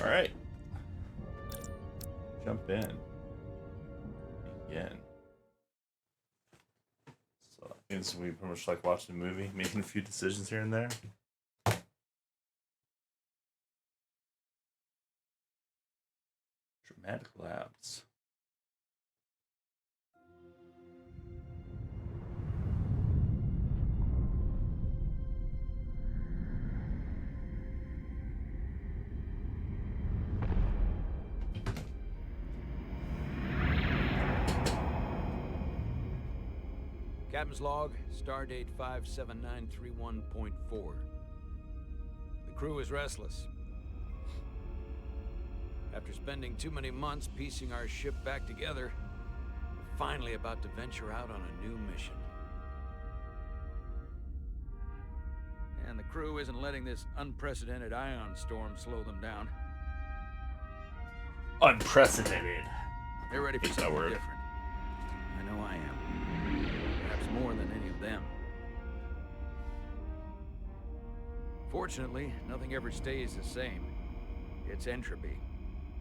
right. Jump in. Again. So I think we pretty much like watching a movie, making a few decisions here and there. Dramatic Labs. Captain's log, stardate 57931.4. The crew is restless. After spending too many months piecing our ship back together, we're finally about to venture out on a new mission. And the crew isn't letting this unprecedented ion storm slow them down. Unprecedented. They're ready for Use that something word. different. I know I am. Perhaps more than any of them. Fortunately, nothing ever stays the same. It's entropy,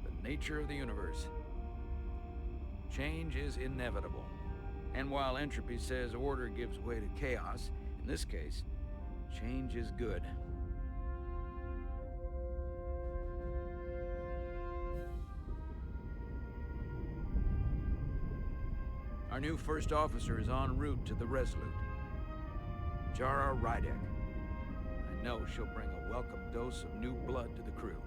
the nature of the universe. Change is inevitable. And while entropy says order gives way to chaos, in this case, change is good. Our new first officer is en route to the Resolute. Jara Rydek. I know she'll bring a welcome dose of new blood to the crew.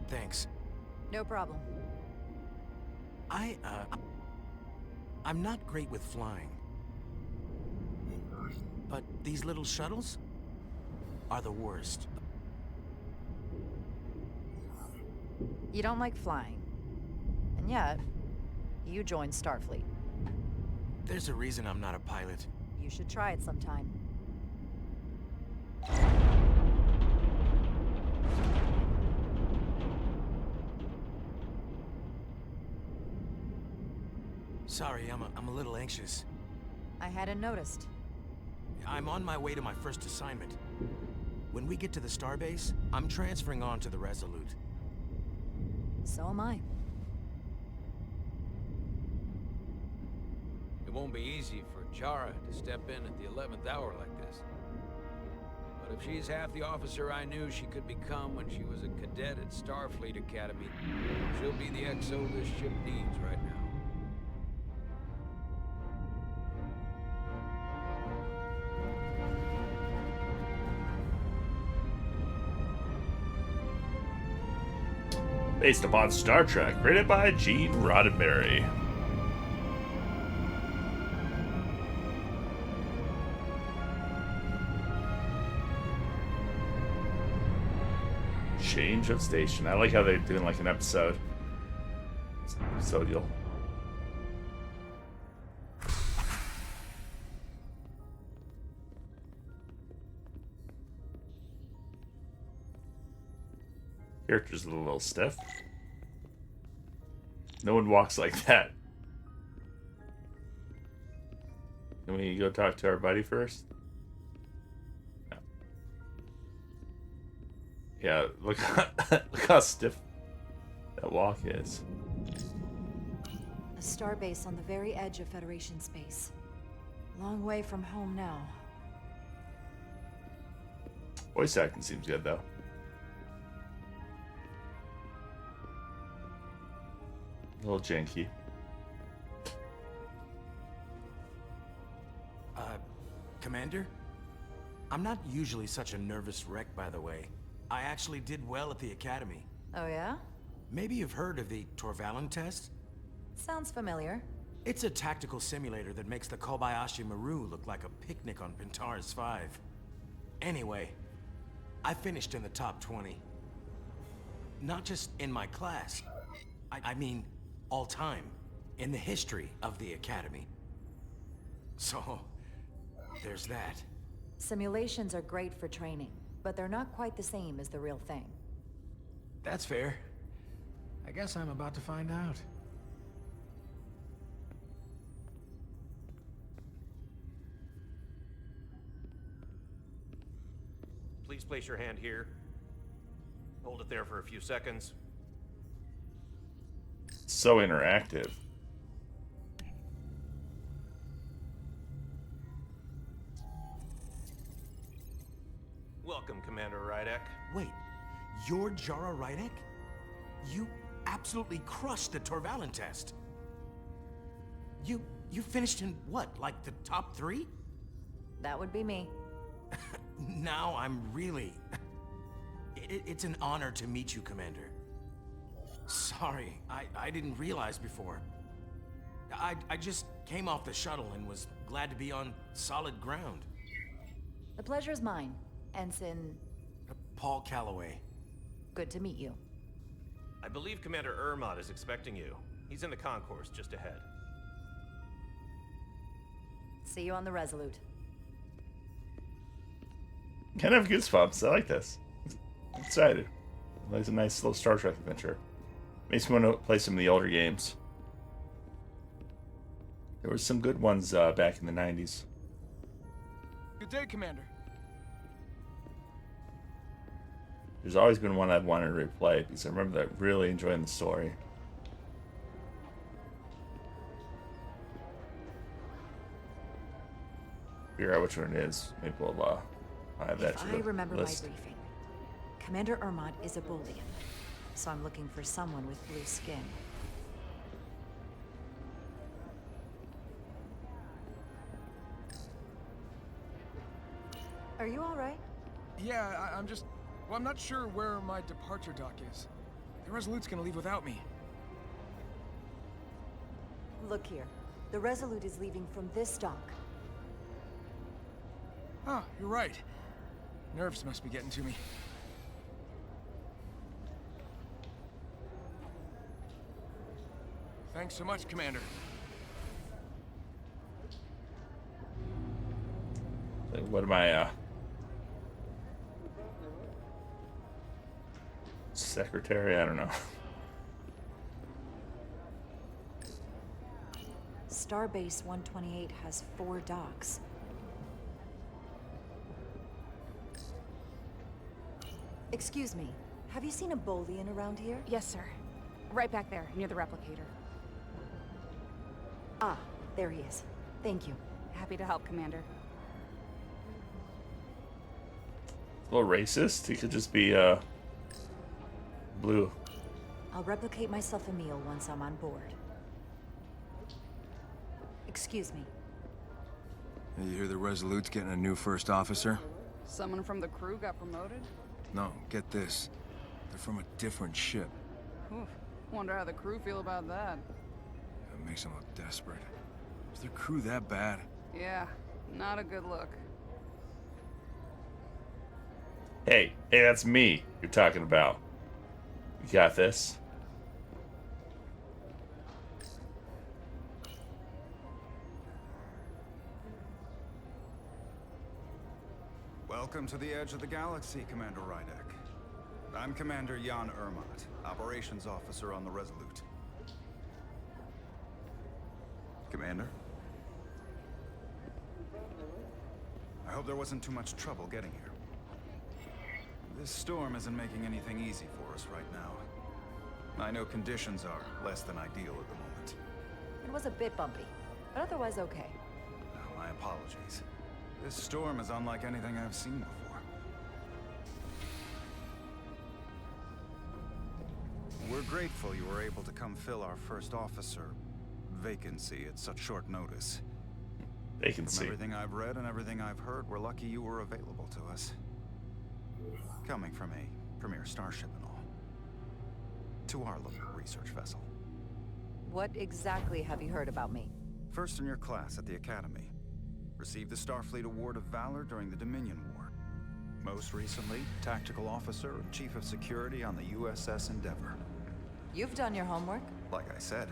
Thanks. No problem. I'm not great with flying. But these little shuttles are the worst. You don't like flying. And yet, you joined Starfleet. There's a reason I'm not a pilot. You should try it sometime. Sorry, I'm a little anxious. I hadn't noticed. I'm on my way to my first assignment. When we get to the starbase, I'm transferring on to the Resolute. So am I. It won't be easy for Jara to step in at the 11th hour like this. But if she's half the officer I knew she could become when she was a cadet at Starfleet Academy, she'll be the XO this ship needs right now. Based upon Star Trek, rated by Gene Roddenberry. Change of station. I like how they're doing like an episode. It's episodial. Character's a little stiff. No one walks like that. Can we go talk to our buddy first? No. Yeah, look how stiff that walk is. A starbase on the very edge of Federation space. Long way from home now. Voice acting seems good though. A little janky. Commander? I'm not usually such a nervous wreck, by the way. I actually did well at the Academy. Oh yeah? Maybe you've heard of the Torvalin test? Sounds familiar. It's a tactical simulator that makes the Kobayashi Maru look like a picnic on Pintaris 5. Anyway, I finished in the top 20. Not just in my class. I mean, all time. In the history of the Academy. So, there's that. Simulations are great for training, but they're not quite the same as the real thing. That's fair. I guess I'm about to find out. Please place your hand here. Hold it there for a few seconds. So interactive. Welcome, Commander Rydek. Wait, you're Jara Rydek? You absolutely crushed the Torvalin test. You finished in what, like the top 3? That would be me. Now I'm really... It's an honor to meet you, Commander. Sorry, I didn't realize before. I just came off the shuttle and was glad to be on solid ground. The pleasure is mine, Ensign. Paul Calloway. Good to meet you. I believe Commander Ermot is expecting you. He's in the concourse just ahead. See you on the Resolute. Kind of goosebumps. I like this. I'm excited. It's a nice little Star Trek adventure. Makes me want to play some of the older games. There were some good ones back in the 90s. Good day, Commander. There's always been one I've wanted to replay because I remember that really enjoying the story. Figure out which one it is. Maybe we'll add that to If the I remember list. my briefing, Commander Ermot is a Bolian, so I'm looking for someone with blue skin. Are you all right? Yeah, I'm just... Well, I'm not sure where my departure dock is. The Resolute's gonna leave without me. Look here. The Resolute is leaving from this dock. Oh, you're right. Nerves must be getting to me. Thanks so much, Commander. Like, what am I, secretary? I don't know. Starbase 128 has 4 docks. Excuse me, have you seen a Bolian around here? Yes, sir. Right back there, near the replicator. Ah, there he is. Thank you. Happy to help, Commander. A little racist. He could just be, blue. I'll replicate myself a meal once I'm on board. Excuse me. You hear the Resolute's getting a new first officer? Someone from the crew got promoted? No, get this. They're from a different ship. Oof. Wonder how the crew feel about that. That makes them look desperate. Is their crew that bad? Yeah, not a good look. Hey, that's me you're talking about. You got this? Welcome to the edge of the galaxy, Commander Rydek. I'm Commander Jan Ermot, Operations Officer on the Resolute. Commander? I hope there wasn't too much trouble getting here. This storm isn't making anything easy for us right now. I know conditions are less than ideal at the moment. It was a bit bumpy, but otherwise okay. My apologies. This storm is unlike anything I've seen before. We're grateful you were able to come fill our first officer vacancy at such short notice. Vacancy. From everything I've read and everything I've heard, we're lucky you were available to us. Coming from a premier starship and all. To our little research vessel. What exactly have you heard about me? First in your class at the Academy. Received the Starfleet Award of Valor during the Dominion War. Most recently, Tactical Officer and Chief of Security on the USS Endeavor. You've done your homework. Like I said,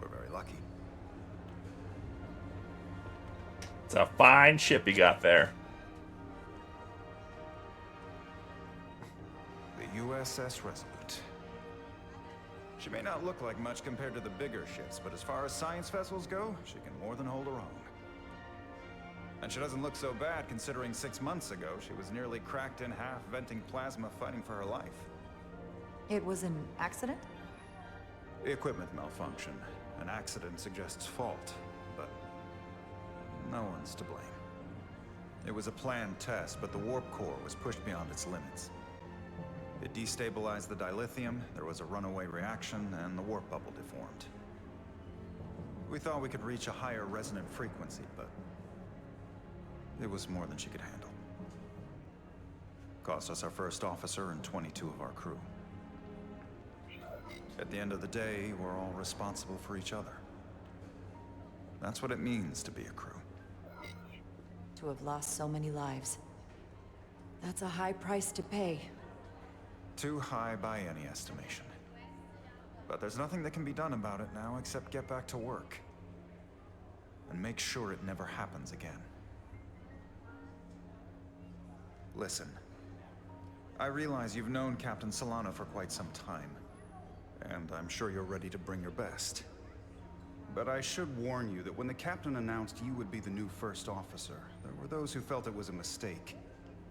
we're very lucky. It's a fine ship you got there. USS Resolute. She may not look like much compared to the bigger ships, but as far as science vessels go, she can more than hold her own. And she doesn't look so bad considering 6 months ago she was nearly cracked in half venting plasma fighting for her life. It was an accident? The equipment malfunction. An accident suggests fault, but no one's to blame. It was a planned test, but the warp core was pushed beyond its limits. It destabilized the dilithium, there was a runaway reaction, and the warp bubble deformed. We thought we could reach a higher resonant frequency, but it was more than she could handle. Cost us our first officer and 22 of our crew. At the end of the day, we're all responsible for each other. That's what it means to be a crew. To have lost so many lives. That's a high price to pay. Too high by any estimation. But there's nothing that can be done about it now except get back to work. And make sure it never happens again. Listen. I realize you've known Captain Solano for quite some time. And I'm sure you're ready to bring your best. But I should warn you that when the captain announced you would be the new first officer, there were those who felt it was a mistake,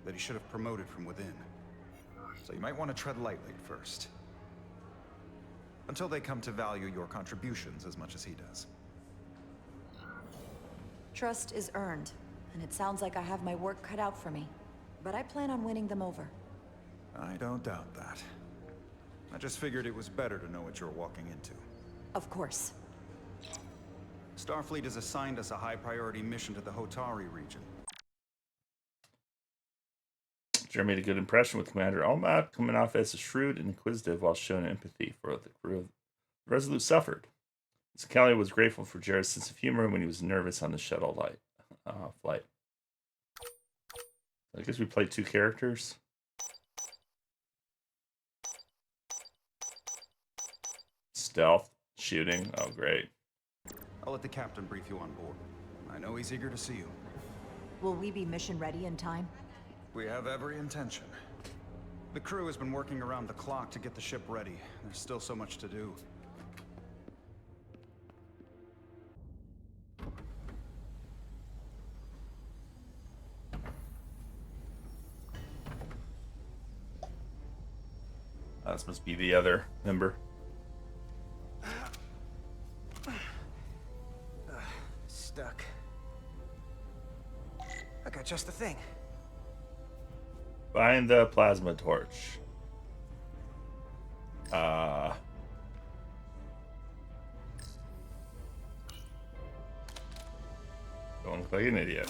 that he should have promoted from within. So you might want to tread lightly at first. Until they come to value your contributions as much as he does. Trust is earned, and it sounds like I have my work cut out for me. But I plan on winning them over. I don't doubt that. I just figured it was better to know what you're walking into. Of course. Starfleet has assigned us a high-priority mission to the Hotari region. Jer made a good impression with Commander Almat, coming off as shrewd and inquisitive while showing empathy for the crew of Resolute suffered. Kelly was grateful for Jared's sense of humor when he was nervous on the shuttle flight. I guess we played 2 characters. Stealth, shooting, oh great. I'll let the captain brief you on board. I know he's eager to see you. Will we be mission ready in time? We have every intention. The crew has been working around the clock to get the ship ready. There's still so much to do. This must be the other member. Stuck. I got just the thing. Find the plasma torch. Don't look like an idiot.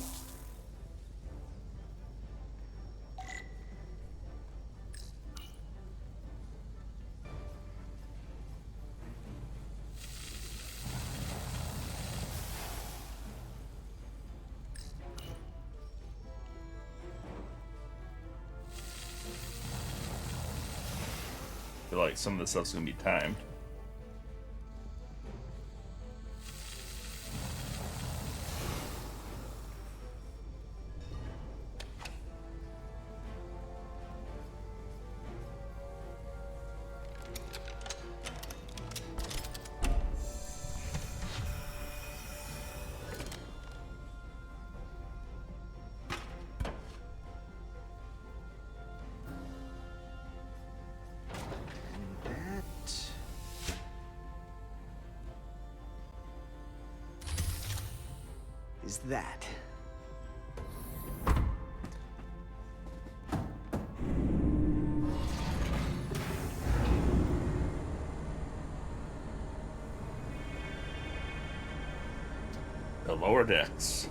I feel like some of this stuff's gonna be timed. Is that. The Lower Decks.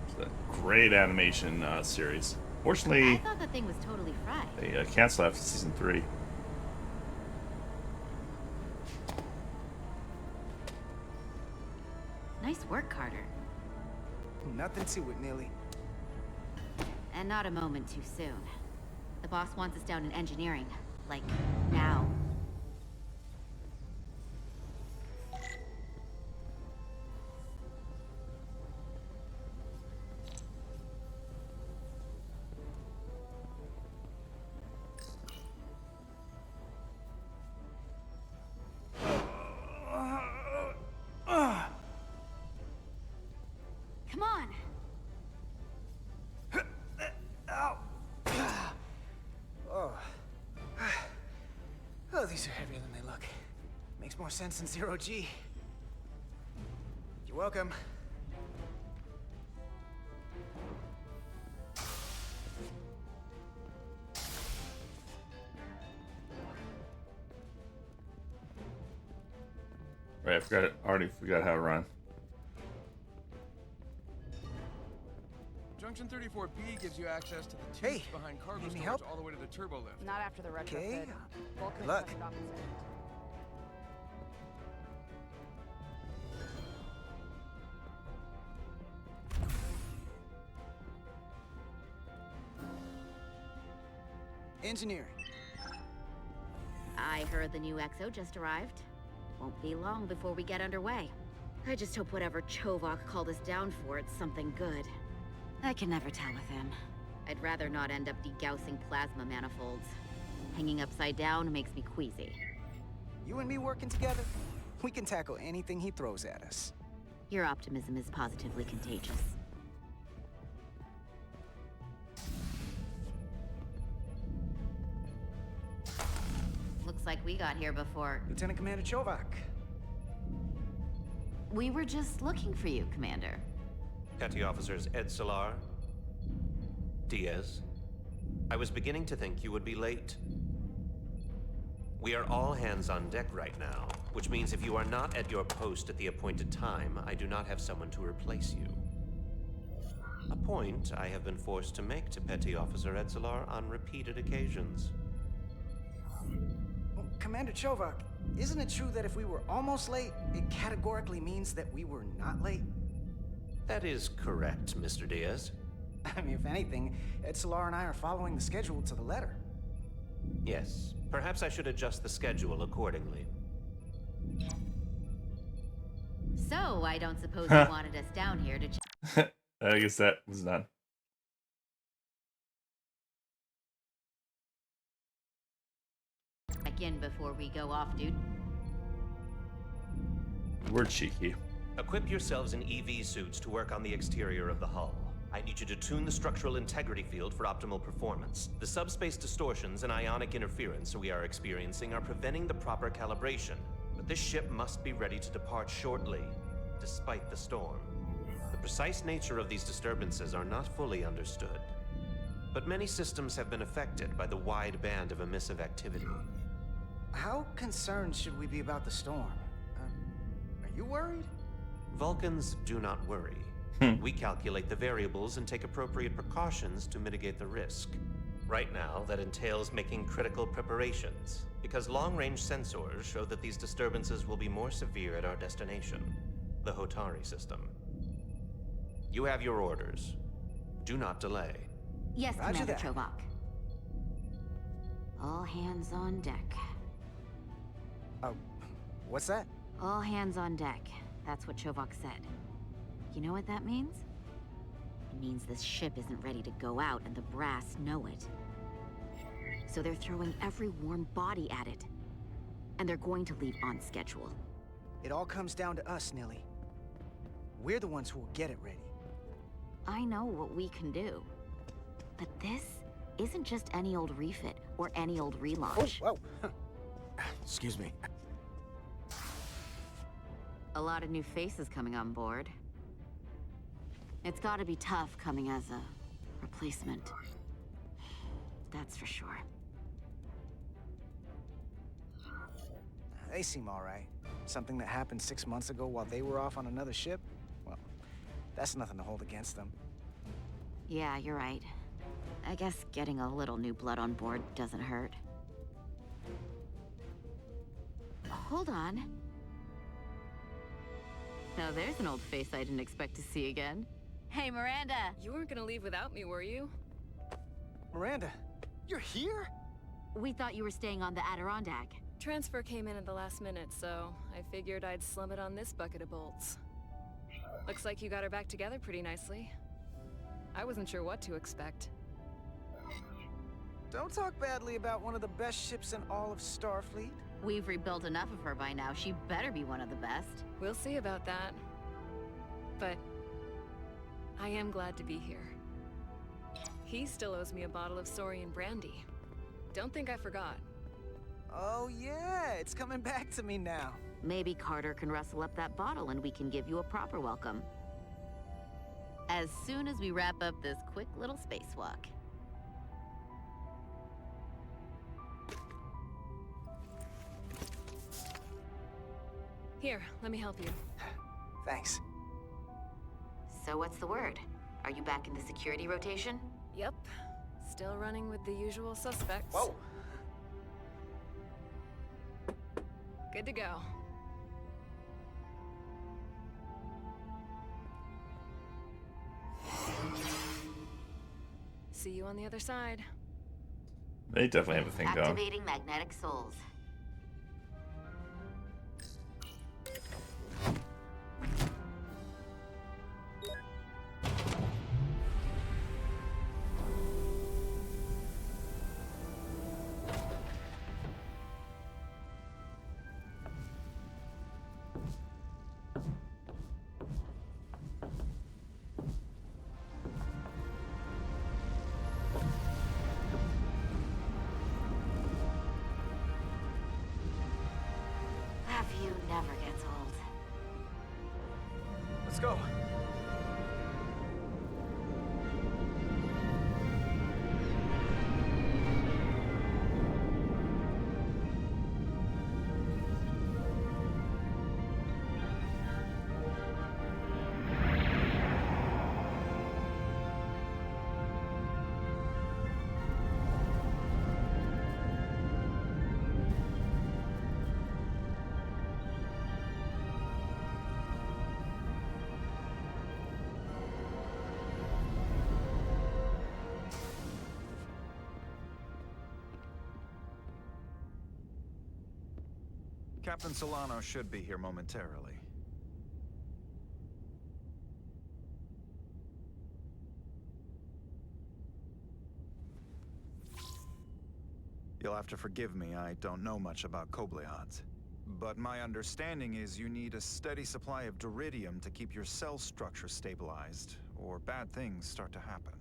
It's a great animation series. Fortunately, I thought the thing was totally fried. they canceled after season 3. Nice work, Carter. Nothing to it, Neely. And not a moment too soon. The boss wants us down in engineering. Like, now. These are heavier than they look. Makes more sense than zero G. You're welcome. Right, already forgot how to run. Junction 34B gives you access to the tubes Hey, behind cargo need any storage help? all the way to the turbo lift. Not after the retrofit. Okay. Vulcan Good luck. said the opposite. Engineering. I heard the new XO just arrived. Won't be long before we get underway. I just hope whatever Chovak called us down for, it's something good. I can never tell with him. I'd rather not end up degaussing plasma manifolds. Hanging upside down makes me queasy. You and me working together, we can tackle anything he throws at us. Your optimism is positively contagious. Looks like we got here before. Lieutenant Commander Chovak. We were just looking for you, Commander. Petty Officers Edsalar, Diaz. I was beginning to think you would be late. We are all hands on deck right now, which means if you are not at your post at the appointed time, I do not have someone to replace you. A point I have been forced to make to Petty Officer Edsalar on repeated occasions. Well, Commander Chovak, isn't it true that if we were almost late, it categorically means that we were not late? That is correct, Mr. Diaz. I mean, if anything, Edsalar and I are following the schedule to the letter. Yes, perhaps I should adjust the schedule accordingly. So, I don't suppose you wanted us down here to check. I guess that was done. Check in before we go off, dude. We're cheeky. Equip yourselves in EV suits to work on the exterior of the hull. I need you to tune the structural integrity field for optimal performance. The subspace distortions and ionic interference we are experiencing are preventing the proper calibration. But this ship must be ready to depart shortly, despite the storm. The precise nature of these disturbances are not fully understood. But many systems have been affected by the wide band of emissive activity. How concerned should we be about the storm? Are you worried? Vulcans do not worry. We calculate the variables and take appropriate precautions to mitigate the risk. Right now, that entails making critical preparations, because long-range sensors show that these disturbances will be more severe at our destination, the Hotari system. You have your orders. Do not delay. Yes, Roger Commander that. Chovak. All hands on deck. What's that? All hands on deck. That's what Chovak said. You know what that means? It means this ship isn't ready to go out and the brass know it. So they're throwing every warm body at it. And they're going to leave on schedule. It all comes down to us, Nilly. We're the ones who will get it ready. I know what we can do. But this isn't just any old refit or any old relaunch. Whoa. Excuse me. A lot of new faces coming on board. It's gotta be tough coming as a replacement. That's for sure. They seem all right. Something that happened 6 months ago while they were off on another ship? Well, that's nothing to hold against them. Yeah, you're right. I guess getting a little new blood on board doesn't hurt. Hold on. Now there's an old face I didn't expect to see again. Hey, Miranda! You weren't gonna leave without me, were you? Miranda, you're here? We thought you were staying on the Adirondack. Transfer came in at the last minute, so I figured I'd slum it on this bucket of bolts. Looks like you got her back together pretty nicely. I wasn't sure what to expect. Don't talk badly about one of the best ships in all of Starfleet. We've rebuilt enough of her by now. She better be one of the best. We'll see about that. But I am glad to be here. He still owes me a bottle of Saurian brandy. Don't think I forgot. Oh yeah, it's coming back to me now. Maybe Carter can rustle up that bottle and we can give you a proper welcome. As soon as we wrap up this quick little spacewalk. Here, let me help you. Thanks. So what's the word? Are you back in the security rotation? Yep. Still running with the usual suspects. Whoa! Good to go. See you on the other side. They definitely have a thing going. Activating magnetic souls. You never gets old. Let's go. Captain Solano should be here momentarily. You'll have to forgive me, I don't know much about Kobleods. But my understanding is you need a steady supply of duridium to keep your cell structure stabilized, or bad things start to happen.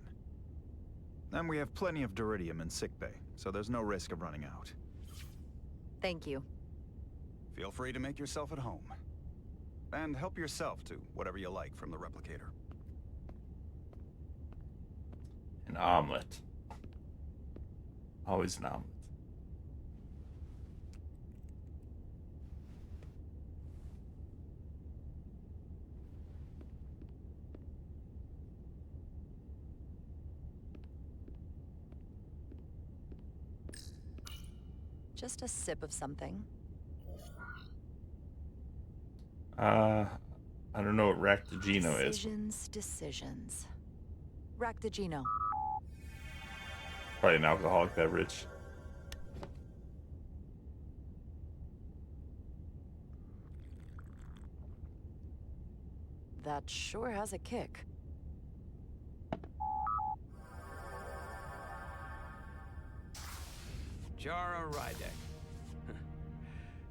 And we have plenty of duridium in sickbay, so there's no risk of running out. Thank you. Feel free to make yourself at home. And help yourself to whatever you like from the replicator. An omelet. Always an omelet. Just a sip of something. I don't know what Ractagino is. Decisions. Ractagino. Probably an alcoholic beverage. That sure has a kick. Jara Rydek.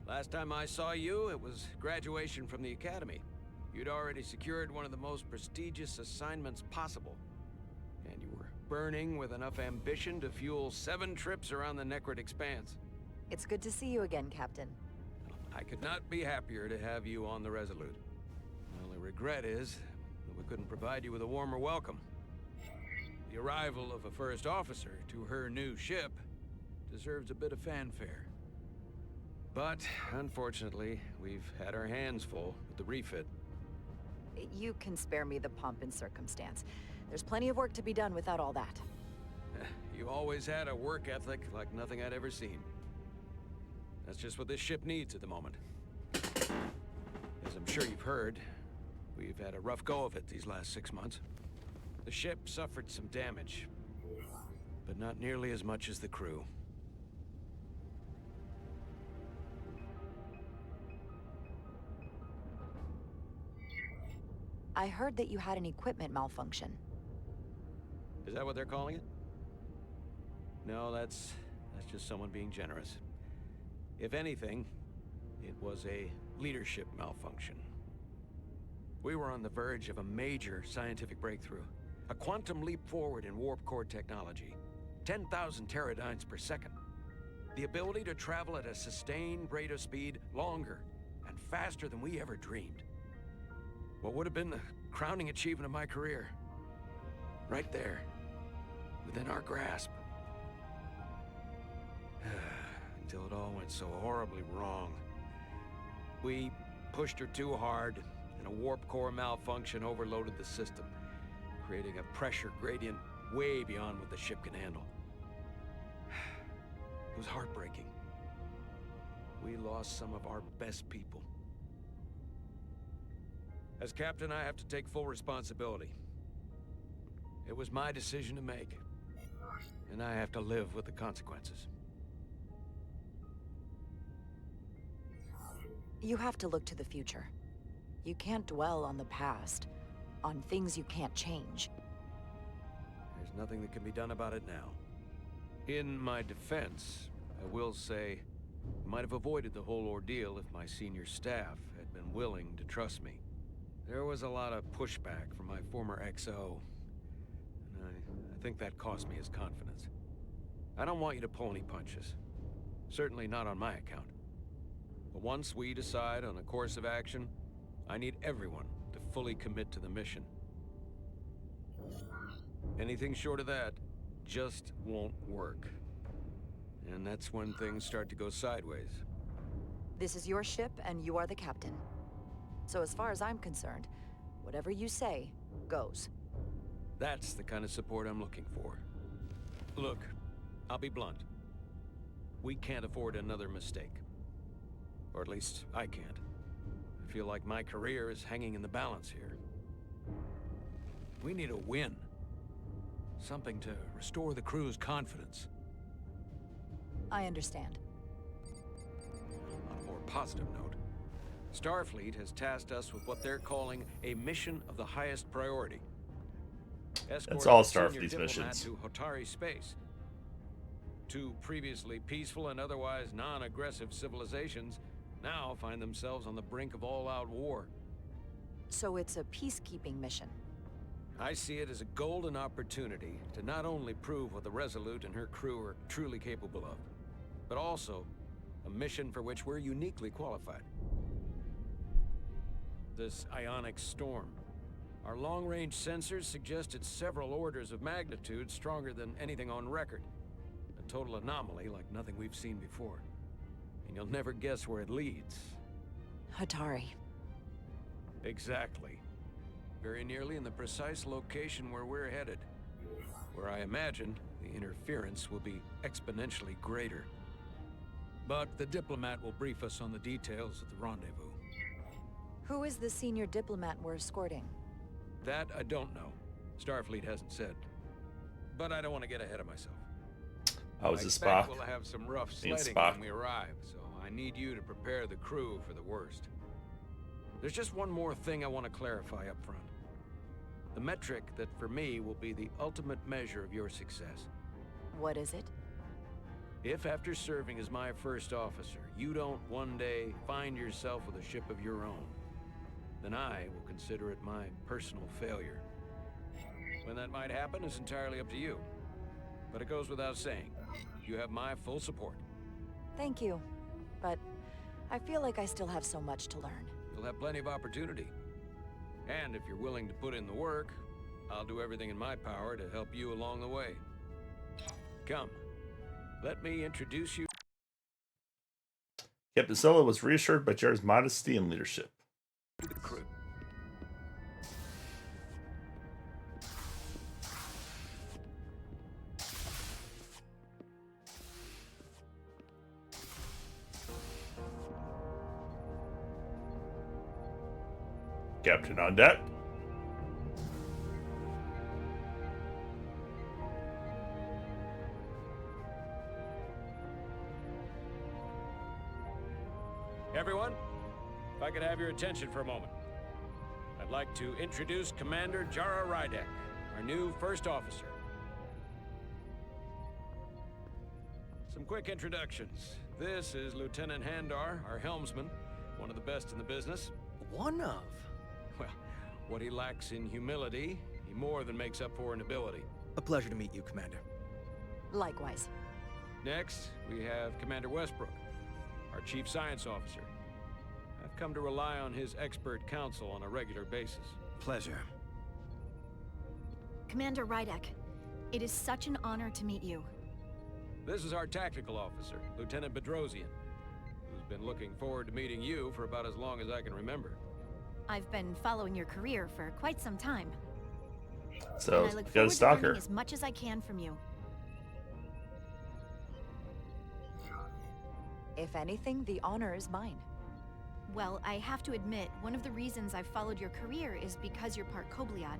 Last time I saw you, it was graduation from the Academy. You'd already secured one of the most prestigious assignments possible. And you were burning with enough ambition to fuel 7 trips around the Necrit Expanse. It's good to see you again, Captain. I could not be happier to have you on the Resolute. My only regret is that we couldn't provide you with a warmer welcome. The arrival of a first officer to her new ship deserves a bit of fanfare. But, unfortunately, we've had our hands full with the refit. You can spare me the pomp and circumstance. There's plenty of work to be done without all that. You always had a work ethic like nothing I'd ever seen. That's just what this ship needs at the moment. As I'm sure you've heard, we've had a rough go of it these last 6 months. The ship suffered some damage, but not nearly as much as the crew. I heard that you had an equipment malfunction. Is that what they're calling it? No, that's just someone being generous. If anything, it was a leadership malfunction. We were on the verge of a major scientific breakthrough. A quantum leap forward in warp core technology. 10,000 teradynes per second. The ability to travel at a sustained rate of speed longer and faster than we ever dreamed. What would have been the crowning achievement of my career. Right there, within our grasp. Until it all went so horribly wrong. We pushed her too hard, and a warp core malfunction overloaded the system, creating a pressure gradient way beyond what the ship can handle. It was heartbreaking. We lost some of our best people. As captain, I have to take full responsibility. It was my decision to make, and I have to live with the consequences. You have to look to the future. You can't dwell on the past, on things you can't change. There's nothing that can be done about it now. In my defense, I will say, I might have avoided the whole ordeal if my senior staff had been willing to trust me. There was a lot of pushback from my former XO, and I think that cost me his confidence. I don't want you to pull any punches. Certainly not on my account. But once we decide on a course of action, I need everyone to fully commit to the mission. Anything short of that just won't work. And that's when things start to go sideways. This is your ship, and you are the captain. So as far as I'm concerned, whatever you say, goes. That's the kind of support I'm looking for. Look, I'll be blunt. We can't afford another mistake. Or at least, I can't. I feel like my career is hanging in the balance here. We need a win. Something to restore the crew's confidence. I understand. On a more positive note, Starfleet has tasked us with what they're calling a mission of the highest priority. That's all Starfleet's missions. To Hotari space. Two previously peaceful and otherwise non-aggressive civilizations now find themselves on the brink of all-out war. So it's a peacekeeping mission. I see it as a golden opportunity to not only prove what the Resolute and her crew are truly capable of, but also a mission for which we're uniquely qualified. This ionic storm. Our long-range sensors suggest it's several orders of magnitude stronger than anything on record. A total anomaly like nothing we've seen before. And you'll never guess where it leads. Hotari. Exactly. Very nearly in the precise location where we're headed. Where I imagine the interference will be exponentially greater. But the diplomat will brief us on the details at the rendezvous. Who is the senior diplomat we're escorting? That I don't know. Starfleet hasn't said. But I don't want to get ahead of myself. How is this Spock? We'll have some rough Being sledding Spock. when we arrive, so I need you to prepare the crew for the worst. There's just one more thing I want to clarify up front. The metric that for me will be the ultimate measure of your success. What is it? If after serving as my first officer, you don't one day find yourself with a ship of your own, then I will consider it my personal failure. When that might happen is entirely up to you. But it goes without saying, you have my full support. Thank you. But I feel like I still have so much to learn. You'll have plenty of opportunity. And if you're willing to put in the work, I'll do everything in my power to help you along the way. Come, let me introduce you. Captain Solo was reassured by Jared's modesty and leadership. To the crew. Captain on deck. Everyone, if I could have your attention for a moment. I'd like to introduce Commander Jara Rydek, our new first officer. Some quick introductions. This is Lieutenant Handar, our helmsman, one of the best in the business. One of? Well, what he lacks in humility, he more than makes up for in ability. A pleasure to meet you, Commander. Likewise. Next, we have Commander Westbrook, our Chief Science Officer. I've come to rely on his expert counsel on a regular basis. Pleasure. Commander Rydek, it is such an honor to meet you. This is our tactical officer, Lieutenant Bedrosian, who's been looking forward to meeting you for about as long as I can remember. I've been following your career for quite some time. So, and I look got a forward to stalker. learning as much as I can from you. If anything, the honor is mine. Well, I have to admit, one of the reasons I've followed your career is because you're part Kobliad.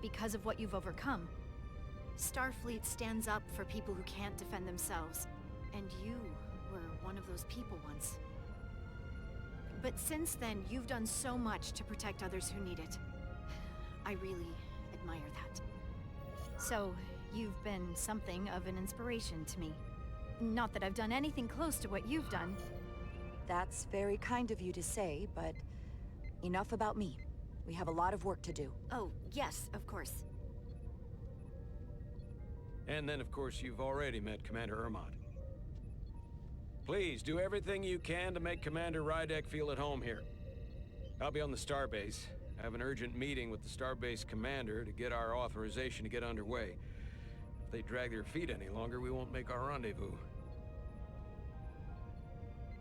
Because of what you've overcome. Starfleet stands up for people who can't defend themselves. And you were one of those people once. But since then, you've done so much to protect others who need it. I really admire that. So, you've been something of an inspiration to me. Not that I've done anything close to what you've done. That's very kind of you to say, but enough about me. We have a lot of work to do. Oh, yes, of course. And then, of course, you've already met Commander Ermont. Please, do everything you can to make Commander Rydek feel at home here. I'll be on the starbase. I have an urgent meeting with the starbase commander to get our authorization to get underway. If they drag their feet any longer, we won't make our rendezvous.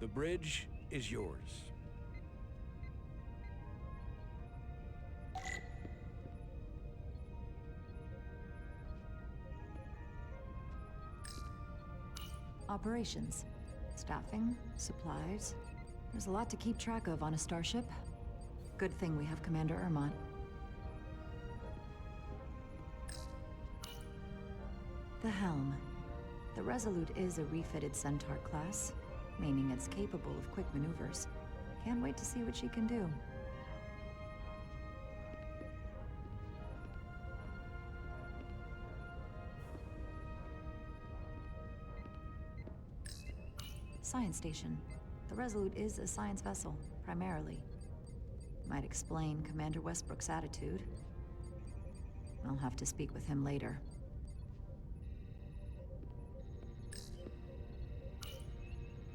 The bridge is yours. Operations. Staffing, supplies. There's a lot to keep track of on a starship. Good thing we have Commander Ermont. The helm. The Resolute is a refitted Centaur class, meaning it's capable of quick maneuvers. Can't wait to see what she can do. Science station. The Resolute is a science vessel, primarily. Might explain Commander Westbrook's attitude. I'll have to speak with him later.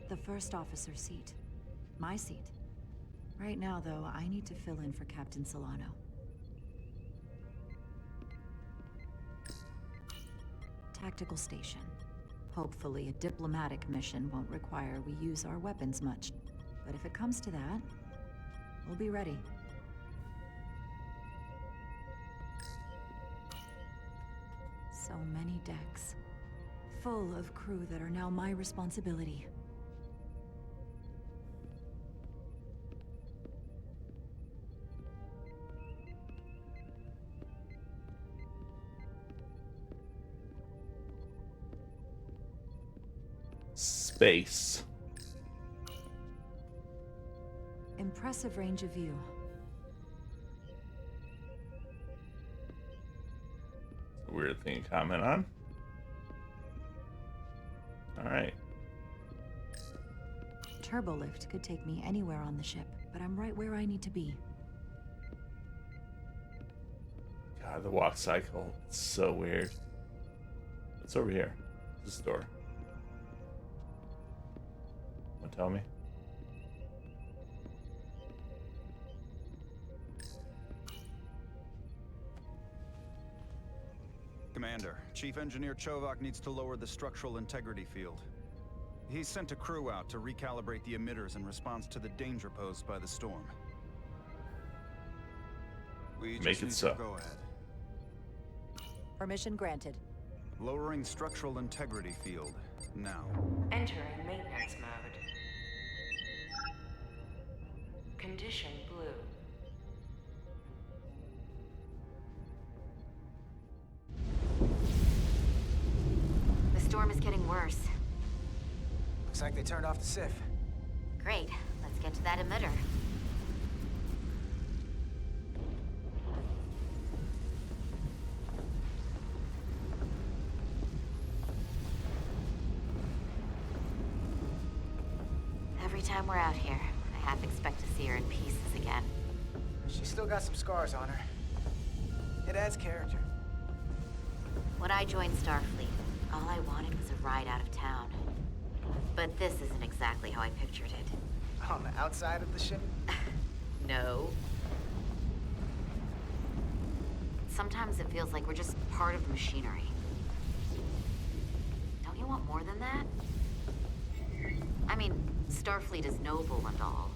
The first officer seat. My seat. Right now, though, I need to fill in for Captain Solano. Tactical station. Hopefully, a diplomatic mission won't require we use our weapons much. But if it comes to that, we'll be ready. So many decks. Full of crew that are now my responsibility. Space. Impressive range of view. It's a weird thing to comment on. Alright. Turbolift could take me anywhere on the ship, but I'm right where I need to be. God, the walk cycle. It's so weird. What's over here? This door. Want to tell me? Commander, Chief Engineer Chovak needs to lower the structural integrity field. He's sent a crew out to recalibrate the emitters in response to the danger posed by the storm. We Make it so. Go ahead. Permission granted. Lowering structural integrity field, now. Entering maintenance mode. Condition blue. The storm is getting worse. Looks like they turned off the SIF. Great. Let's get to that emitter. Every time we're out here, I half expect to see her in pieces again. She's still got some scars on her. It adds character. When I joined Starfleet, All I wanted was a ride out of town. But this isn't exactly how I pictured it. On the outside of the ship? No. Sometimes it feels like we're just part of the machinery. Don't you want more than that? I mean, Starfleet is noble and all,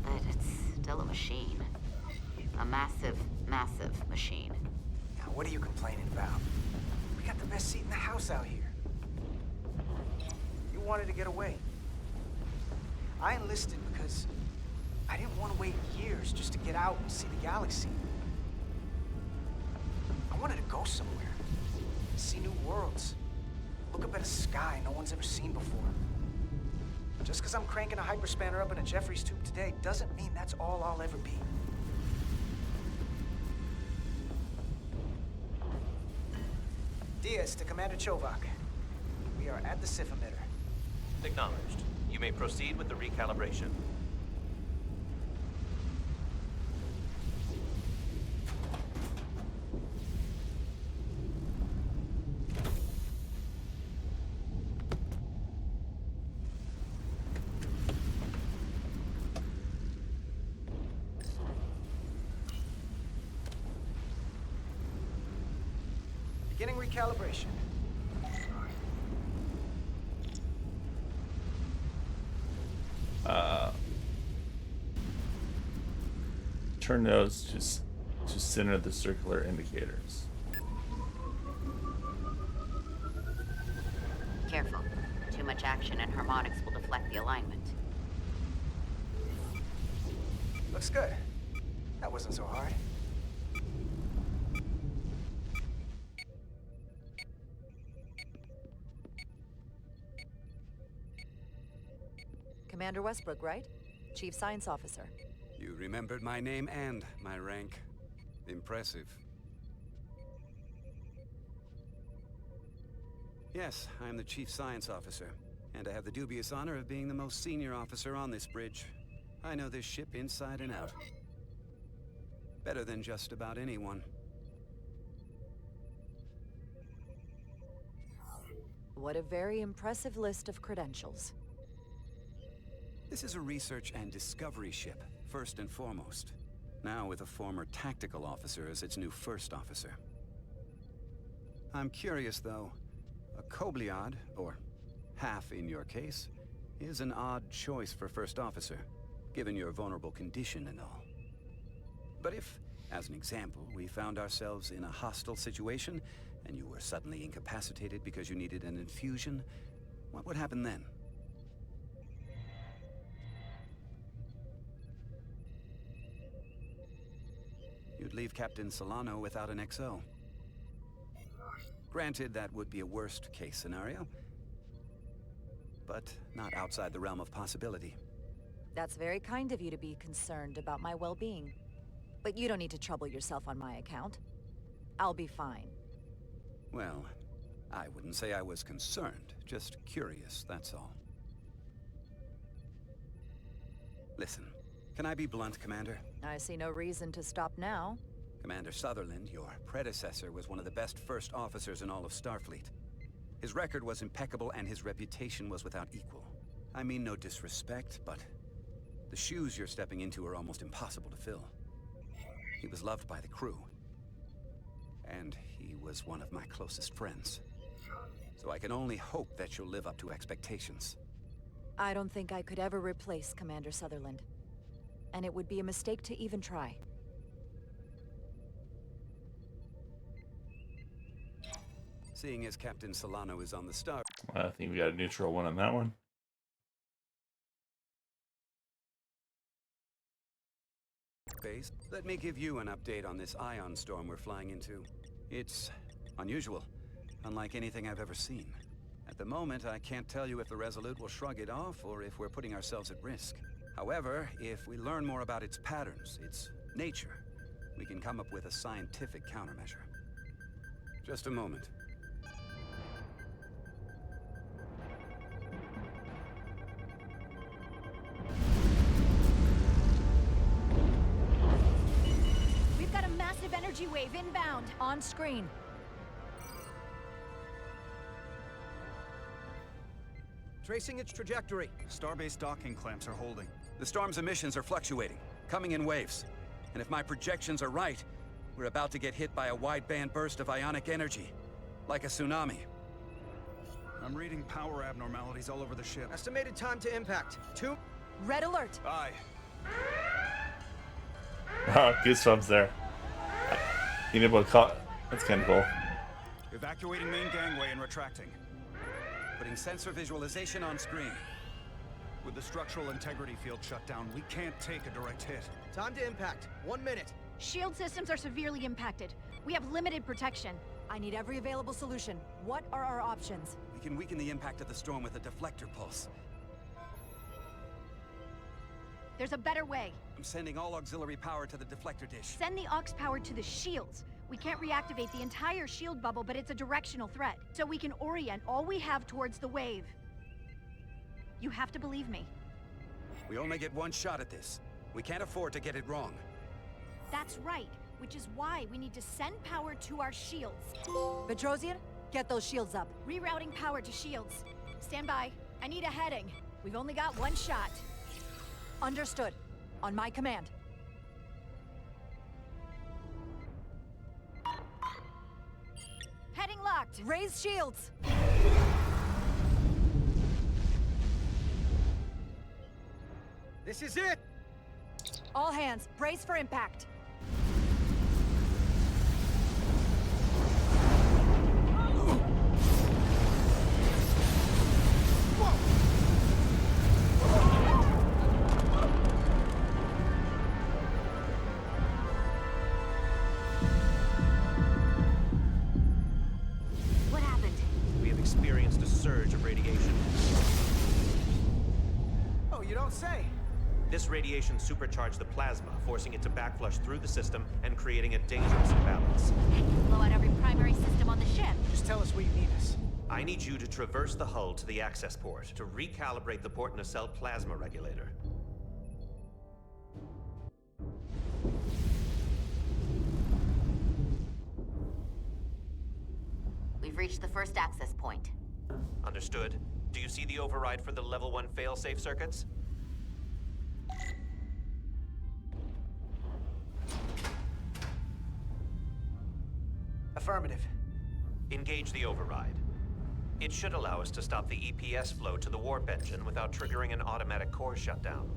but it's still a machine. A massive, massive machine. Now, what are you complaining about? We got the best seat in the house out here. You wanted to get away. I enlisted because I didn't want to wait years just to get out and see the galaxy. I wanted to go somewhere, see new worlds, look up at a sky no one's ever seen before. Just because I'm cranking a hyperspanner up in a Jeffries tube today doesn't mean that's all I'll ever be. Diaz to Commander Chovak. We are at the Sif emitter. Acknowledged. You may proceed with the recalibration. Beginning recalibration. Turn those to center the circular indicators. Careful. Too much action and harmonics will deflect the alignment. Looks good. That wasn't so hard. Commander Westbrook, right? Chief Science Officer. You remembered my name and my rank. Impressive. Yes, I am the Chief Science Officer, and I have the dubious honor of being the most senior officer on this bridge. I know this ship inside and out. Better than just about anyone. What a very impressive list of credentials. This is a research and discovery ship, first and foremost. Now with a former tactical officer as its new first officer. I'm curious, though. A Kobliad, or half in your case, is an odd choice for first officer, given your vulnerable condition and all. But if, as an example, we found ourselves in a hostile situation, and you were suddenly incapacitated because you needed an infusion, what would happen then? You'd leave Captain Solano without an XO. Granted, that would be a worst-case scenario, but not outside the realm of possibility. That's very kind of you to be concerned about my well-being. But you don't need to trouble yourself on my account. I'll be fine. Well, I wouldn't say I was concerned, just curious, that's all. Listen, can I be blunt, Commander? I see no reason to stop now. Commander Sutherland, your predecessor, was one of the best first officers in all of Starfleet. His record was impeccable and his reputation was without equal. I mean no disrespect, but the shoes you're stepping into are almost impossible to fill. He was loved by the crew. And he was one of my closest friends. So I can only hope that you'll live up to expectations. I don't think I could ever replace Commander Sutherland. And it would be a mistake to even try. Seeing as Captain Solano is on the star... I think we got a neutral one on that one. Base, let me give you an update on this ion storm we're flying into. It's unusual, unlike anything I've ever seen. At the moment, I can't tell you if the Resolute will shrug it off or if we're putting ourselves at risk. However, if we learn more about its patterns, its nature, we can come up with a scientific countermeasure. Just a moment. We've got a massive energy wave inbound. On screen. Tracing its trajectory. Starbase docking clamps are holding. The storm's emissions are fluctuating, coming in waves. And if my projections are right, we're about to get hit by a wideband burst of ionic energy. Like a tsunami. I'm reading power abnormalities all over the ship. Estimated time to impact. 2. Red alert! Aye. Goosebumps there. Being able to call. That's kind of cool. Evacuating main gangway and retracting. Putting sensor visualization on screen. With the structural integrity field shut down, we can't take a direct hit. Time to impact. 1 minute. Shield systems are severely impacted. We have limited protection. I need every available solution. What are our options? We can weaken the impact of the storm with a deflector pulse. There's a better way. I'm sending all auxiliary power to the deflector dish. Send the aux power to the shields. We can't reactivate the entire shield bubble, but it's a directional threat. So we can orient all we have towards the wave. You have to believe me. We only get one shot at this. We can't afford to get it wrong. That's right, which is why we need to send power to our shields. Petrosian, get those shields up. Rerouting power to shields. Stand by. I need a heading. We've only got one shot. Understood. On my command. Heading locked. Raise shields! This is it! All hands, brace for impact. What happened? We have experienced a surge of radiation. Oh, you don't say. This radiation supercharged the plasma, forcing it to backflush through the system and creating a dangerous imbalance. Blow out every primary system on the ship. Just tell us where you need us. I need you to traverse the hull to the access port to recalibrate the port nacelle plasma regulator. We've reached the first access point. Understood. Do you see the override for the level 1 failsafe circuits? Affirmative. Engage the override. It should allow us to stop the EPS flow to the warp engine without triggering an automatic core shutdown.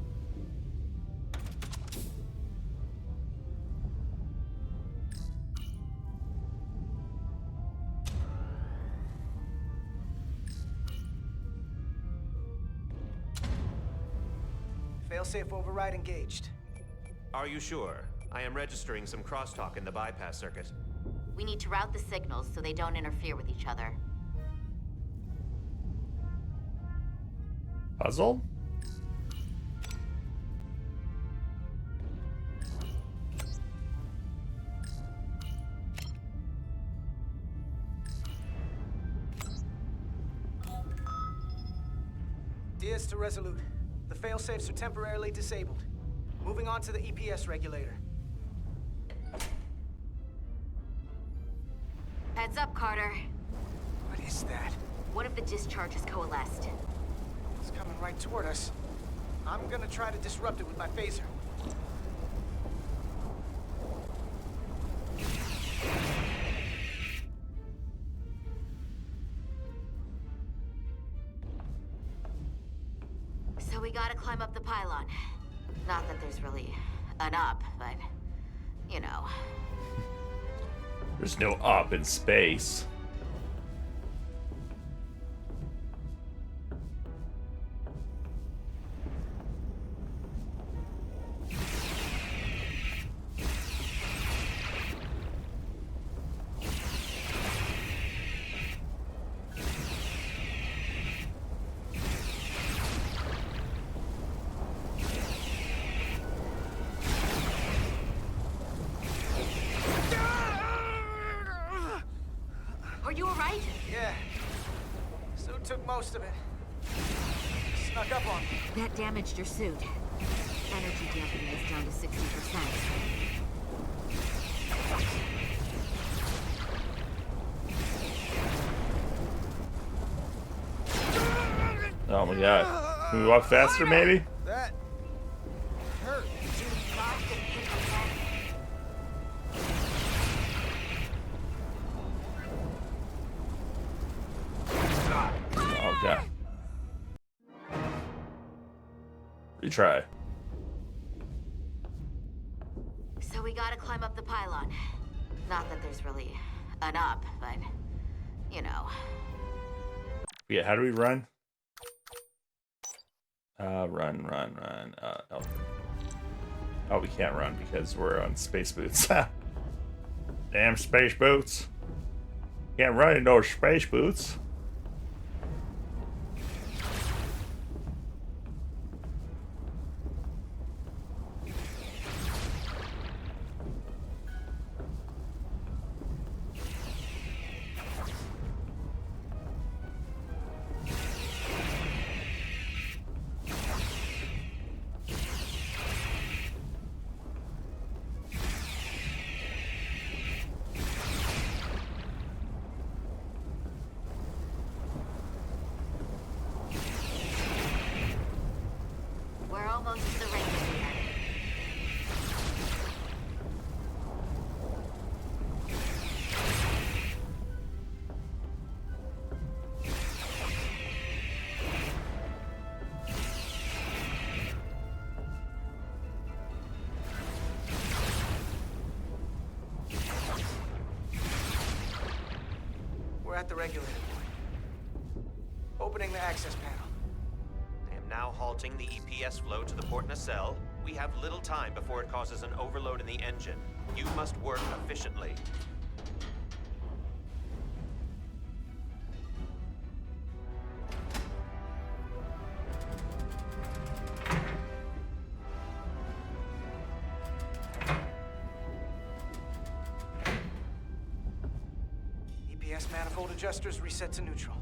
Failsafe override engaged. Are you sure? I am registering some crosstalk in the bypass circuit. We need to route the signals so they don't interfere with each other. Puzzle? Diaz to Resolute. The failsafes are temporarily disabled. Moving on to the EPS regulator. Heads up, Carter. What is that? One of the discharges coalesced. It's coming right toward us. I'm gonna try to disrupt it with my phaser. So we gotta climb up the pylon. Not that there's really an up, but, you know. There's no up in space. Are you alright? Yeah. Suit took most of it. Snuck up on me. That damaged your suit. Energy damping is down to 60%. Oh my god. Can we walk faster, maybe? That hurt. Oh god. Retry. So we gotta climb up the pylon. Not that there's really an up, but you know. Yeah, how do we run? Run. Oh. Oh, we can't run because we're on space boots. Damn space boots. Can't run in those space boots. We're almost to the regulator. We're at the regulator point. Opening the access panel. I am now halting the EPS flow to the port nacelle. We have little time before it causes an overload in the engine. You must work efficiently. EPS manifold adjusters reset to neutral.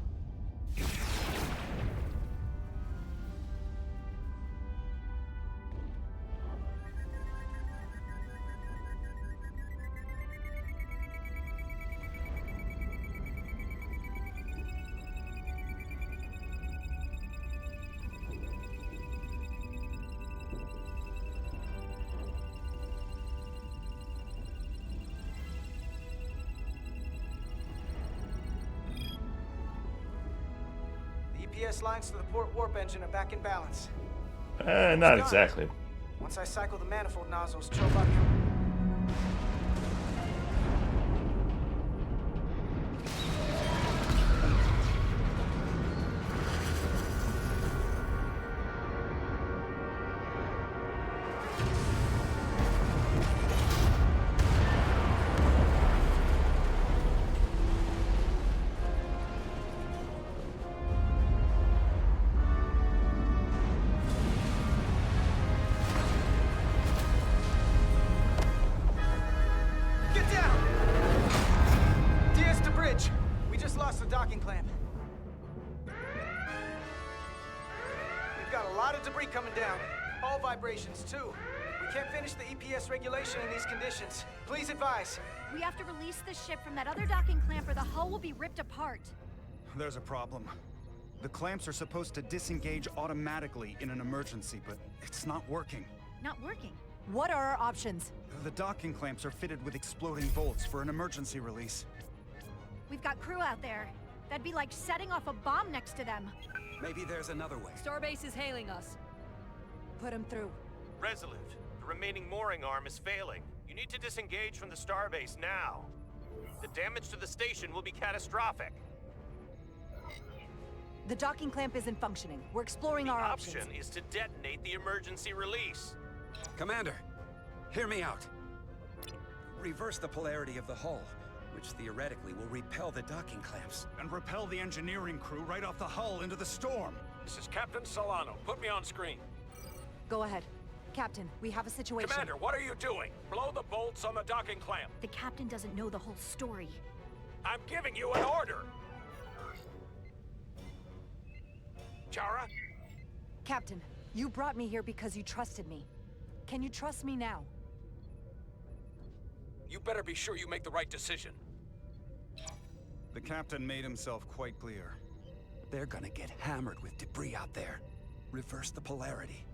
EPS lines to the port warp engine are back in balance. Not exactly. Once I cycle the manifold nozzles, Chobot. Docking clamp. We've got a lot of debris coming down. All vibrations, too. We can't finish the EPS regulation in these conditions. Please advise. We have to release the ship from that other docking clamp or the hull will be ripped apart. There's a problem. The clamps are supposed to disengage automatically in an emergency, but it's not working. Not working? What are our options? The docking clamps are fitted with exploding bolts for an emergency release. We've got crew out there. That'd be like setting off a bomb next to them. Maybe there's another way. Starbase is hailing us. Put him through. Resolute, the remaining mooring arm is failing. You need to disengage from the starbase now. The damage to the station will be catastrophic. The docking clamp isn't functioning. We're exploring our options. The option is to detonate the emergency release. Commander, hear me out. Reverse the polarity of the hull, which theoretically will repel the docking clamps. And repel the engineering crew right off the hull into the storm. This is Captain Solano. Put me on screen. Go ahead. Captain, we have a situation. Commander, what are you doing? Blow the bolts on the docking clamp. The captain doesn't know the whole story. I'm giving you an order. Chara? Captain, you brought me here because you trusted me. Can you trust me now? You better be sure you make the right decision. The captain made himself quite clear. They're gonna get hammered with debris out there. Reverse the polarity.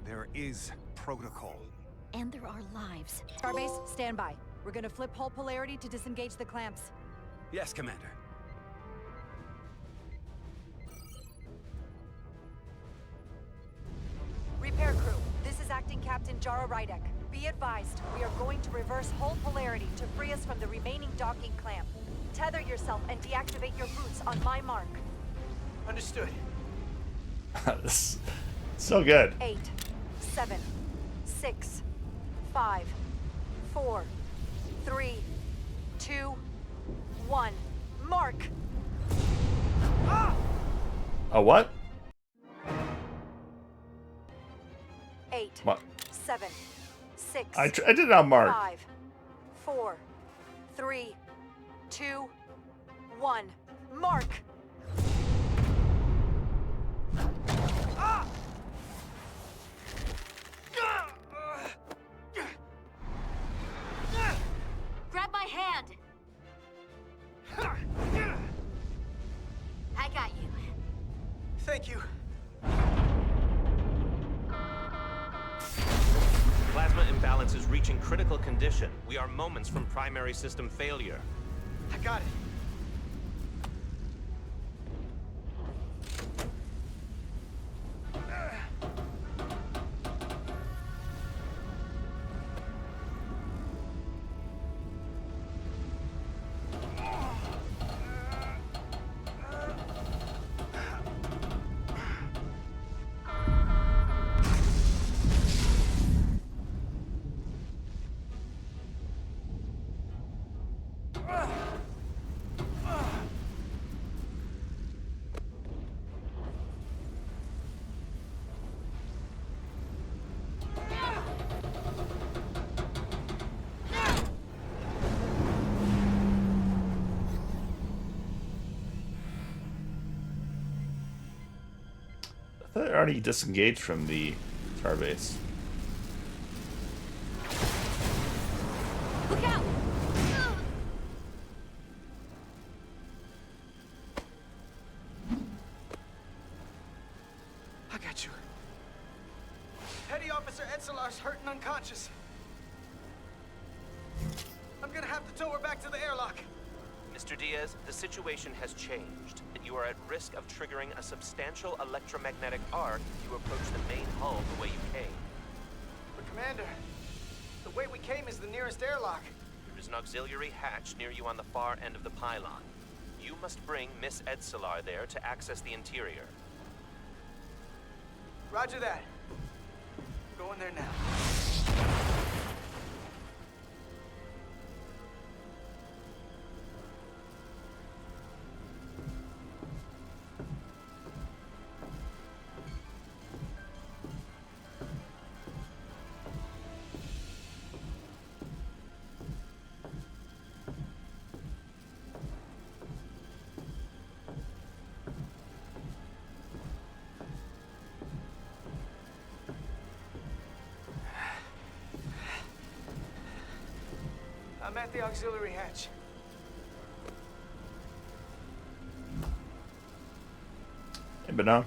There is protocol. And there are lives. Starbase, stand by. We're gonna flip hull polarity to disengage the clamps. Yes, Commander. Repair crew, this is Acting Captain Jara Rydek. Be advised, we are going to reverse hull polarity to free us from the remaining docking clamp. Tether yourself and deactivate your boots on my mark. Understood. This is so good. 8, 7, 6, 5, 4, 3, 2, 1. Mark! A what? 8, What? 7, 6. I did it on Mark. 5, 4, 3, 2, 1. Mark! Grab my hand! I got you. Thank you. Plasma imbalance is reaching critical condition. We are moments from primary system failure. I got it. I thought I already disengaged from the starbase. Look out! I got you. Petty Officer Etzelar's hurt and unconscious. I'm gonna have to tow her back to the airlock. Mr. Diaz, the situation has changed. You are at risk of triggering a substantial electromagnetic arc if you approach the main hull the way you came. But Commander, the way we came is the nearest airlock. There is an auxiliary hatch near you on the far end of the pylon. You must bring Miss Etzelar there to access the interior. Roger that. Going there now. I'm at the auxiliary hatch. Hey, Banana.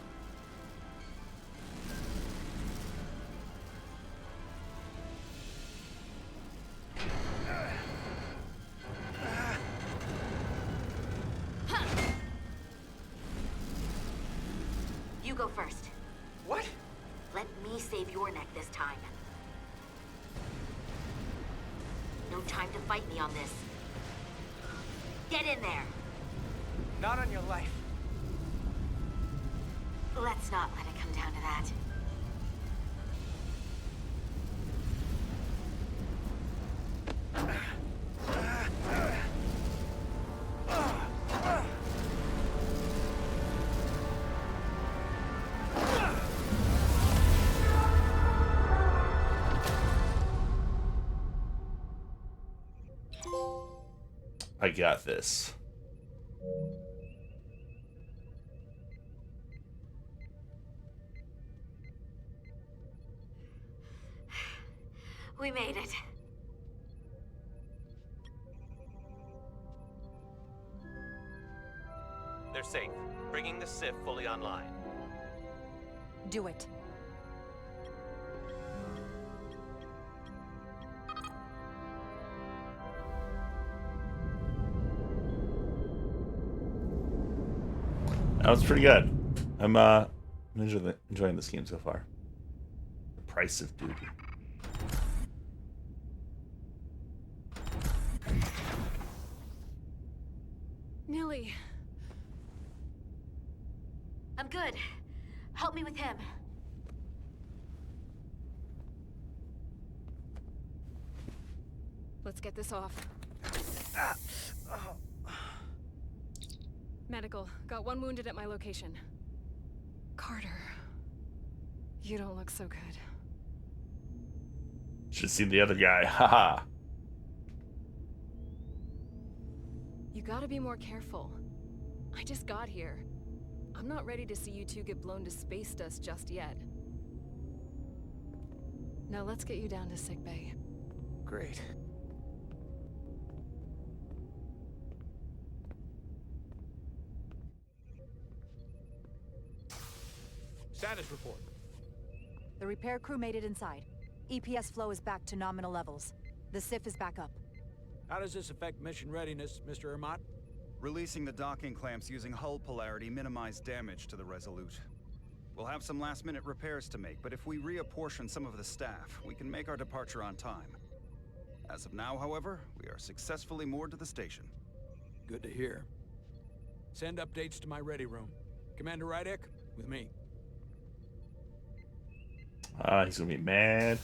You go first. What? Let me save your neck this time. No time to fight me on this. Get in there! Not on your life. Let's not let it come down to that. I got this. We made it. they're safe. Bringing the SIF fully online. Do it. That was pretty good. I'm enjoying this game so far. The price of duty. Nilly. I'm good. Help me with him. Let's get this off. Medical. Got one wounded at my location. Carter. You don't look so good. Should see the other guy. Haha. You gotta be more careful. I just got here. I'm not ready to see you two get blown to space dust just yet. Now let's get you down to sickbay. Great. Status report. The repair crew made it inside. EPS flow is back to nominal levels. The SIF is back up. How does this affect mission readiness, Mr. Ermot? Releasing the docking clamps using hull polarity minimized damage to the Resolute. We'll have some last-minute repairs to make, but if we reapportion some of the staff, we can make our departure on time. As of now, however, we are successfully moored to the station. Good to hear. Send updates to my ready room. Commander Rydek, with me. He's gonna be mad.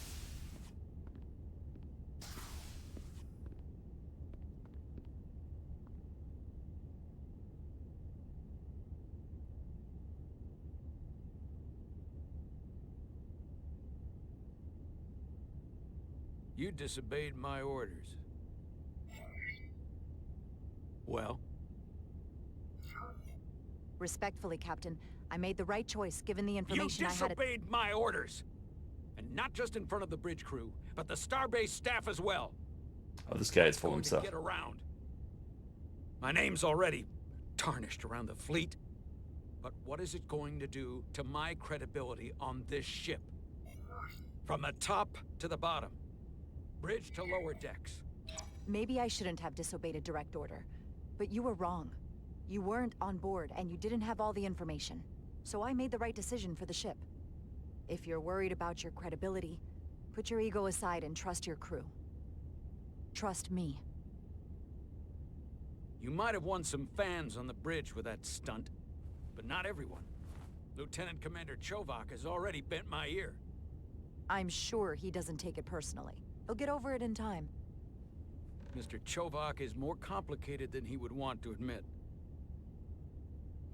You disobeyed my orders. Well? Respectfully, Captain, I made the right choice given the information I had. You disobeyed my orders! And not just in front of the bridge crew, but the Starbase staff as well. Oh, this guy is full of Going to himself. get around. My name's already tarnished around the fleet. But what is it going to do to my credibility on this ship? From the top to the bottom. Bridge to lower decks. Maybe I shouldn't have disobeyed a direct order, but you were wrong. You weren't on board, and you didn't have all the information. So I made the right decision for the ship. If you're worried about your credibility, put your ego aside and trust your crew. Trust me. You might have won some fans on the bridge with that stunt, but not everyone. Lieutenant Commander Chovak has already bent my ear. I'm sure he doesn't take it personally. He'll get over it in time. Mr. Chovak is more complicated than he would want to admit.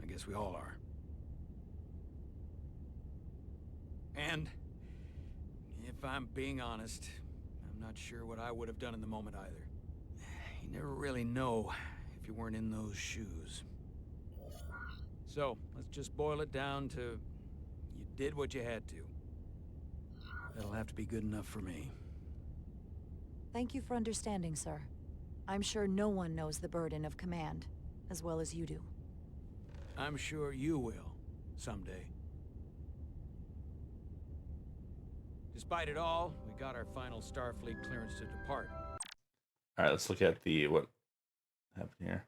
I guess we all are. And, if I'm being honest, I'm not sure what I would have done in the moment either. You never really know if you weren't in those shoes. So, let's just boil it down to, you did what you had to. That'll have to be good enough for me. Thank you for understanding, sir. I'm sure no one knows the burden of command as well as you do. I'm sure you will, someday. Despite it all, we got our final Starfleet clearance to depart. All right, let's look at the what happened here.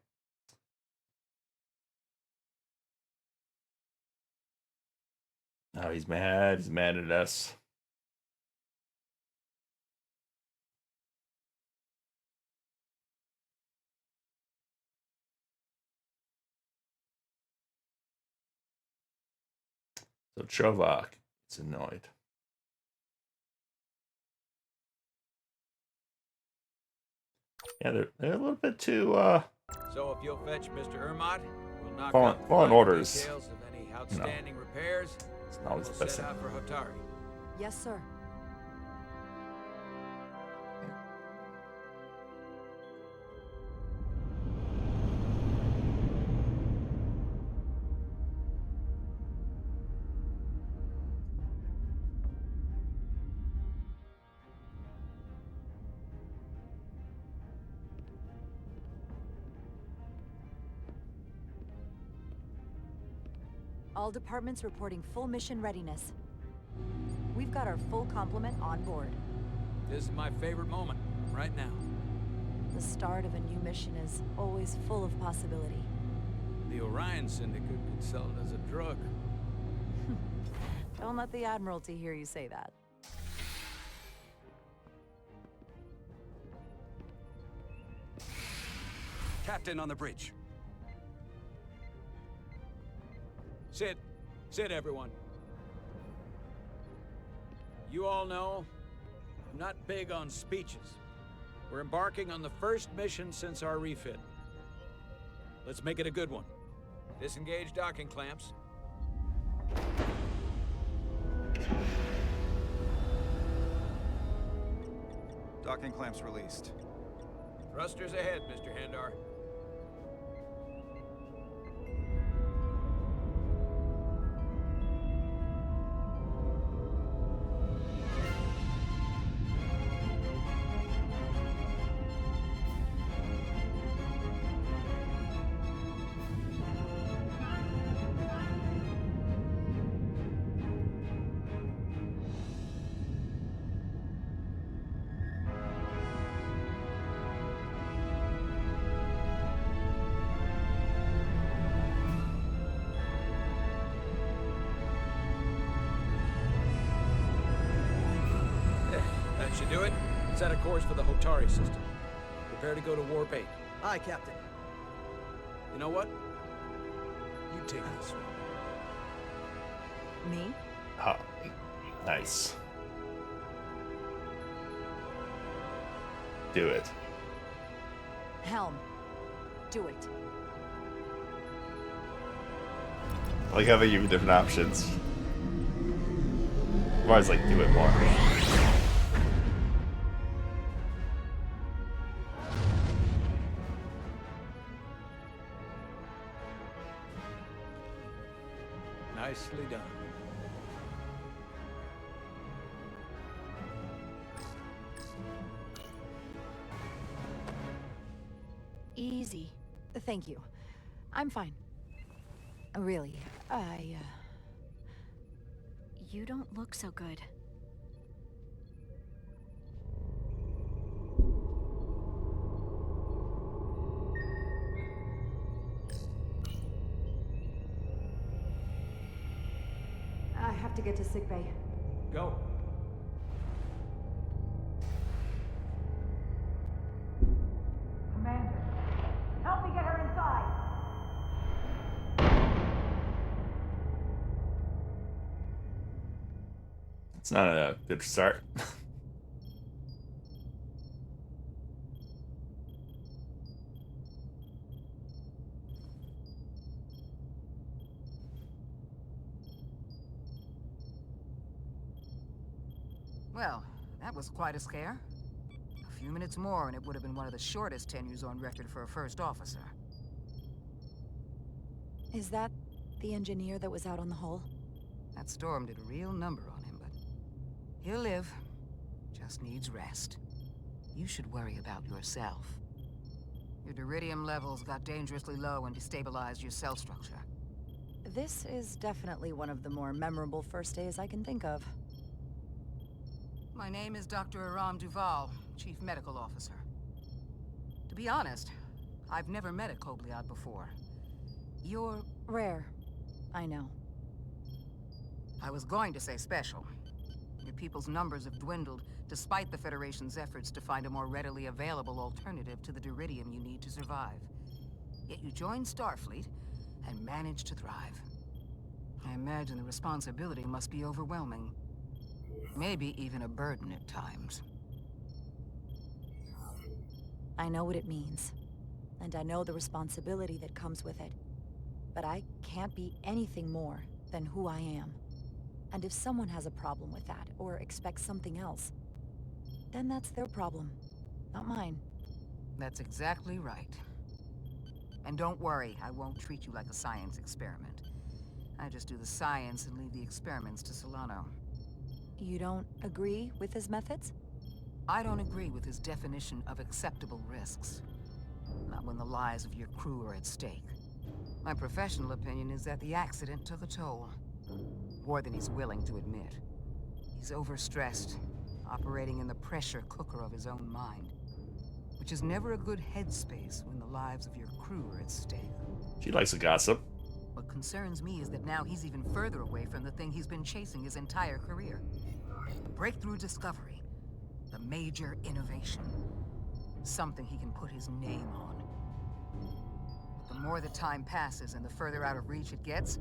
Oh, he's mad. He's mad at us. So Chovak is annoyed. Yeah, they're a little bit too So if you'll fetch Mr. Ermot, we'll knock Following- out the following final orders, details of any outstanding repairs. it's not always We'll the best set thing. out for Hotari. Yes, sir. All departments reporting full mission readiness. We've got our full complement on board. This is my favorite moment, right now. The start of a new mission is always full of possibility. The Orion Syndicate could sell it as a drug. Don't let the Admiralty hear you say that. Captain on the bridge. Sit. Sit, everyone. You all know, I'm not big on speeches. We're embarking on the first mission since our refit. Let's make it a good one. Disengage docking clamps. Docking clamps released. Thrusters ahead, Mr. Handar. That should do it. Set a course for the Hotari system. Prepare to go to Warp 8. Aye, Captain. You know what? You take this one. Me? Oh, nice. Do it. Helm. Do it. I like how they give you different options. I'm always like, do it more. Nicely done. Easy. Thank you. I'm fine. Really, You don't look so good. I have to get to sickbay. Go. Commander, help me get her inside! It's not a good start. Well, that was quite a scare. A few minutes more and it would have been one of the shortest tenures on record for a first officer. Is that the engineer that was out on the hull? That storm did a real number on him, but he'll live. Just needs rest. You should worry about yourself. Your duridium levels got dangerously low and destabilized your cell structure. This is definitely one of the more memorable first days I can think of. My name is Dr. Aram Duval, Chief Medical Officer. To be honest, I've never met a Kobliad before. You're... rare. I know. I was going to say special. Your people's numbers have dwindled, despite the Federation's efforts to find a more readily available alternative to the duridium you need to survive. Yet you joined Starfleet, and managed to thrive. I imagine the responsibility must be overwhelming. Maybe even a burden at times. I know what it means. And I know the responsibility that comes with it. But I can't be anything more than who I am. And if someone has a problem with that, or expects something else, then that's their problem, not mine. That's exactly right. And don't worry, I won't treat you like a science experiment. I just do the science and leave the experiments to Solano. You don't agree with his methods? I don't agree with his definition of acceptable risks. Not when the lives of your crew are at stake. My professional opinion is that the accident took a toll. More than he's willing to admit. He's overstressed, operating in the pressure cooker of his own mind. Which is never a good headspace when the lives of your crew are at stake. She likes to gossip. What concerns me is that now he's even further away from the thing he's been chasing his entire career. The breakthrough discovery. The major innovation. Something he can put his name on. But the more the time passes and the further out of reach it gets,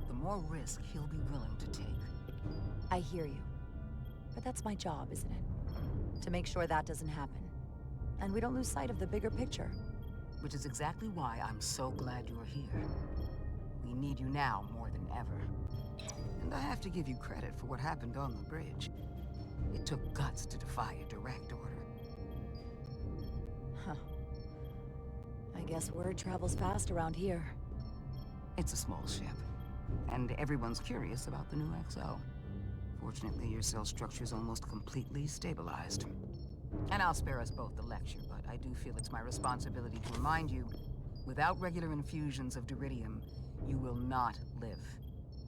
the more risk he'll be willing to take. I hear you. But that's my job, isn't it? To make sure that doesn't happen. And we don't lose sight of the bigger picture. Which is exactly why I'm so glad you're here. We need you now more than ever. And I have to give you credit for what happened on the bridge. It took guts to defy a direct order. Huh. I guess word travels fast around here. It's a small ship. And everyone's curious about the new XO. Fortunately, your cell structure's almost completely stabilized. And I'll spare us both the lecture, but I do feel it's my responsibility to remind you, without regular infusions of Duridium, you will not live.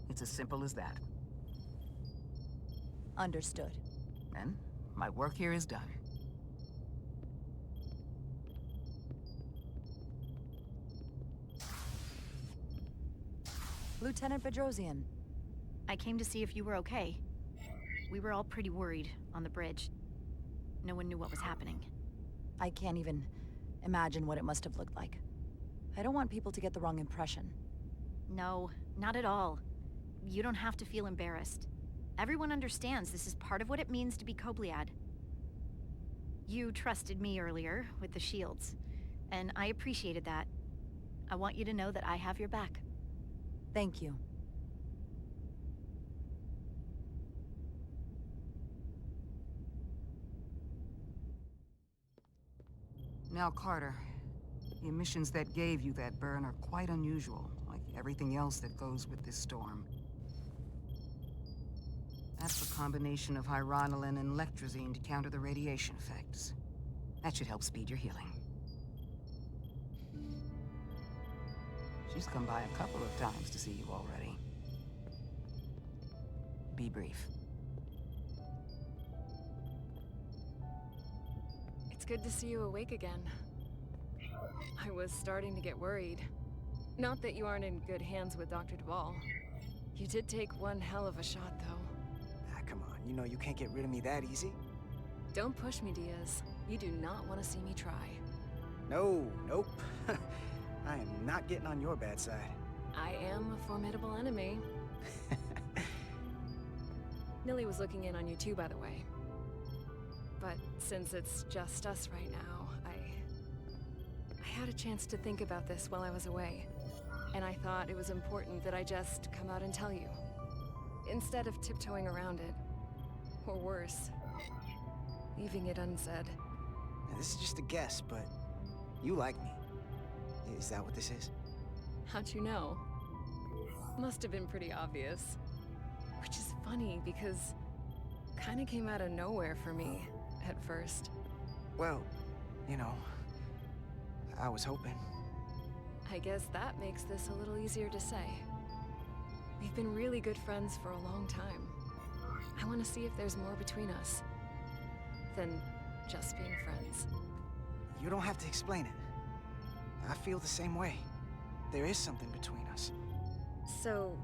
It's as simple as that. Understood. Then, my work here is done. Lieutenant Bedrosian. I came to see if you were okay. We were all pretty worried on the bridge. No one knew what was happening. I can't even imagine what it must have looked like. I don't want people to get the wrong impression. No, not at all. You don't have to feel embarrassed. Everyone understands this is part of what it means to be Kobliad. You trusted me earlier with the shields, and I appreciated that. I want you to know that I have your back. Thank you. Now, Carter, the emissions that gave you that burn are quite unusual, like everything else that goes with this storm. That's a combination of hyronolin and lectrazine to counter the radiation effects. That should help speed your healing. She's come by a couple of times to see you already. Be brief. It's good to see you awake again. I was starting to get worried. Not that you aren't in good hands with Dr. Duvall. You did take one hell of a shot, though. Ah, come on. You know you can't get rid of me that easy. Don't push me, Diaz. You do not want to see me try. No, nope. I am not getting on your bad side. I am a formidable enemy. Nilly was looking in on you too, by the way. But since it's just us right now, I had a chance to think about this while I was away. And I thought it was important that I just come out and tell you. Instead of tiptoeing around it. Or worse, leaving it unsaid. Now, this is just a guess, but you like me. Is that what this is? How'd you know? Must have been pretty obvious. Which is funny, because kinda came out of nowhere for me, at first. Well, you know, I was hoping. I guess that makes this a little easier to say. We've been really good friends for a long time. I want to see if there's more between us than just being friends. You don't have to explain it. I feel the same way. There is something between us. So,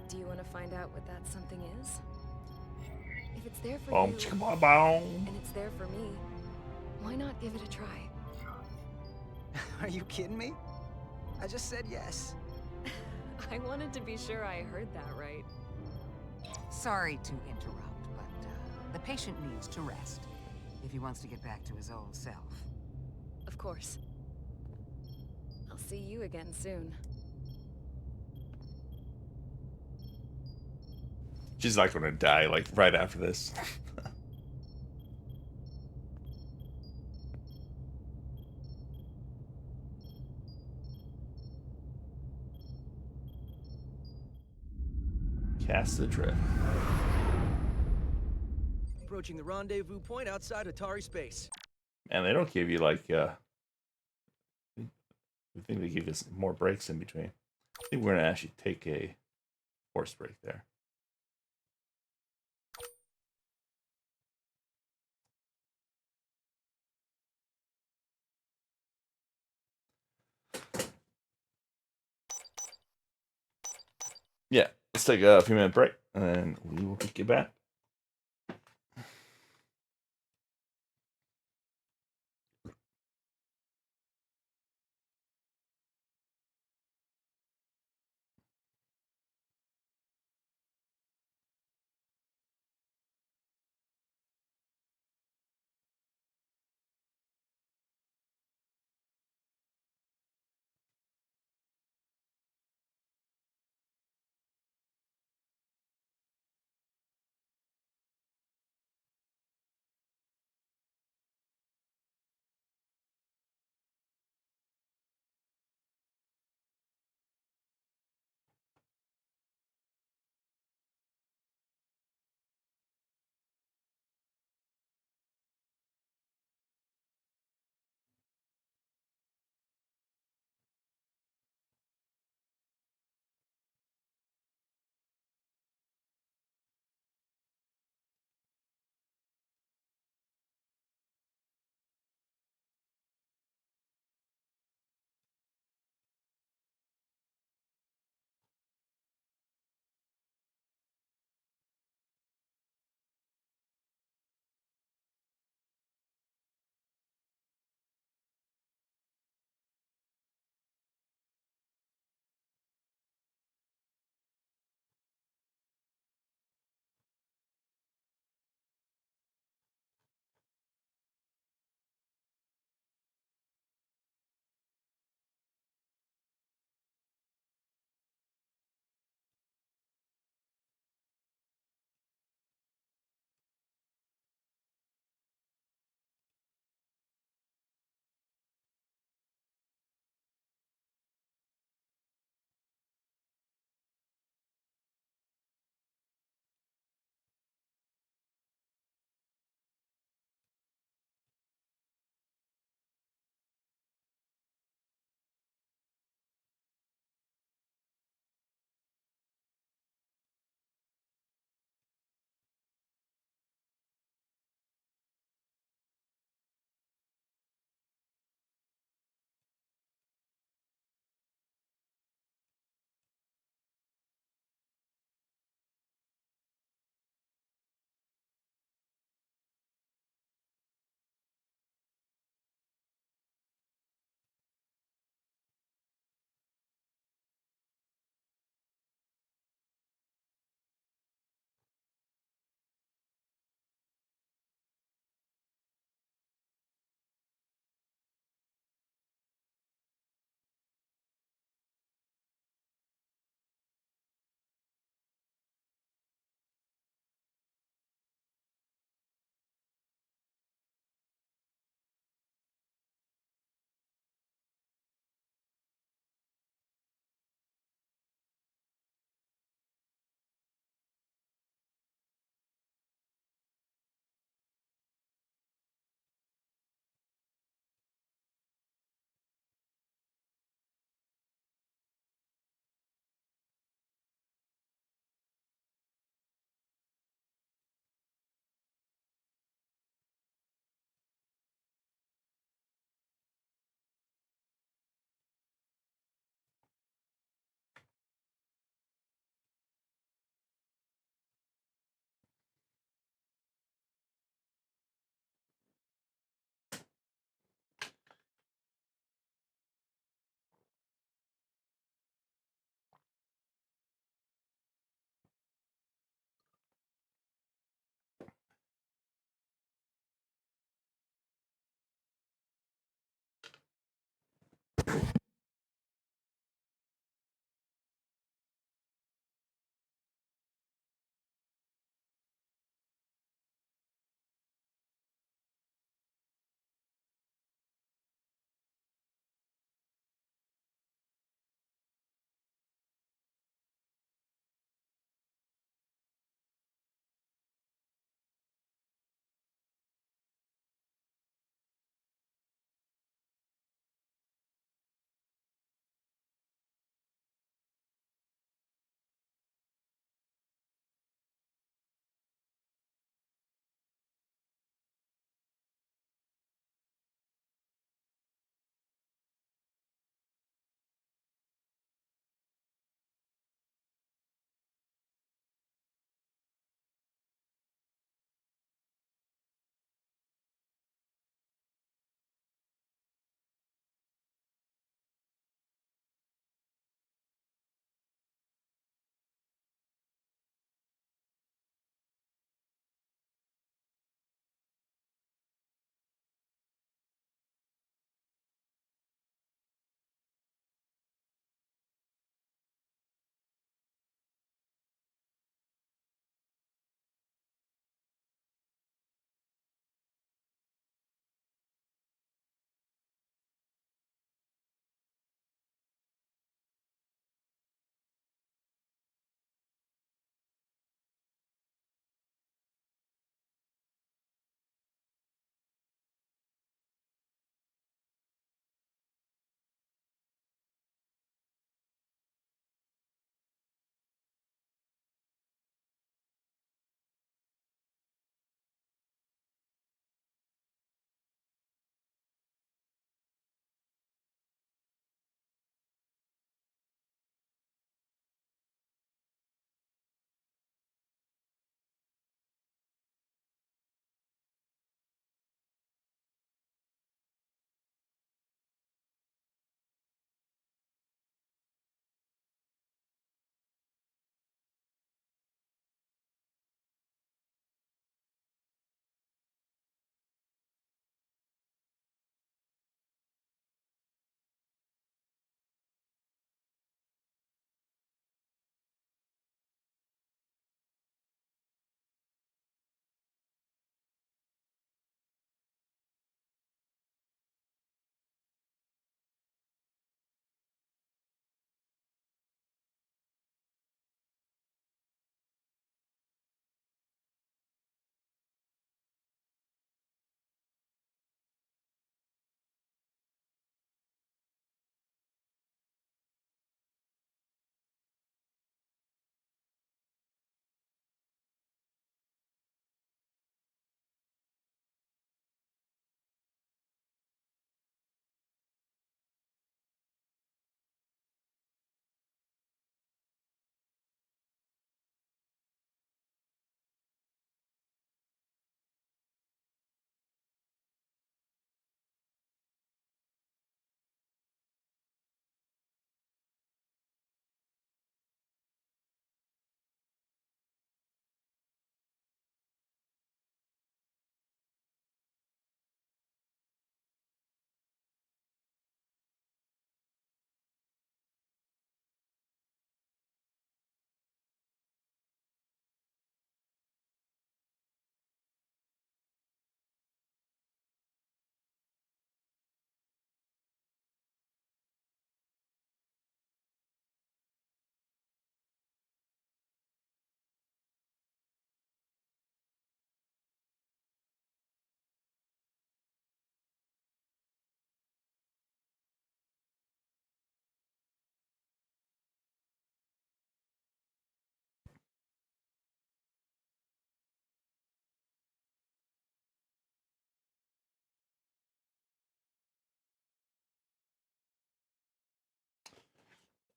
do you want to find out what that something is? If it's there for Boom, you, chicka, boom, boom. and it's there for me, why not give it a try? Are you kidding me? I just said yes. I wanted to be sure I heard that right. Sorry to interrupt, but the patient needs to rest if he wants to get back to his old self. Of course. I'll see you again soon. She's not going to die, like, right after this. Cast adrift. Approaching the rendezvous point outside Atari space. And they don't give you, like, I think they give us more breaks in between. I think we're going to actually take a force break there. Yeah, let's take a few minute break and then we will pick you back.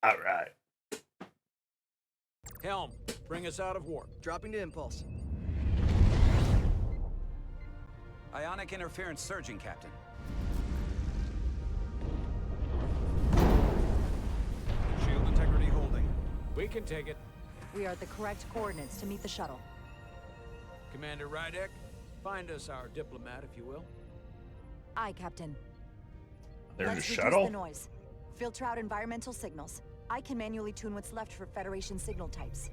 All right. Helm, bring us out of warp. Dropping to impulse. Ionic interference surging, Captain. Shield integrity holding. We can take it. We are at the correct coordinates to meet the shuttle. Commander Rydek, find us our diplomat, if you will. Aye, Captain. They're in the Let's shuttle? reduce the noise. Filter out environmental signals. I can manually tune what's left for Federation signal types.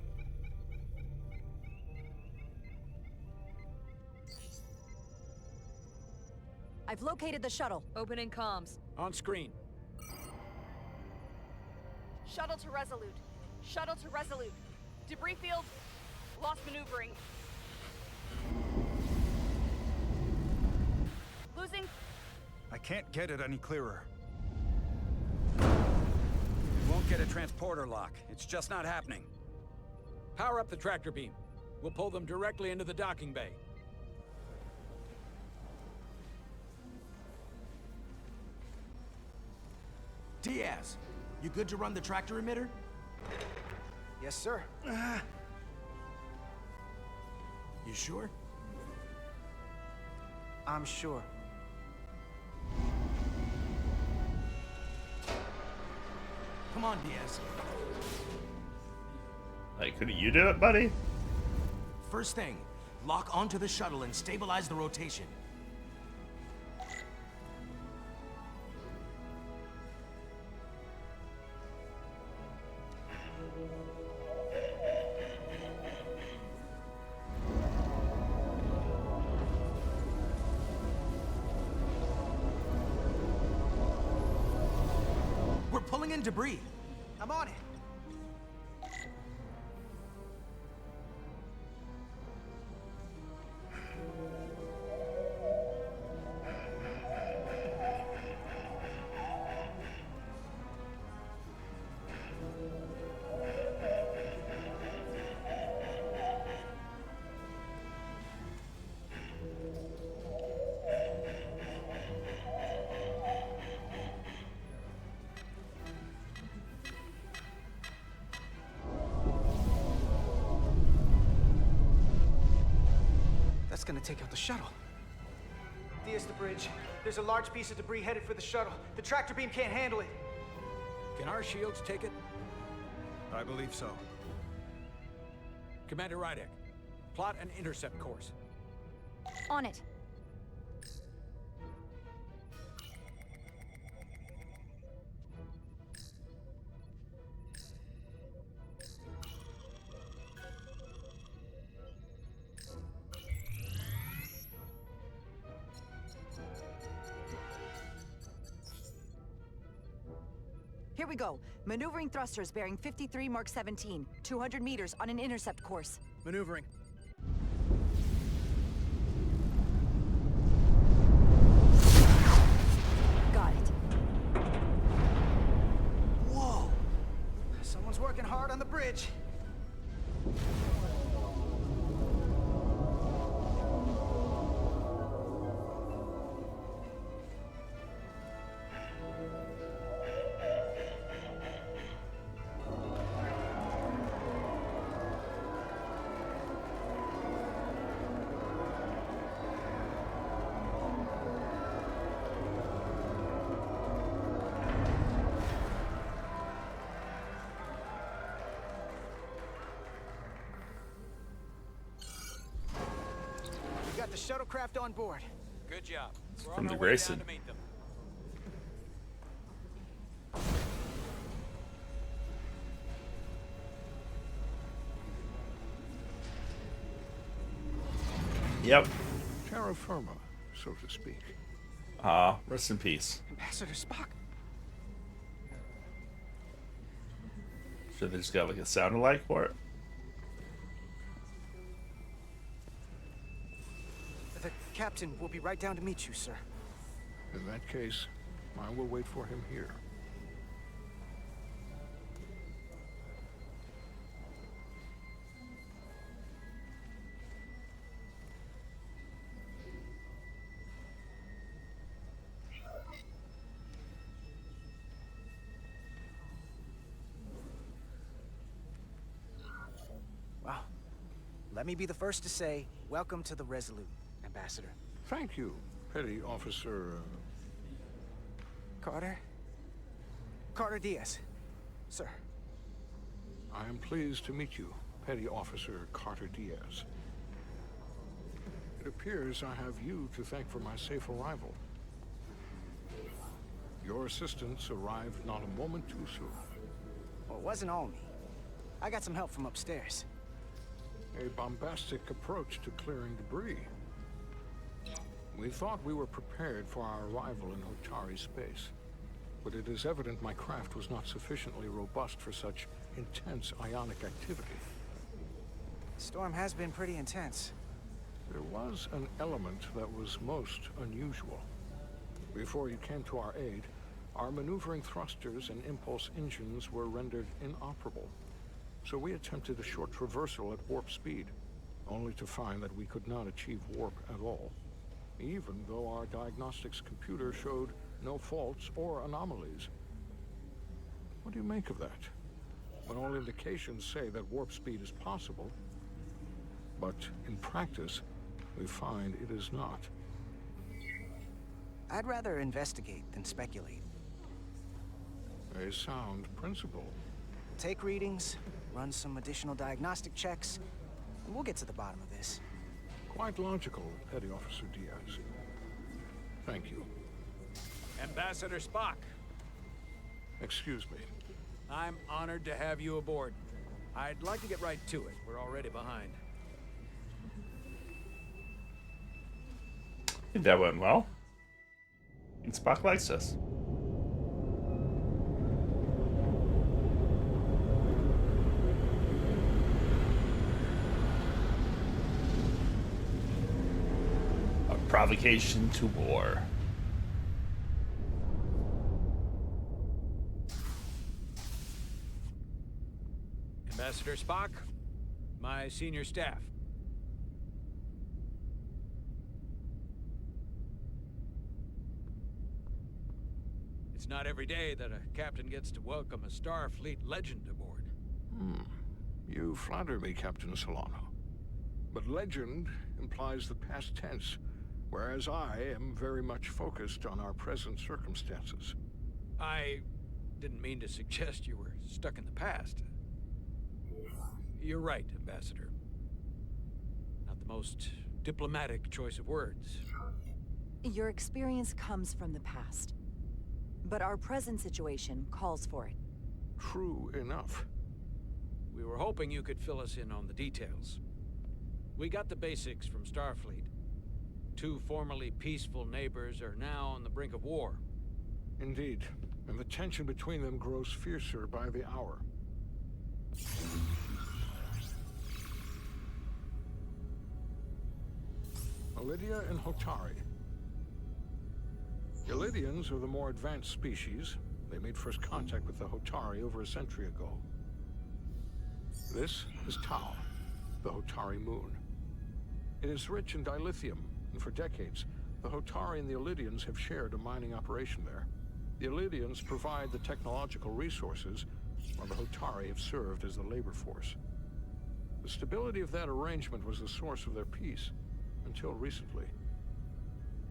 I've located the shuttle. Opening comms. On screen. Shuttle to Resolute. Shuttle to Resolute. Debris field. Lost maneuvering. Losing. I can't get it any clearer. Won't get a transporter lock. It's just not happening. Power up the tractor beam. We'll pull them directly into the docking bay. Diaz, you good to run the tractor emitter? Yes, sir. You sure? I'm sure. Come on, Diaz. Like, couldn't you do it, buddy? First thing, lock onto the shuttle and stabilize the rotation. We're pulling in debris. I'm on it. That's gonna take out the shuttle. Diaz, the bridge. There's a large piece of debris headed for the shuttle. The tractor beam can't handle it. Can our shields take it? I believe so. Commander Rydek, plot an intercept course. On it. Here we go. Maneuvering thrusters bearing 53 Mark 17, 200 meters on an intercept course. Maneuvering. Got it. Whoa! Someone's working hard on the bridge. We got the shuttlecraft on board. Good job. We're From on the our way Grayson. down to meet them. Yep. Terra firma, so to speak. Rest in peace. Ambassador Spock. So they just got like a sound alike for it? The captain will be right down to meet you, sir. In that case, I will wait for him here. let me be the first to say, welcome to the Resolute, Ambassador. Thank you, Petty Officer... Carter? Carter Diaz, sir. I am pleased to meet you, Petty Officer Carter Diaz. It appears I have you to thank for my safe arrival. Your assistance arrived not a moment too soon. Well, it wasn't all me. I got some help from upstairs. A bombastic approach to clearing debris. We thought we were prepared for our arrival in Hotari space, but it is evident my craft was not sufficiently robust for such intense ionic activity. The storm has been pretty intense. There was an element that was most unusual. Before you came to our aid, our maneuvering thrusters and impulse engines were rendered inoperable. So we attempted a short traversal at warp speed, only to find that we could not achieve warp at all, even though our diagnostics computer showed no faults or anomalies. What do you make of that? When all indications say that warp speed is possible, but in practice, we find it is not. I'd rather investigate than speculate. A sound principle. Take readings, run some additional diagnostic checks, and we'll get to the bottom of this. Quite logical, Petty Officer Diaz. Thank you. Ambassador Spock. Excuse me. I'm honored to have you aboard. I'd like to get right to it. We're already behind. I think that went well. And Spock likes us. A provocation to war. Ambassador Spock, my senior staff. It's not every day that a captain gets to welcome a Starfleet legend aboard. You flatter me, Captain Solano. But legend implies the past tense, whereas I am very much focused on our present circumstances. I didn't mean to suggest you were stuck in the past. You're right, Ambassador. Not the most diplomatic choice of words. Your experience comes from the past. But our present situation calls for it. True enough. We were hoping you could fill us in on the details. We got the basics from Starfleet. Two formerly peaceful neighbors are now on the brink of war. Indeed, and the tension between them grows fiercer by the hour. Lydia and Hotari. Illydians are the more advanced species. They made first contact with the Hotari over a century ago. This is Tau, the Hotari moon. It is rich in dilithium, and for decades, the Hotari and the Illydians have shared a mining operation there. The Illydians provide the technological resources, while the Hotari have served as the labor force. The stability of that arrangement was the source of their peace, until recently.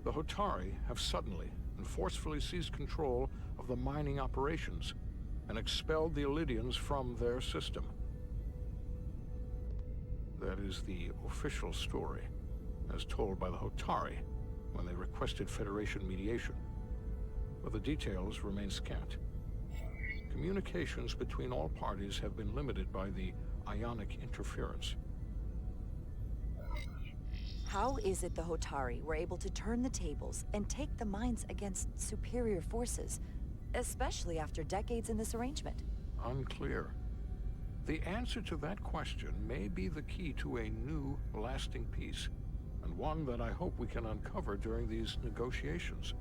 The Hotari have suddenly and forcefully seized control of the mining operations and expelled the Illydians from their system. That is the official story, as told by the Hotari when they requested Federation mediation. But the details remain scant. Communications between all parties have been limited by the ionic interference. How is it the Hotari were able to turn the tables and take the mines against superior forces, especially after decades in this arrangement? Unclear. The answer to that question may be the key to a new, lasting peace, and one that I hope we can uncover during these negotiations.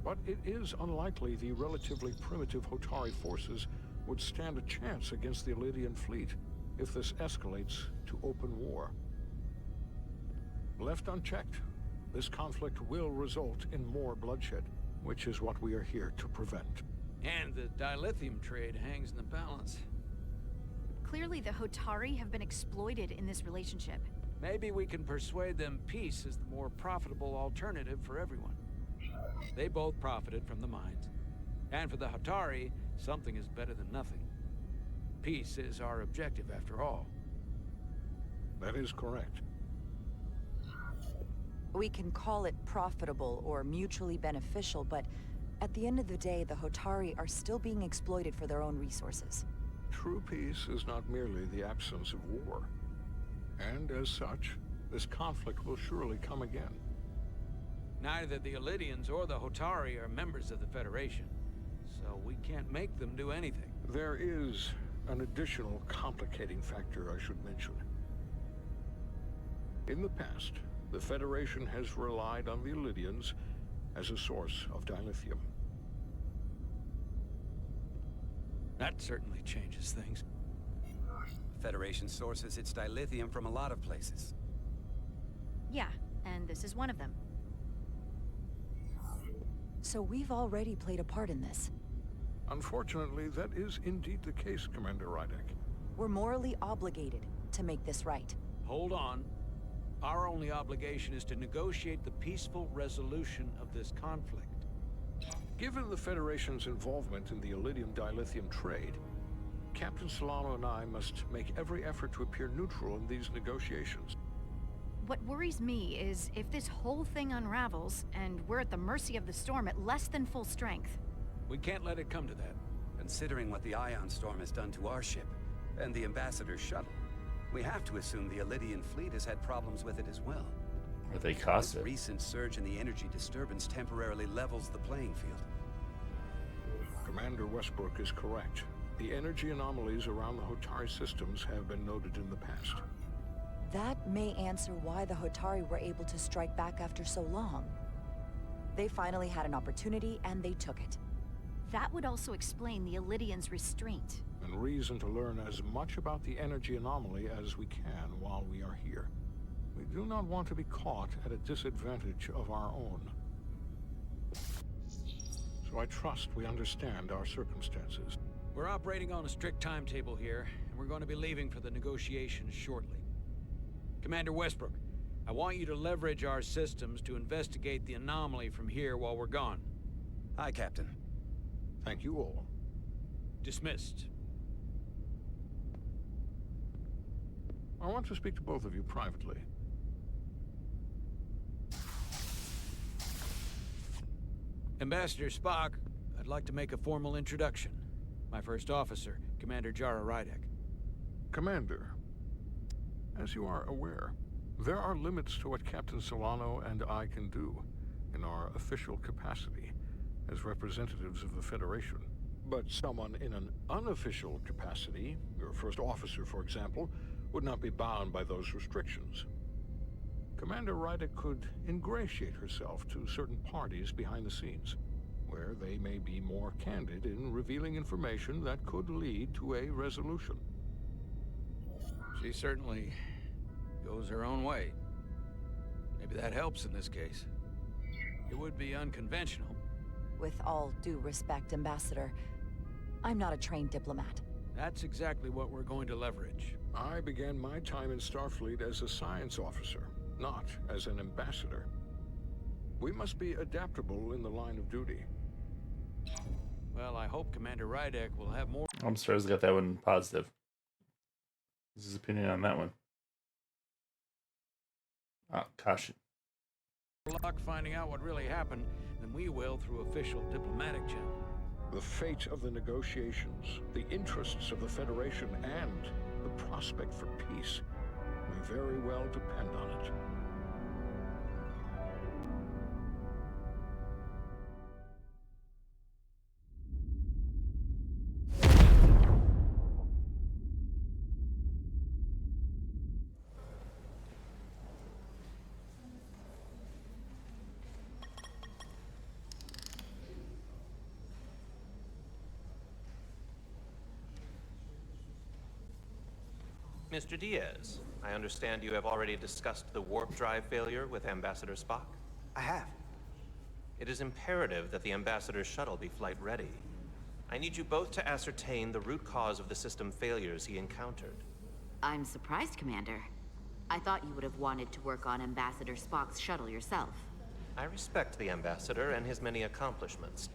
But it is unlikely the relatively primitive Hotari forces would stand a chance against the Illydian fleet if this escalates to open war. Left unchecked, this conflict will result in more bloodshed, which is what we are here to prevent. And the dilithium trade hangs in the balance. Clearly the Hotari have been exploited in this relationship. Maybe we can persuade them peace is the more profitable alternative for everyone. They both profited from the mines. And for the Hotari, something is better than nothing. Peace is our objective, after all. That is correct. We can call it profitable or mutually beneficial, but at the end of the day, the Hotari are still being exploited for their own resources. True peace is not merely the absence of war. And as such, this conflict will surely come again. Neither the Illidians or the Hotari are members of the Federation, so we can't make them do anything. There is an additional complicating factor I should mention. In the past, the Federation has relied on the Illidians as a source of dilithium. That certainly changes things. The Federation sources its dilithium from a lot of places. Yeah, and this is one of them. So we've already played a part in this. Unfortunately, that is indeed the case, Commander Rydek. We're morally obligated to make this right. Hold on. Our only obligation is to negotiate the peaceful resolution of this conflict. Given the Federation's involvement in the Iridium dilithium trade, Captain Solano and I must make every effort to appear neutral in these negotiations. What worries me is if this whole thing unravels, and we're at the mercy of the storm at less than full strength. We can't let it come to that. Considering what the Ion Storm has done to our ship, and the Ambassador's shuttle, we have to assume the Illidian fleet has had problems with it as well. Or they caused This it. recent surge in the energy disturbance temporarily levels the playing field. Commander Westbrook is correct. The energy anomalies around the Hotari systems have been noted in the past. That may answer why the Hotari were able to strike back after so long. They finally had an opportunity, and they took it. That would also explain the Illidians' restraint. And reason to learn as much about the energy anomaly as we can while we are here. We do not want to be caught at a disadvantage of our own. So I trust we understand our circumstances. We're operating on a strict timetable here, and we're going to be leaving for the negotiations shortly. Commander Westbrook, I want you to leverage our systems to investigate the anomaly from here while we're gone. Aye, Captain. Thank you all. Dismissed. I want to speak to both of you privately. Ambassador Spock, I'd like to make a formal introduction. My first officer, Commander Jara Rydek. Commander, as you are aware, there are limits to what Captain Solano and I can do in our official capacity as representatives of the Federation. But someone in an unofficial capacity, your first officer, for example, would not be bound by those restrictions. Commander Rydek could ingratiate herself to certain parties behind the scenes, where they may be more candid in revealing information that could lead to a resolution. She certainly goes her own way. Maybe that helps in this case. It would be unconventional. With all due respect, Ambassador, I'm not a trained diplomat. That's exactly what we're going to leverage. I began my time in Starfleet as a science officer, not as an ambassador. We must be adaptable in the line of duty. Well, I hope Commander Rydek will have more... I'm sorry, I got that one positive. This is his opinion on that one. Oh, caution. luck finding out what really happened than we will through official diplomatic channel. The fate of the negotiations, the interests of the Federation, and the prospect for peace may very well depend on it. Mr. Diaz, I understand you have already discussed the warp drive failure with Ambassador Spock? I have. It is imperative that the Ambassador's shuttle be flight ready. I need you both to ascertain the root cause of the system failures he encountered. I'm surprised, Commander. I thought you would have wanted to work on Ambassador Spock's shuttle yourself. I respect the Ambassador and his many accomplishments,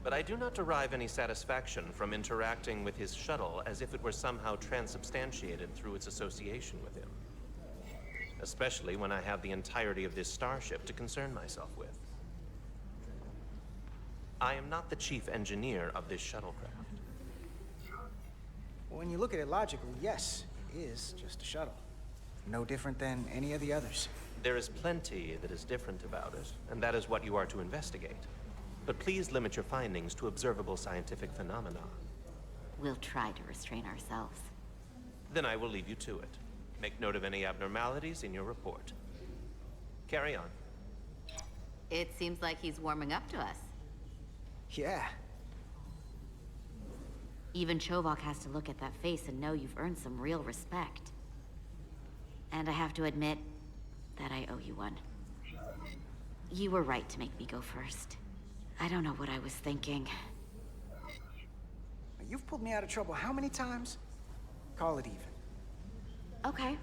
but I do not derive any satisfaction from interacting with his shuttle as if it were somehow transubstantiated through its association with him. Especially when I have the entirety of this starship to concern myself with. I am not the chief engineer of this shuttlecraft. When you look at it logically, yes, it is just a shuttle. No different than any of the others. There is plenty that is different about it, and that is what you are to investigate. But please limit your findings to observable scientific phenomena. We'll try to restrain ourselves. Then I will leave you to it. Make note of any abnormalities in your report. Carry on. It seems like he's warming up to us. Yeah. Even Chovok has to look at that face and know you've earned some real respect. And I have to admit that I owe you one. You were right to make me go first. I don't know what I was thinking. You've pulled me out of trouble how many times? Call it even. Okay.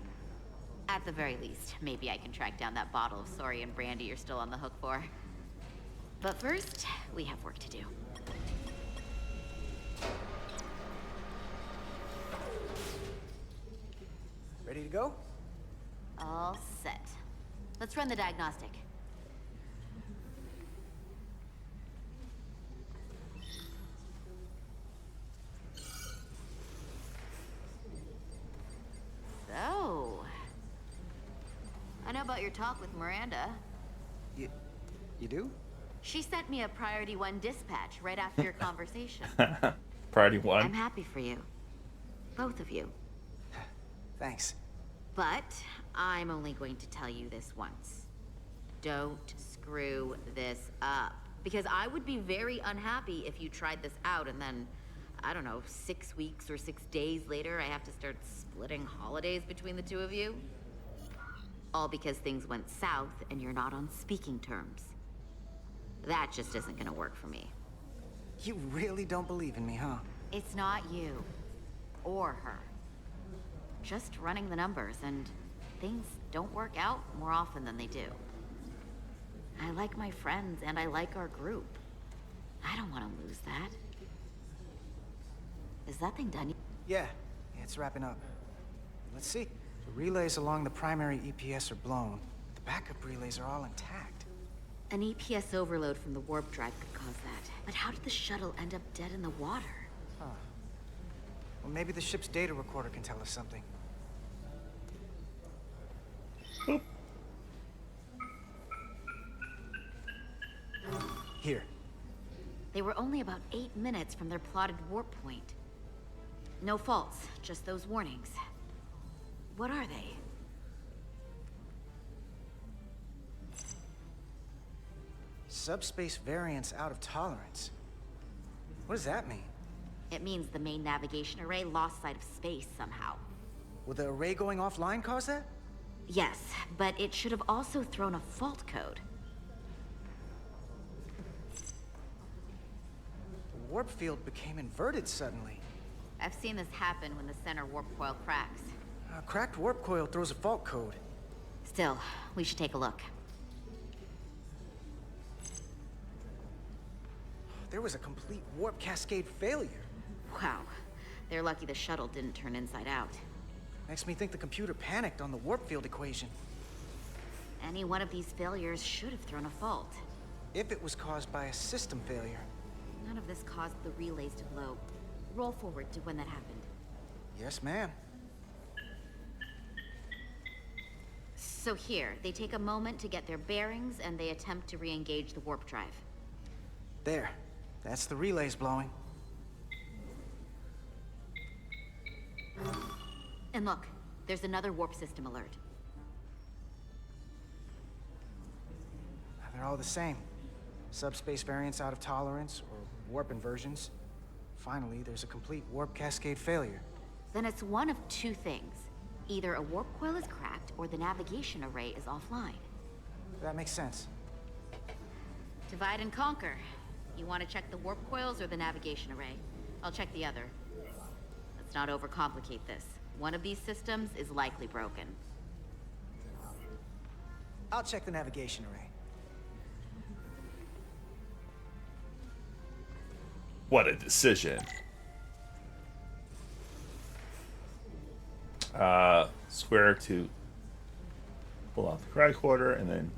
At the very least, maybe I can track down that bottle of Saurian brandy you're still on the hook for. But first, we have work to do. Ready to go? All set. Let's run the diagnostic. So, I know about your talk with Miranda. You do? She sent me a Priority 1 dispatch right after your conversation. Priority 1? I'm happy for you. Both of you. Thanks. But I'm only going to tell you this once. Don't screw this up. Because I would be very unhappy if you tried this out and then, I don't know, 6 weeks or 6 days later, I have to start splitting holidays between the two of you. All because things went south and you're not on speaking terms. That just isn't gonna work for me. You really don't believe in me, huh? It's not you. Or her. Just running the numbers, and things don't work out more often than they do. I like my friends, and I like our group. I don't want to lose that. Is that thing done? Yeah, it's wrapping up. Let's see. The relays along the primary EPS are blown. The backup relays are all intact. An EPS overload from the warp drive could cause that. But how did the shuttle end up dead in the water? Huh. Well, maybe the ship's data recorder can tell us something. Here. They were only about 8 minutes from their plotted warp point. No faults, just those warnings. What are they? Subspace variance out of tolerance. What does that mean? It means the main navigation array lost sight of space somehow. Will the array going offline cause that? Yes, but it should have also thrown a fault code. The warp field became inverted suddenly. I've seen this happen when the center warp coil cracks. A cracked warp coil throws a fault code. Still, we should take a look. There was a complete warp cascade failure. Wow. They're lucky the shuttle didn't turn inside out. Makes me think the computer panicked on the warp field equation. Any one of these failures should have thrown a fault. If it was caused by a system failure. None of this caused the relays to blow. Roll forward to when that happened. Yes, ma'am. So here, they take a moment to get their bearings and they attempt to re-engage the warp drive. There. That's the relays blowing. And look, there's another warp system alert. They're all the same. Subspace variance out of tolerance, or warp inversions. Finally, there's a complete warp cascade failure. Then it's one of two things. Either a warp coil is cracked, or the navigation array is offline. That makes sense. Divide and conquer. You want to check the warp coils or the navigation array? I'll check the other. Let's not overcomplicate this. One of these systems is likely broken. I'll check the navigation array. What a decision. Square to pull off the karate quarter, and then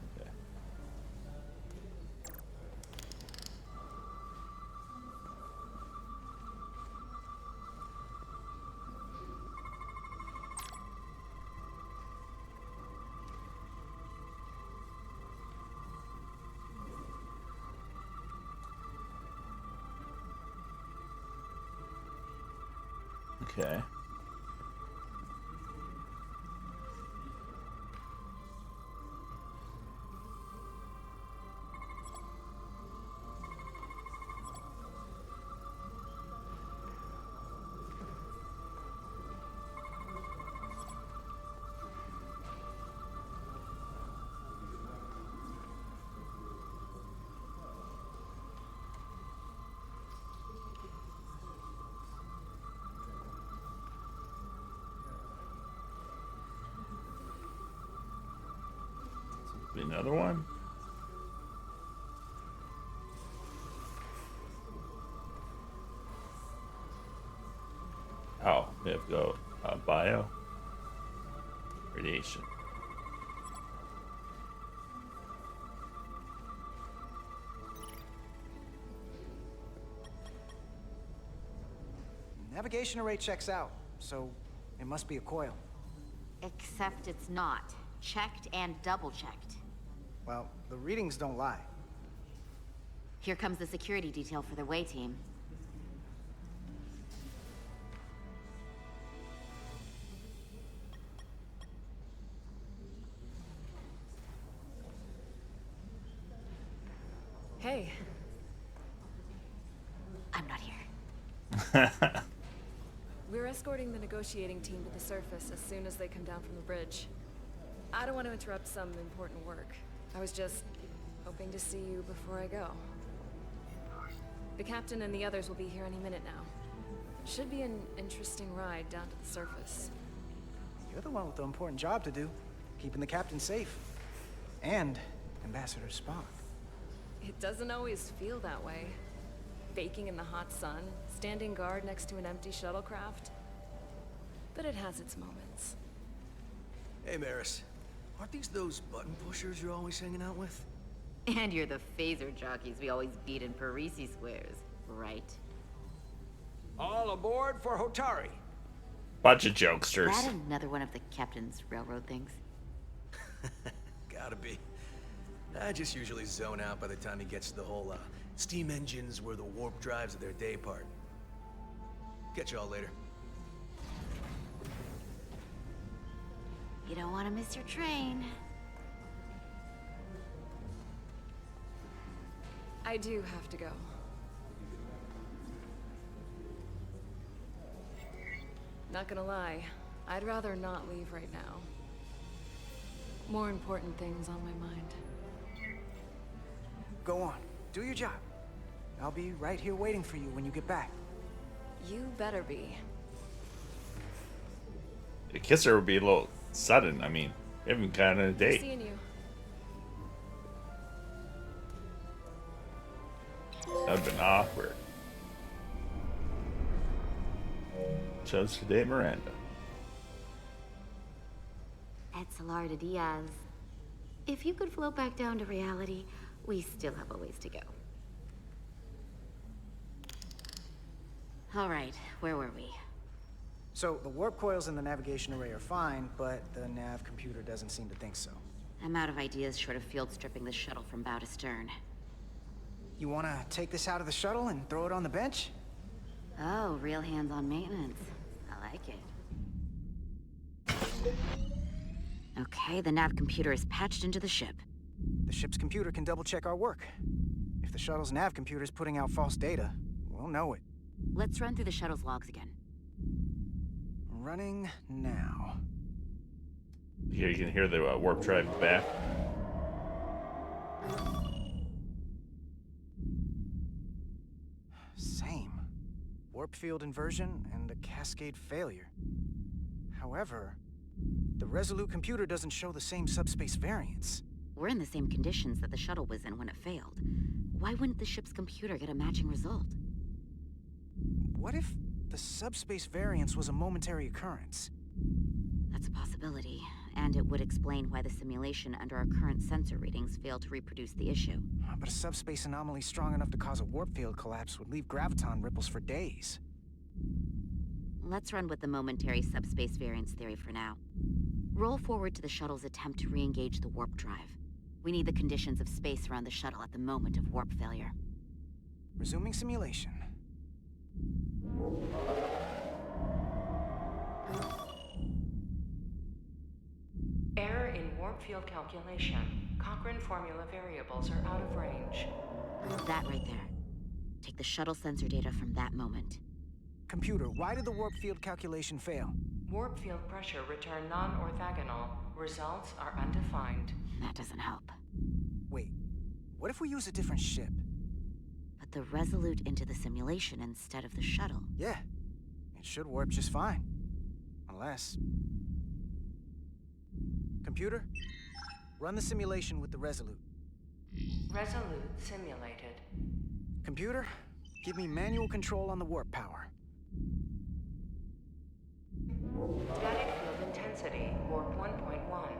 okay. Another one. Oh, we have to go bio radiation. Navigation array checks out, so it must be a coil. Except it's not. Checked and double-checked. Well, the readings don't lie. Here comes the security detail for the way team. Hey. I'm not here. We're escorting the negotiating team to the surface as soon as they come down from the bridge. I don't want to interrupt some important work. I was just hoping to see you before I go. The captain and the others will be here any minute now. Should be an interesting ride down to the surface. You're the one with the important job to do. Keeping the captain safe. And Ambassador Spock. It doesn't always feel that way. Baking in the hot sun, standing guard next to an empty shuttlecraft. But it has its moments. Hey, Maris. Aren't these those button pushers you're always hanging out with? And you're the phaser jockeys we always beat in Parisi squares, right? All aboard for Hotari. Bunch of jokesters. Is that another one of the captain's railroad things? Gotta be. I just usually zone out by the time he gets to the whole, steam engines were the warp drives of their day part. Catch y'all later. You don't want to miss your train. I do have to go. Not gonna lie, I'd rather not leave right now. More important things on my mind. Go on. Do your job. I'll be right here waiting for you when you get back. You better be. A kisser would be a little sudden. I mean, we haven't gotten a date. Seeing you. That would have been awkward. Chose to date Miranda. Etzelarda Diaz. If you could float back down to reality, we still have a ways to go. All right, where were we? So, the warp coils in the navigation array are fine, but the nav computer doesn't seem to think so. I'm out of ideas short of field stripping the shuttle from bow to stern. You wanna take this out of the shuttle and throw it on the bench? Oh, real hands-on maintenance. I like it. Okay, the nav computer is patched into the ship. The ship's computer can double-check our work. If the shuttle's nav computer is putting out false data, we'll know it. Let's run through the shuttle's logs again. Running now. Here you can hear the warp drive back. warp field inversion and a cascade failure. However, the Resolute computer doesn't show the same subspace variance. We're in the same conditions that the shuttle was in when it failed. Why wouldn't the ship's computer get a matching result? What if the subspace variance was a momentary occurrence? That's a possibility, and it would explain why the simulation under our current sensor readings failed to reproduce the issue. But a subspace anomaly strong enough to cause a warp field collapse would leave graviton ripples for days. Let's run with the momentary subspace variance theory for now. Roll forward to the shuttle's attempt to re-engage the warp drive. We need the conditions of space around the shuttle at the moment of warp failure. Resuming simulation. Error in warp field calculation. Cochrane formula variables are out of range. That right there. Take the shuttle sensor data from that moment. Computer, why did the warp field calculation fail? Warp field pressure returned non-orthogonal. Results are undefined. That doesn't help. Wait, what if we use a different ship? Put the Resolute into the simulation instead of the shuttle. Yeah, it should warp just fine. Unless... Computer, run the simulation with the Resolute. Resolute simulated. Computer, give me manual control on the warp power. Static field intensity, warp 1.1.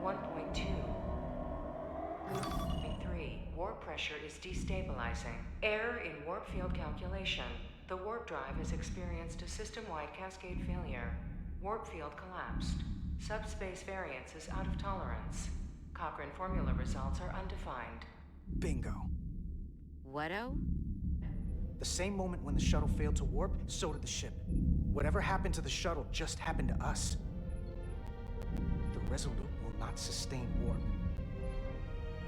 1.2. 3. Warp pressure is destabilizing. Error in warp field calculation. The warp drive has experienced a system-wide cascade failure. Warp field collapsed. Subspace variance is out of tolerance. Cochrane formula results are undefined. Bingo. What-o? The same moment when the shuttle failed to warp, so did the ship. Whatever happened to the shuttle just happened to us. The Resolute will not sustain warp.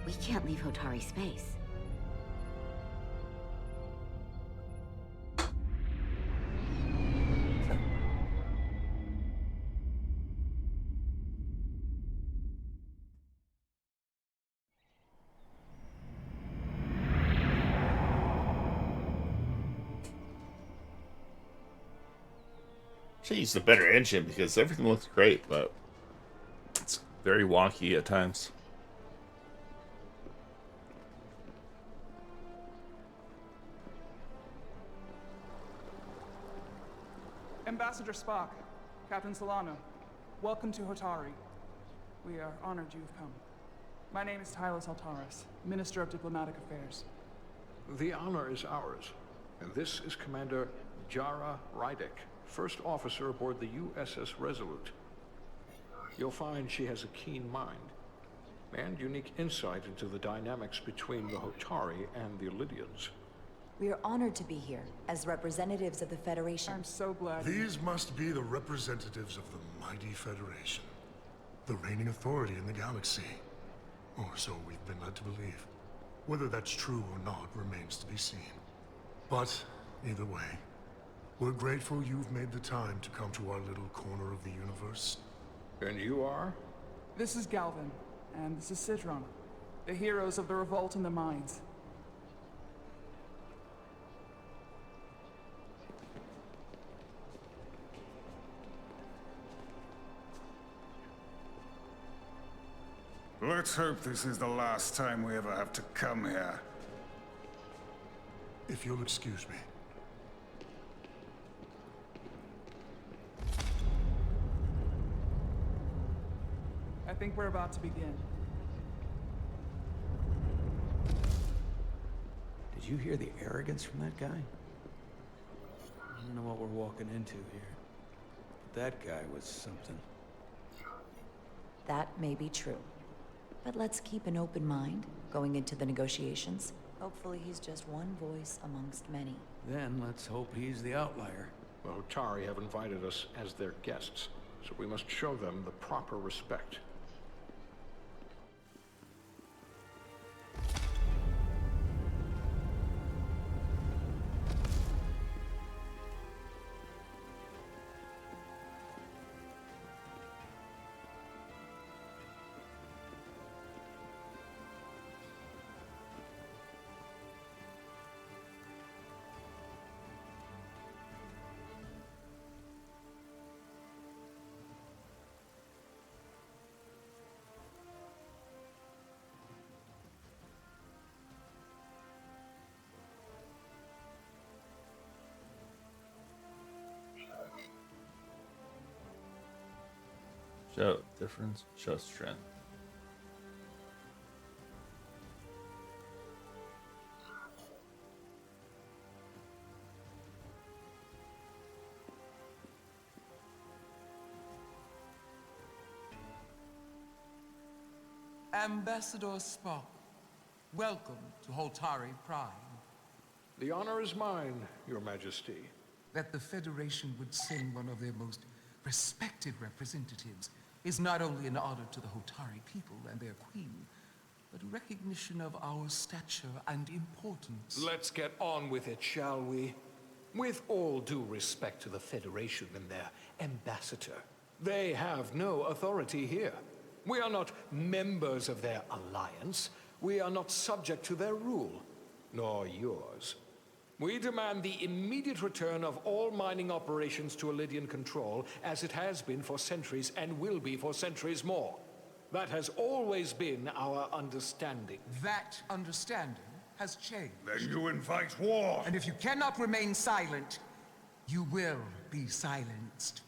We can't leave Hotari space. Should use a better engine because everything looks great, but it's very wonky at times. Ambassador Spock, Captain Solano, welcome to Hotari. We are honored you have come. My name is Tylos Altaris, Minister of Diplomatic Affairs. The honor is ours, and this is Commander Jara Rydick, First Officer aboard the USS Resolute. You'll find she has a keen mind, and unique insight into the dynamics between the Hotari and the Illydians. We are honored to be here, as representatives of the Federation. I'm so glad. These must be the representatives of the mighty Federation, the reigning authority in the galaxy. Or so we've been led to believe. Whether that's true or not remains to be seen. But, either way, we're grateful you've made the time to come to our little corner of the universe. And you are? This is Galvin, and this is Sidron, the heroes of the revolt in the mines. Let's hope this is the last time we ever have to come here. If you'll excuse me. I think we're about to begin. Did you hear the arrogance from that guy? I don't know what we're walking into here, but that guy was something. That may be true. But let's keep an open mind going into the negotiations. Hopefully he's just one voice amongst many. Then let's hope he's the outlier. The Hotari have invited us as their guests, so we must show them the proper respect. Show difference, show strength. Ambassador Spock, welcome to Holtari Prime. The honor is mine, Your Majesty. That the Federation would send one of their most respected representatives is not only an honor to the Holtari people and their queen, but a recognition of our stature and importance. Let's get on with it, shall we? With all due respect to the Federation and their ambassador, they have no authority here. We are not members of their alliance. We are not subject to their rule, nor yours. We demand the immediate return of all mining operations to Elydian control, as it has been for centuries and will be for centuries more. That has always been our understanding. That understanding has changed. Then you invite war! And if you cannot remain silent, you will be silenced.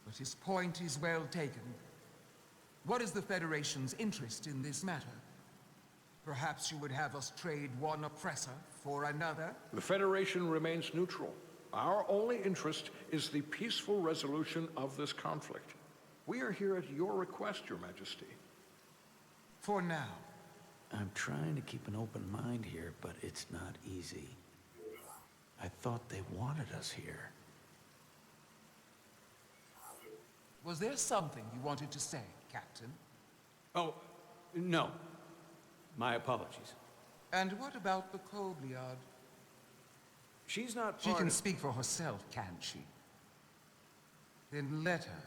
But his point is well taken. What is the Federation's interest in this matter? Perhaps you would have us trade one oppressor for another? The Federation remains neutral. Our only interest is the peaceful resolution of this conflict. We are here at your request, Your Majesty. For now. I'm trying to keep an open mind here, but it's not easy. I thought they wanted us here. Was there something you wanted to say, Captain? Oh, no. My apologies. And what about the Kobliad? She's not She part can of... speak for herself, can't she? Then let her.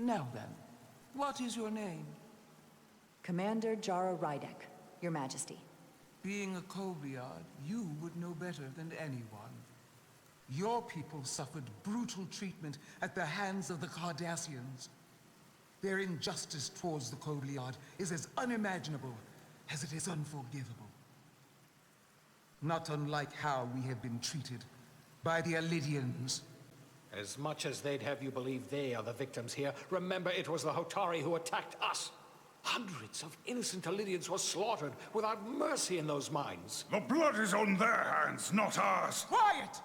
Now then, what is your name? Commander Jara Rydek, Your Majesty. Being a Kobliad, you would know better than anyone. Your people suffered brutal treatment at the hands of the Cardassians. Their injustice towards the Kobliad is as unimaginable as it is unforgivable. Not unlike how we have been treated by the Elydians. As much as they'd have you believe they are the victims here, remember it was the Hotari who attacked us. Hundreds of innocent Elydians were slaughtered without mercy in those mines. The blood is on their hands, not ours! Quiet!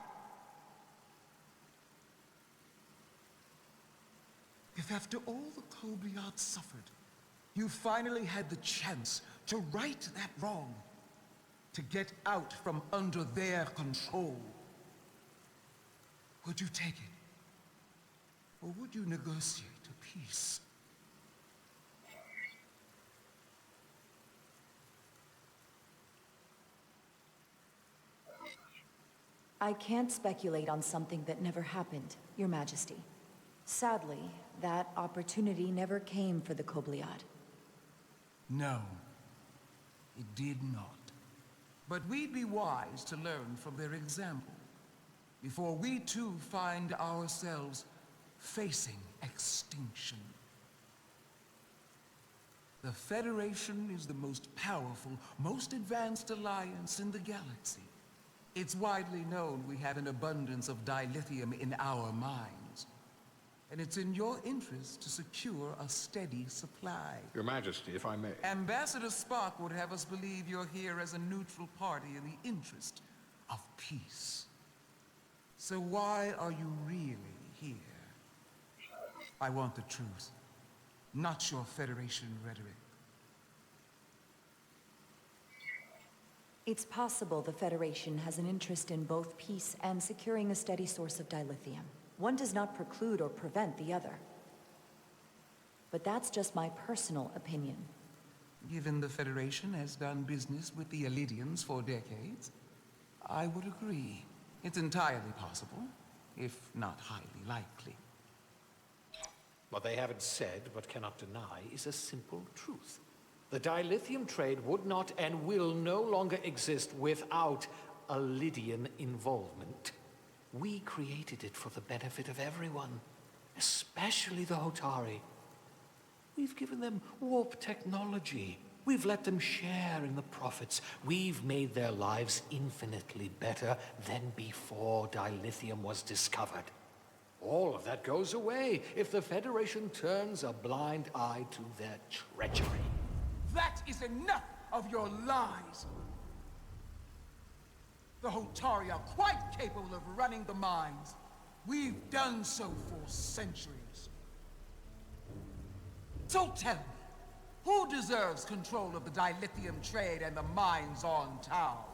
If after all the Kobliad suffered, you finally had the chance to right that wrong, to get out from under their control, would you take it? Or would you negotiate a peace? I can't speculate on something that never happened, Your Majesty. Sadly, that opportunity never came for the Kobliad. No, it did not. But we'd be wise to learn from their example, before we too find ourselves facing extinction. The Federation is the most powerful, most advanced alliance in the galaxy. It's widely known we have an abundance of dilithium in our mines. And it's in your interest to secure a steady supply. Your Majesty, if I may. Ambassador Spock would have us believe you're here as a neutral party in the interest of peace. So why are you really here? I want the truth, not your Federation rhetoric. It's possible the Federation has an interest in both peace and securing a steady source of dilithium. One does not preclude or prevent the other. But that's just my personal opinion. Given the Federation has done business with the Elydians for decades, I would agree. It's entirely possible, if not highly likely. What they haven't said, but cannot deny, is a simple truth. The dilithium trade would not and will no longer exist without a Lydian involvement. We created it for the benefit of everyone, especially the Hotari. We've given them warp technology. We've let them share in the profits. We've made their lives infinitely better than before dilithium was discovered. All of that goes away if the Federation turns a blind eye to their treachery. That is enough of your lies! The Hotari are quite capable of running the mines. We've done so for centuries. So tell me, who deserves control of the dilithium trade and the mines on Tau?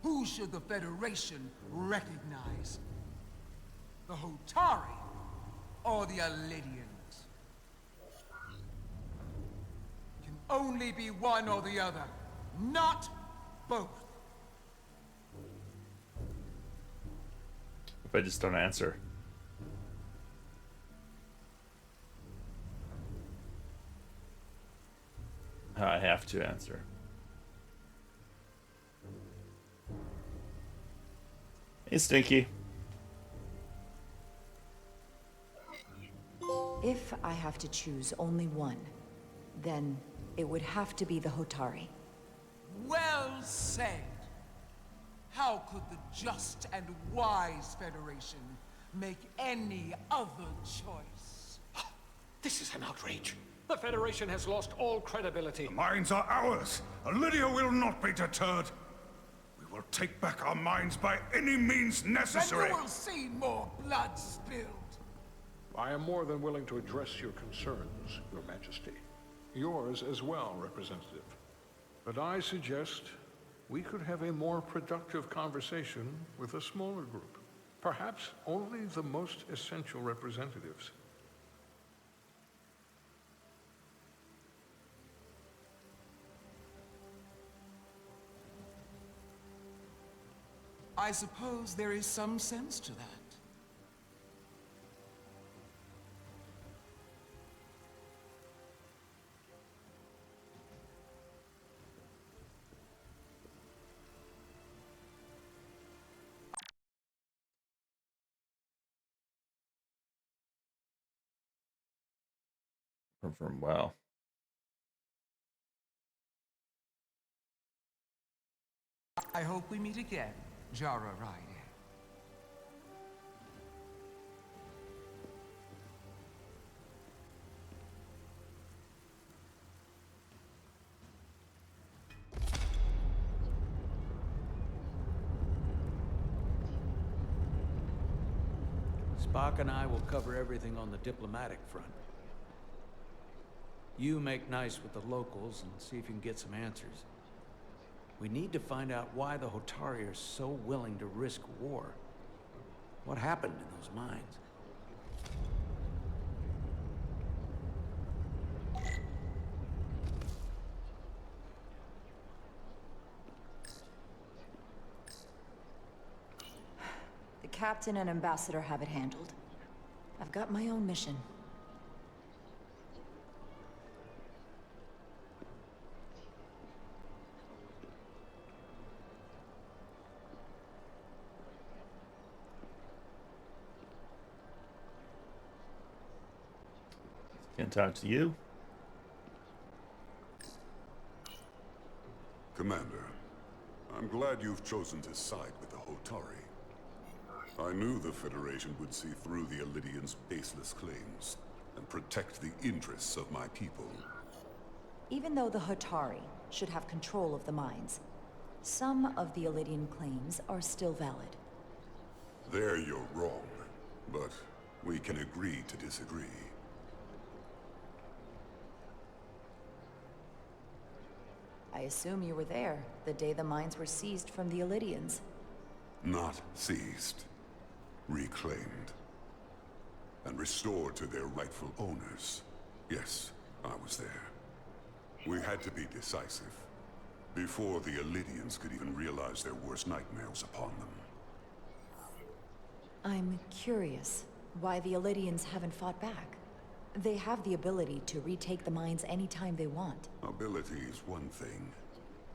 Who should the Federation recognize? The Hotari or the Elidians? It can only be one or the other, not both. If I just don't answer. I have to answer. Hey, Stinky. If I have to choose only one, then it would have to be the Hotari. Well said. How could the just and wise Federation make any other choice? This is an outrage. The Federation has lost all credibility. The mines are ours. Lydia will not be deterred. We will take back our mines by any means necessary. Then you will see more blood spilled. I am more than willing to address your concerns, Your Majesty. Yours as well, Representative. But I suggest we could have a more productive conversation with a smaller group. Perhaps only the most essential representatives. I suppose there is some sense to that. Confirm well. I hope we meet again, Jara Ryder. Spock and I will cover everything on the diplomatic front. You make nice with the locals and see if you can get some answers. We need to find out why the Hotari are so willing to risk war. What happened in those mines? The captain and ambassador have it handled. I've got my own mission. Can't talk to you. Commander, I'm glad you've chosen to side with the Hotari. I knew the Federation would see through the Elidians' baseless claims and protect the interests of my people. Even though the Hotari should have control of the mines, some of the Elidian claims are still valid. There you're wrong, but we can agree to disagree. I assume you were there the day the mines were seized from the Elidians. Not seized. Reclaimed. And restored to their rightful owners. Yes, I was there. We had to be decisive. Before the Elidians could even realize their worst nightmares upon them. I'm curious why the Elidians haven't fought back. They have the ability to retake the mines anytime they want. Ability is one thing.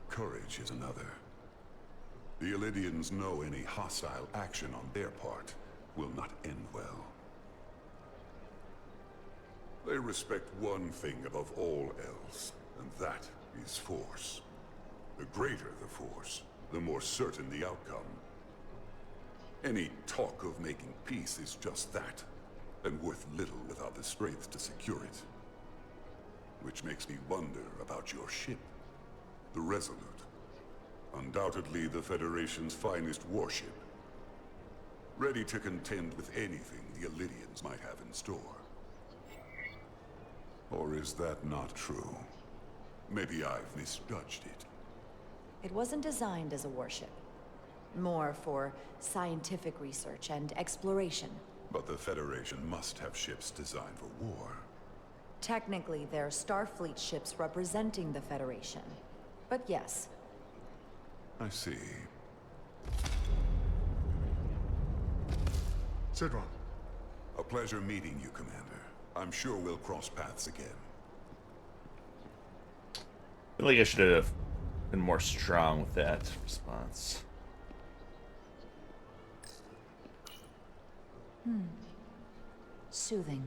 Courage is another. The Illidians know any hostile action on their part will not end well. They respect one thing above all else, and that is force. The greater the force, the more certain the outcome. Any talk of making peace is just that, and worth little without the strength to secure it. Which makes me wonder about your ship, the Resolute. Undoubtedly the Federation's finest warship. Ready to contend with anything the Illidians might have in store. Or is that not true? Maybe I've misjudged it. It wasn't designed as a warship. More for scientific research and exploration. But the Federation must have ships designed for war. Technically, they're Starfleet ships representing the Federation. But yes. I see. Sidron. A pleasure meeting you, Commander. I'm sure we'll cross paths again. I feel like I should have been more strong with that response. Soothing.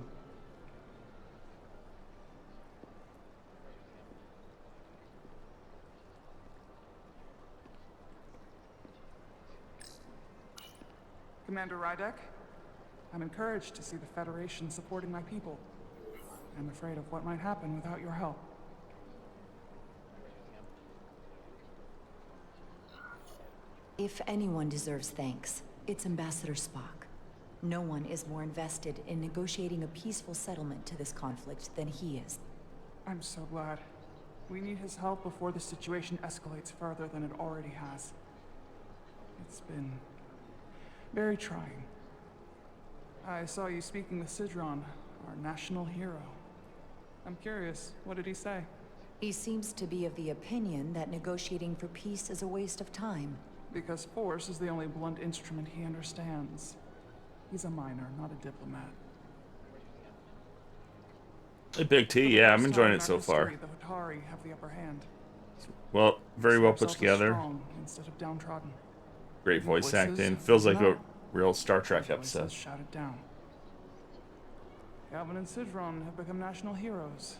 Commander Rydek, I'm encouraged to see the Federation supporting my people. I'm afraid of what might happen without your help. If anyone deserves thanks, it's Ambassador Spock. No one is more invested in negotiating a peaceful settlement to this conflict than he is. I'm so glad. We need his help before the situation escalates further than it already has. It's been very trying. I saw you speaking with Sidron, our national hero. I'm curious, what did he say? He seems to be of the opinion that negotiating for peace is a waste of time. Because force is the only blunt instrument he understands. He's a miner, not a diplomat. Hey, Big T, yeah, I'm enjoying it so far. The Hotari have the upper hand. Well, very well put together. Instead of downtrodden. Great voice acting. Feels like a real Star Trek episode. Shouted down. Galvin and Sidron have become national heroes.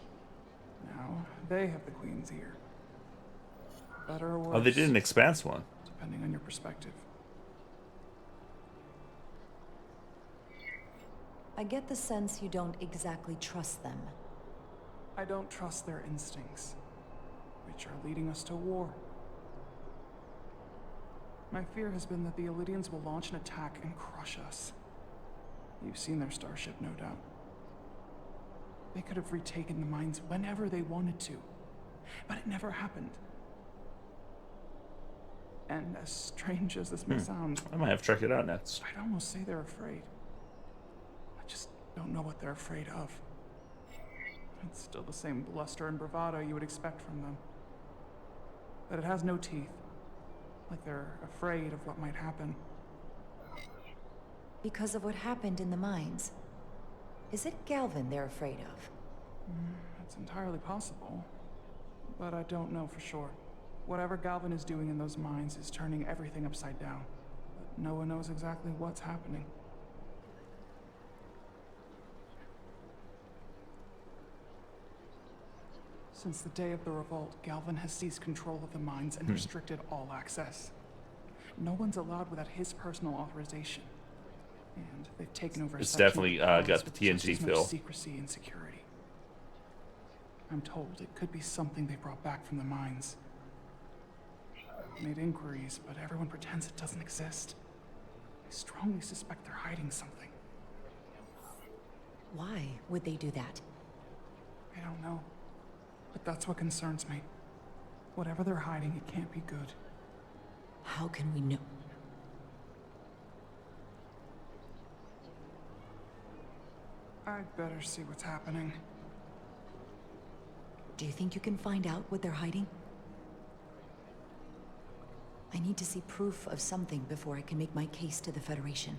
Now they have the Queen's ear. Better or worse. Oh, they did an Expanse one. Depending on your perspective. I get the sense you don't exactly trust them. I don't trust their instincts, which are leading us to war. My fear has been that the Illidians will launch an attack and crush us. You've seen their starship, no doubt. They could have retaken the mines whenever they wanted to, but it never happened. And as strange as this may sound, I might have to check it out next. I'd almost say they're afraid. I just don't know what they're afraid of. It's still the same bluster and bravado you would expect from them. But it has no teeth. Like they're afraid of what might happen. Because of what happened in the mines. Is it Galvin they're afraid of? It's entirely possible. But I don't know for sure. Whatever Galvin is doing in those mines is turning everything upside down. But no one knows exactly what's happening. Since the day of the revolt, Galvin has seized control of the mines and restricted all access. No one's allowed without his personal authorization. And they've taken over. It's definitely got the TNG feel. Secrecy and security. I'm told it could be something they brought back from the mines. I've made inquiries, but everyone pretends it doesn't exist. I strongly suspect they're hiding something. Why would they do that? I don't know. But that's what concerns me. Whatever they're hiding, it can't be good. How can we know? I'd better see what's happening. Do you think you can find out what they're hiding? I need to see proof of something before I can make my case to the Federation.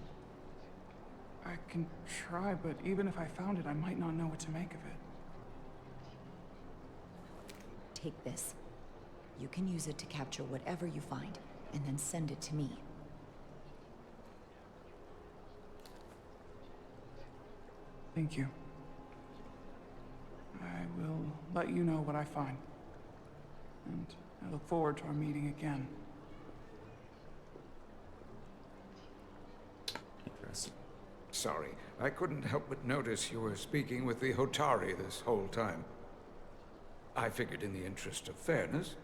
I can try, but even if I found it, I might not know what to make of it. Take this. You can use it to capture whatever you find. and then send it to me. Thank you. I will let you know what I find. And I look forward to our meeting again. Interesting. Sorry, I couldn't help but notice you were speaking with the Hotari this whole time. I figured in the interest of fairness,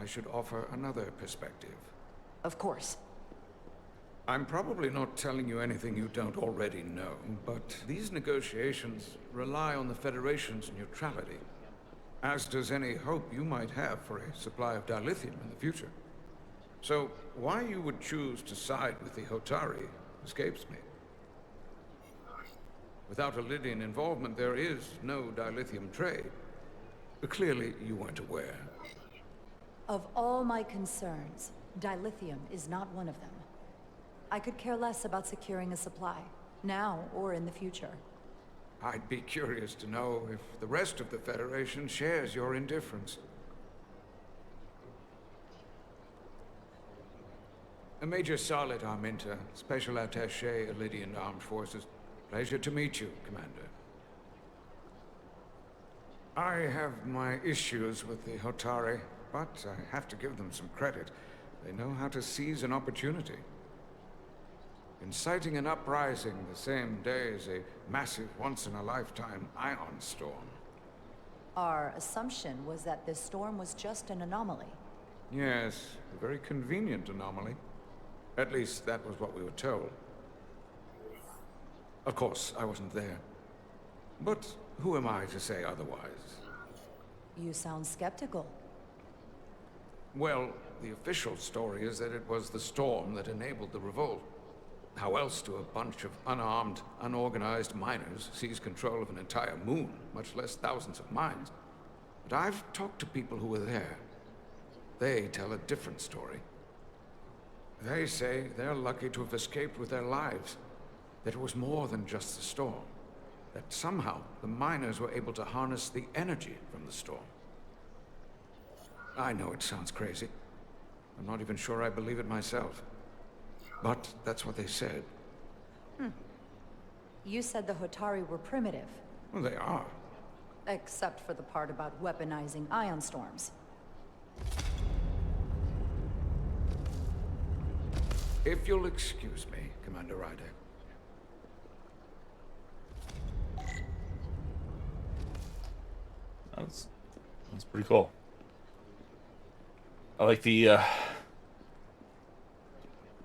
I should offer another perspective. Of course. I'm probably not telling you anything you don't already know, but these negotiations rely on the Federation's neutrality, as does any hope you might have for a supply of dilithium in the future. So, why you would choose to side with the Hotari escapes me. Without a Lydian involvement, there is no dilithium trade. But clearly, you weren't aware. Of all my concerns, dilithium is not one of them. I could care less about securing a supply, now or in the future. I'd be curious to know if the rest of the Federation shares your indifference. Major Salit Arminta, Special Attaché, Lydian Armed Forces. Pleasure to meet you, Commander. I have my issues with the Hotari, but I have to give them some credit. They know how to seize an opportunity. Inciting an uprising the same day as a massive, once-in-a-lifetime ion storm. Our assumption was that this storm was just an anomaly. Yes, a very convenient anomaly. At least that was what we were told. Of course, I wasn't there. But who am I to say otherwise? You sound skeptical. Well, the official story is that it was the storm that enabled the revolt. How else do a bunch of unarmed, unorganized miners seize control of an entire moon, much less thousands of mines? But I've talked to people who were there. They tell a different story. They say they're lucky to have escaped with their lives. That it was more than just the storm. That somehow the miners were able to harness the energy from the storm. I know it sounds crazy. I'm not even sure I believe it myself. But that's what they said. You said the Hotari were primitive. Well, they are. Except for the part about weaponizing ion storms. If you'll excuse me, Commander Ryder. That's pretty cool. I like the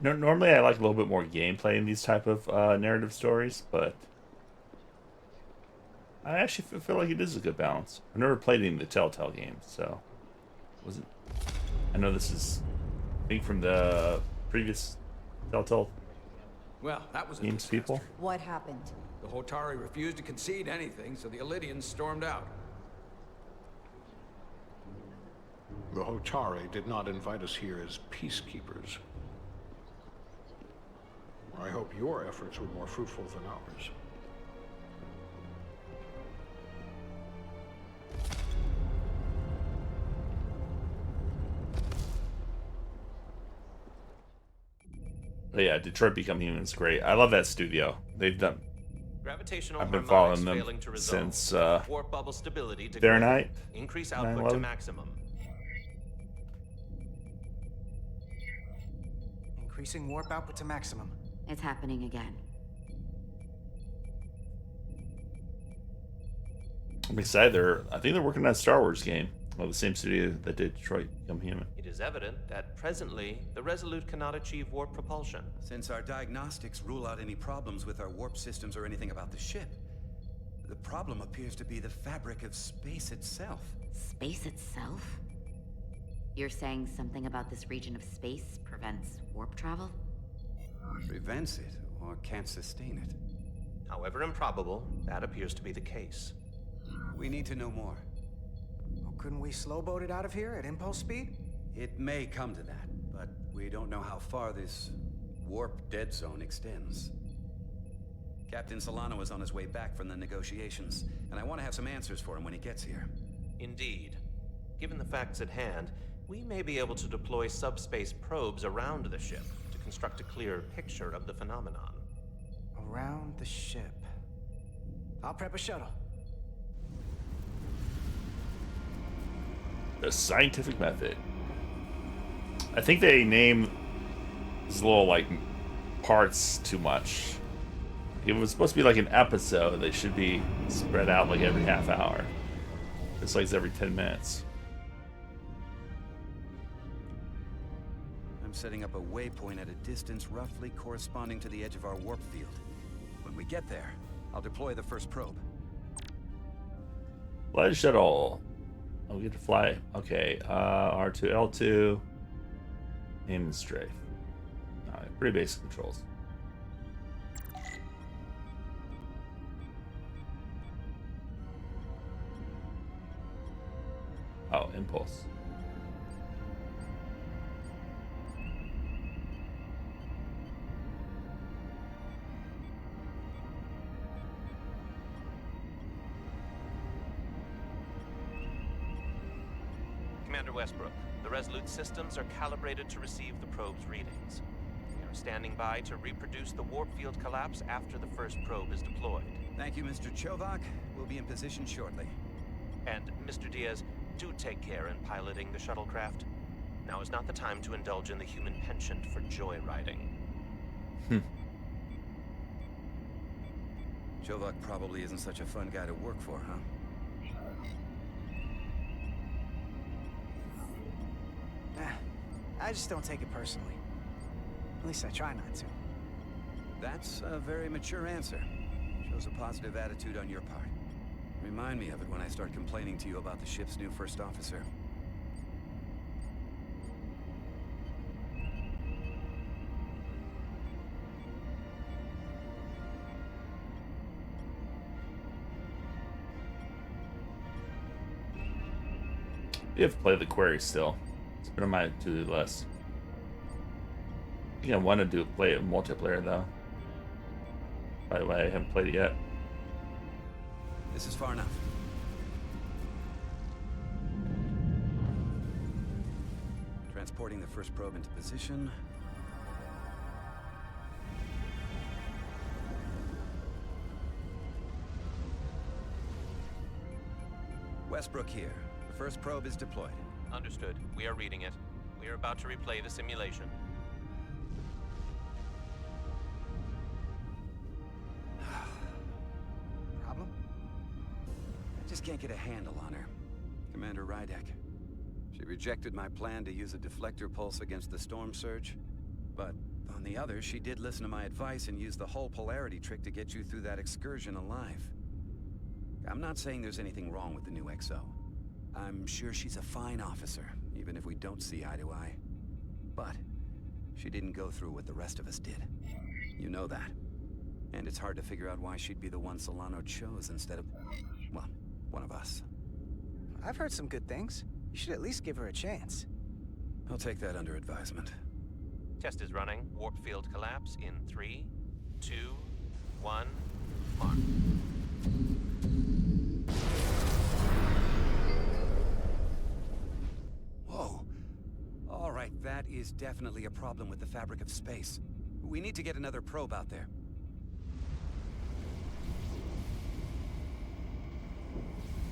normally I like a little bit more gameplay in these type of narrative stories, but I actually feel like it is a good balance. I've never played any of the Telltale games, so wasn't. I know this is I think from the previous Telltale Well, that was a games disaster. people. What happened? The Hotari refused to concede anything, so the Elydians stormed out. The Hotari did not invite us here as peacekeepers. I hope your efforts were more fruitful than ours. But yeah, Detroit Become Human is great. I love that studio. They've done. Gravitational I've been harmonics following them failing to resolve. since Warp bubble stability to Fahrenheit. increase output to maximum. Increasing warp output to maximum. It's happening again. I'm excited. I think they're working on a Star Wars game. Well, the same studio that did Detroit Become Human. It is evident that presently the Resolute cannot achieve warp propulsion. Since our diagnostics rule out any problems with our warp systems or anything about the ship, the problem appears to be the fabric of space itself. Space itself? You're saying something about this region of space prevents warp travel? Prevents it, or can't sustain it. However improbable, that appears to be the case. We need to know more. Well, couldn't we slowboat it out of here at impulse speed? It may come to that, but we don't know how far this warp dead zone extends. Captain Solano is on his way back from the negotiations, and I want to have some answers for him when he gets here. Indeed. Given the facts at hand, We may be able to deploy subspace probes around the ship to construct a clearer picture of the phenomenon. Around the ship. I'll prep a shuttle. The scientific method. I think they name these little, like, parts too much. If it was supposed to be like an episode, they should be spread out like every half hour. It's like every 10 minutes. I'm setting up a waypoint at a distance roughly corresponding to the edge of our warp field. When we get there, I'll deploy the first probe. Fly the shuttle. Oh, we get to fly. Okay, R2, L2. Aim and strafe. Alright, pretty basic controls. Oh, impulse. Commander Westbrook, the Resolute systems are calibrated to receive the probe's readings. We are standing by to reproduce the warp field collapse after the first probe is deployed. Thank you, Mr. Chovak. We'll be in position shortly. And, Mr. Diaz, do take care in piloting the shuttlecraft. Now is not the time to indulge in the human penchant for joyriding. Chovak probably isn't such a fun guy to work for, huh? I just don't take it personally. At least I try not to. That's a very mature answer. Shows a positive attitude on your part. Remind me of it when I start complaining to you about the ship's new first officer. You have to play the query still. It's been on my to-do list. I think I want to play it multiplayer though. By the way, I haven't played it yet. This is far enough. Transporting the first probe into position. Westbrook here. The first probe is deployed. Understood. We are reading it. We are about to replay the simulation. Problem? I just can't get a handle on her. Commander Rydek. She rejected my plan to use a deflector pulse against the storm surge. But on the other, she did listen to my advice and use the whole polarity trick to get you through that excursion alive. I'm not saying there's anything wrong with the new XO. I'm sure she's a fine officer, even if we don't see eye to eye. But she didn't go through what the rest of us did. You know that. And it's hard to figure out why she'd be the one Solano chose instead of, well, one of us. I've heard some good things. You should at least give her a chance. I'll take that under advisement. Test is running. Warp field collapse in 3, 2, 1, mark. Whoa. All right, that is definitely a problem with the fabric of space. We need to get another probe out there.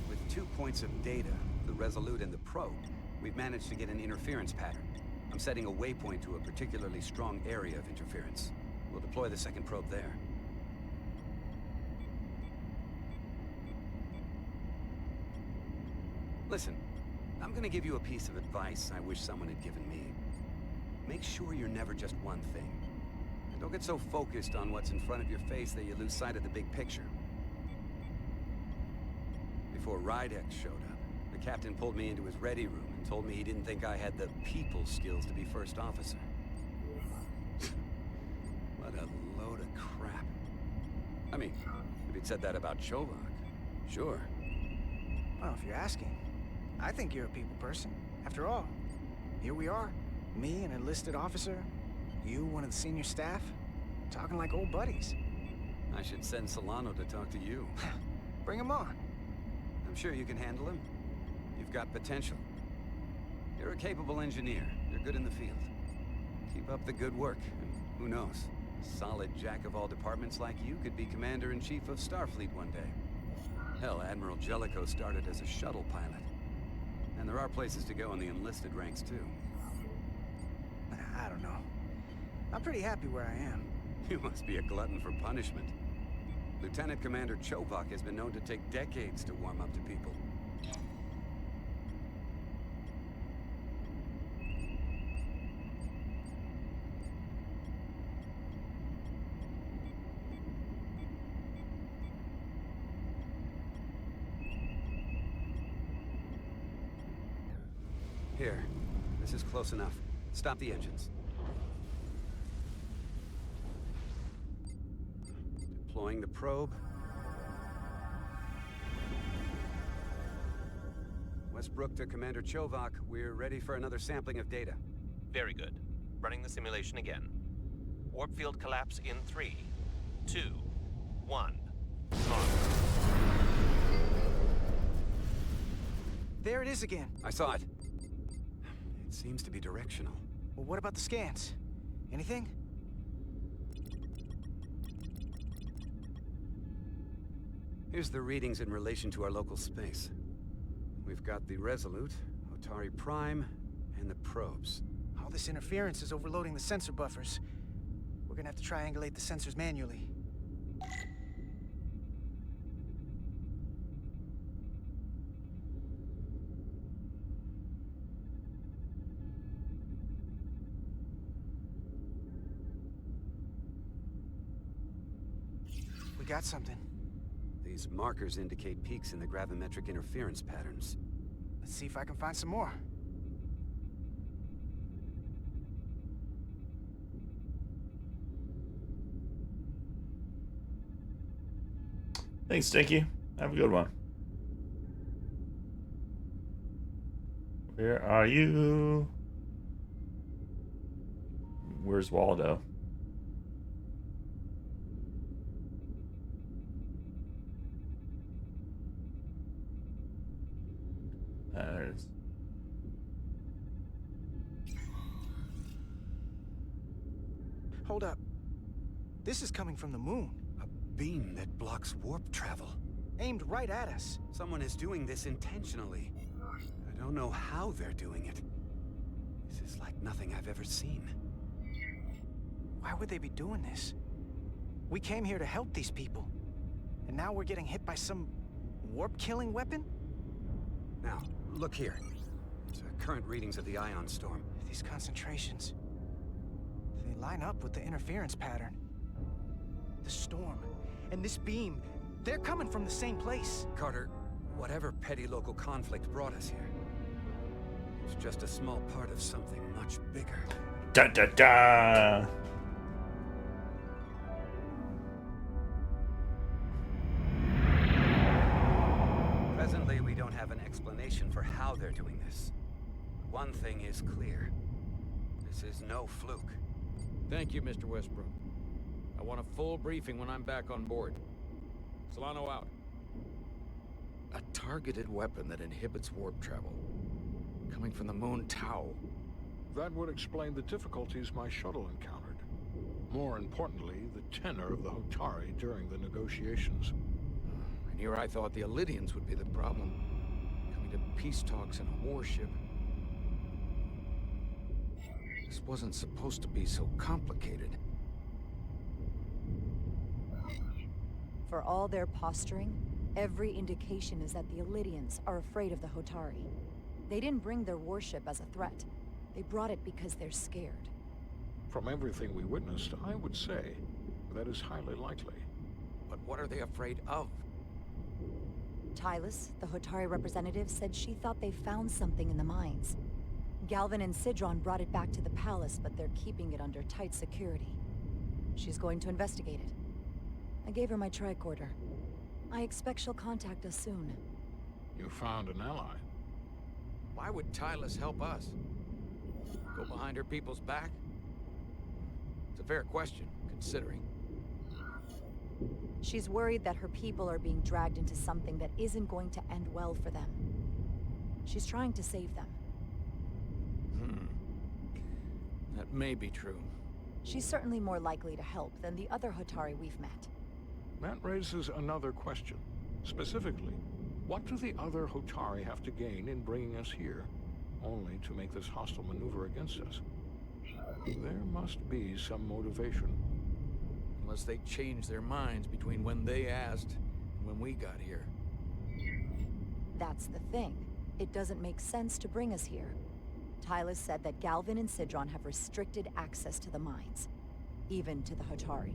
With 2 points of data, the Resolute and the probe, we've managed to get an interference pattern. I'm setting a waypoint to a particularly strong area of interference. We'll deploy the second probe there. Listen, I'm gonna give you a piece of advice I wish someone had given me. Make sure you're never just one thing. And don't get so focused on what's in front of your face that you lose sight of the big picture. Before Rydek showed up, the captain pulled me into his ready room and told me he didn't think I had the people skills to be first officer. What a load of crap. I mean, if he'd said that about Chovak, sure. Well, if you're asking, I think you're a people person. After all, here we are. Me, an enlisted officer. You, one of the senior staff. Talking like old buddies. I should send Solano to talk to you. Bring him on. I'm sure you can handle him. You've got potential. You're a capable engineer. You're good in the field. Keep up the good work, and who knows? A solid jack of all departments like you could be Commander-in-Chief of Starfleet one day. Hell, Admiral Jellicoe started as a shuttle pilot. And there are places to go in the enlisted ranks, too. I don't know. I'm pretty happy where I am. You must be a glutton for punishment. Lieutenant Commander Chobak has been known to take decades to warm up to people. Here. This is close enough. Stop the engines. Deploying the probe. Westbrook to Commander Chobak. We're ready for another sampling of data. Very good. Running the simulation again. Warp field collapse in 3, 2, 1. On. There it is again. I saw it. It seems to be directional. Well, what about the scans? Anything? Here's the readings in relation to our local space. We've got the Resolute, Otari Prime, and the probes. All this interference is overloading the sensor buffers. We're gonna have to triangulate the sensors manually. We got something. These markers indicate peaks in the gravimetric interference patterns. Let's see if I can find some more. Thanks, Stinky. Have a good one. Where are you? Where's Waldo? There it is. Hold up. This is coming from the moon. A beam that blocks warp travel. Aimed right at us. Someone is doing this intentionally. I don't know how they're doing it. This is like nothing I've ever seen. Why would they be doing this? We came here to help these people. And now we're getting hit by some warp-killing weapon? Now, look here. It's current readings of the ion storm. These concentrations. They line up with the interference pattern. The storm and this beam, they're coming from the same place. Carter, whatever petty local conflict brought us here, it's just a small part of something much bigger. Da da da! Presently, we don't have an explanation for how they're doing this. One thing is clear. This is no fluke. Thank you, Mr. Westbrook. I want a full briefing when I'm back on board. Solano out. A targeted weapon that inhibits warp travel. Coming from the moon Tau. That would explain the difficulties my shuttle encountered. More importantly, the tenor of the Hotari during the negotiations. And here I thought the Illidians would be the problem. Coming to peace talks in a warship. This wasn't supposed to be so complicated. For all their posturing, every indication is that the Illidians are afraid of the Hotari. They didn't bring their warship as a threat. They brought it because they're scared. From everything we witnessed, I would say that is highly likely. But what are they afraid of? Tylus, the Hotari representative, said she thought they found something in the mines. Galvin and Sidron brought it back to the palace, but they're keeping it under tight security. She's going to investigate it. I gave her my tricorder. I expect she'll contact us soon. You found an ally. Why would Tylus help us? Go behind her people's back? It's a fair question, considering. She's worried that her people are being dragged into something that isn't going to end well for them. She's trying to save them. That may be true. She's certainly more likely to help than the other Hotari we've met. That raises another question. Specifically, what do the other Hotari have to gain in bringing us here, only to make this hostile maneuver against us? There must be some motivation. Unless they changed their minds between when they asked and when we got here. That's the thing. It doesn't make sense to bring us here. Tylus said that Galvin and Sidron have restricted access to the mines, even to the Hotari.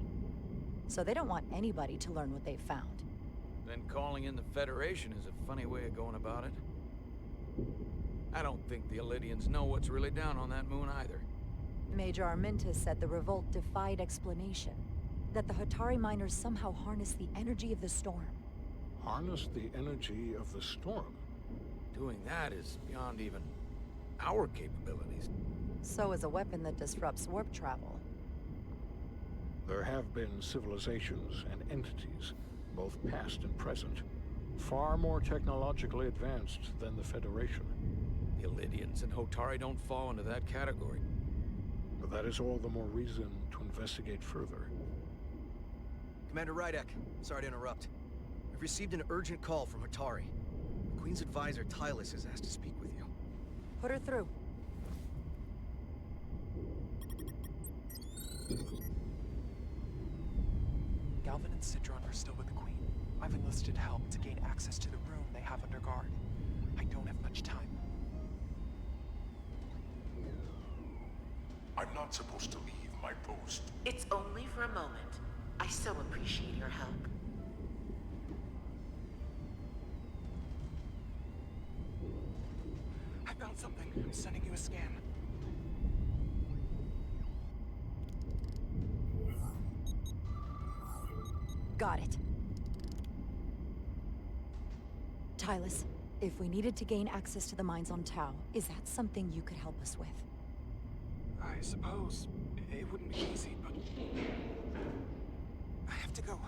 So they don't want anybody to learn what they've found. Then calling in the Federation is a funny way of going about it. I don't think the Illidians know what's really down on that moon either. Major Armintas said the revolt defied explanation. That the Hotari miners somehow harness the energy of the storm. Harness the energy of the storm? Doing that is beyond even our capabilities. So is a weapon that disrupts warp travel. There have been civilizations and entities, both past and present, far more technologically advanced than the Federation. The Illidians and Hotari don't fall into that category. But that is all the more reason to investigate further. Commander Rydek, sorry to interrupt. We've received an urgent call from Hotari. The Queen's advisor, Tylus, has asked to speak with you. Put her through. Galvin and Sidron are still with the Queen. I've enlisted help to gain access to the room they have under guard. I don't have much time. I'm not supposed to leave my post. It's only for a moment. I so appreciate your help. I found something. I'm sending you a scan. Got it. Tylus, if we needed to gain access to the mines on Tau, is that something you could help us with? I suppose it wouldn't be easy, but I have to go.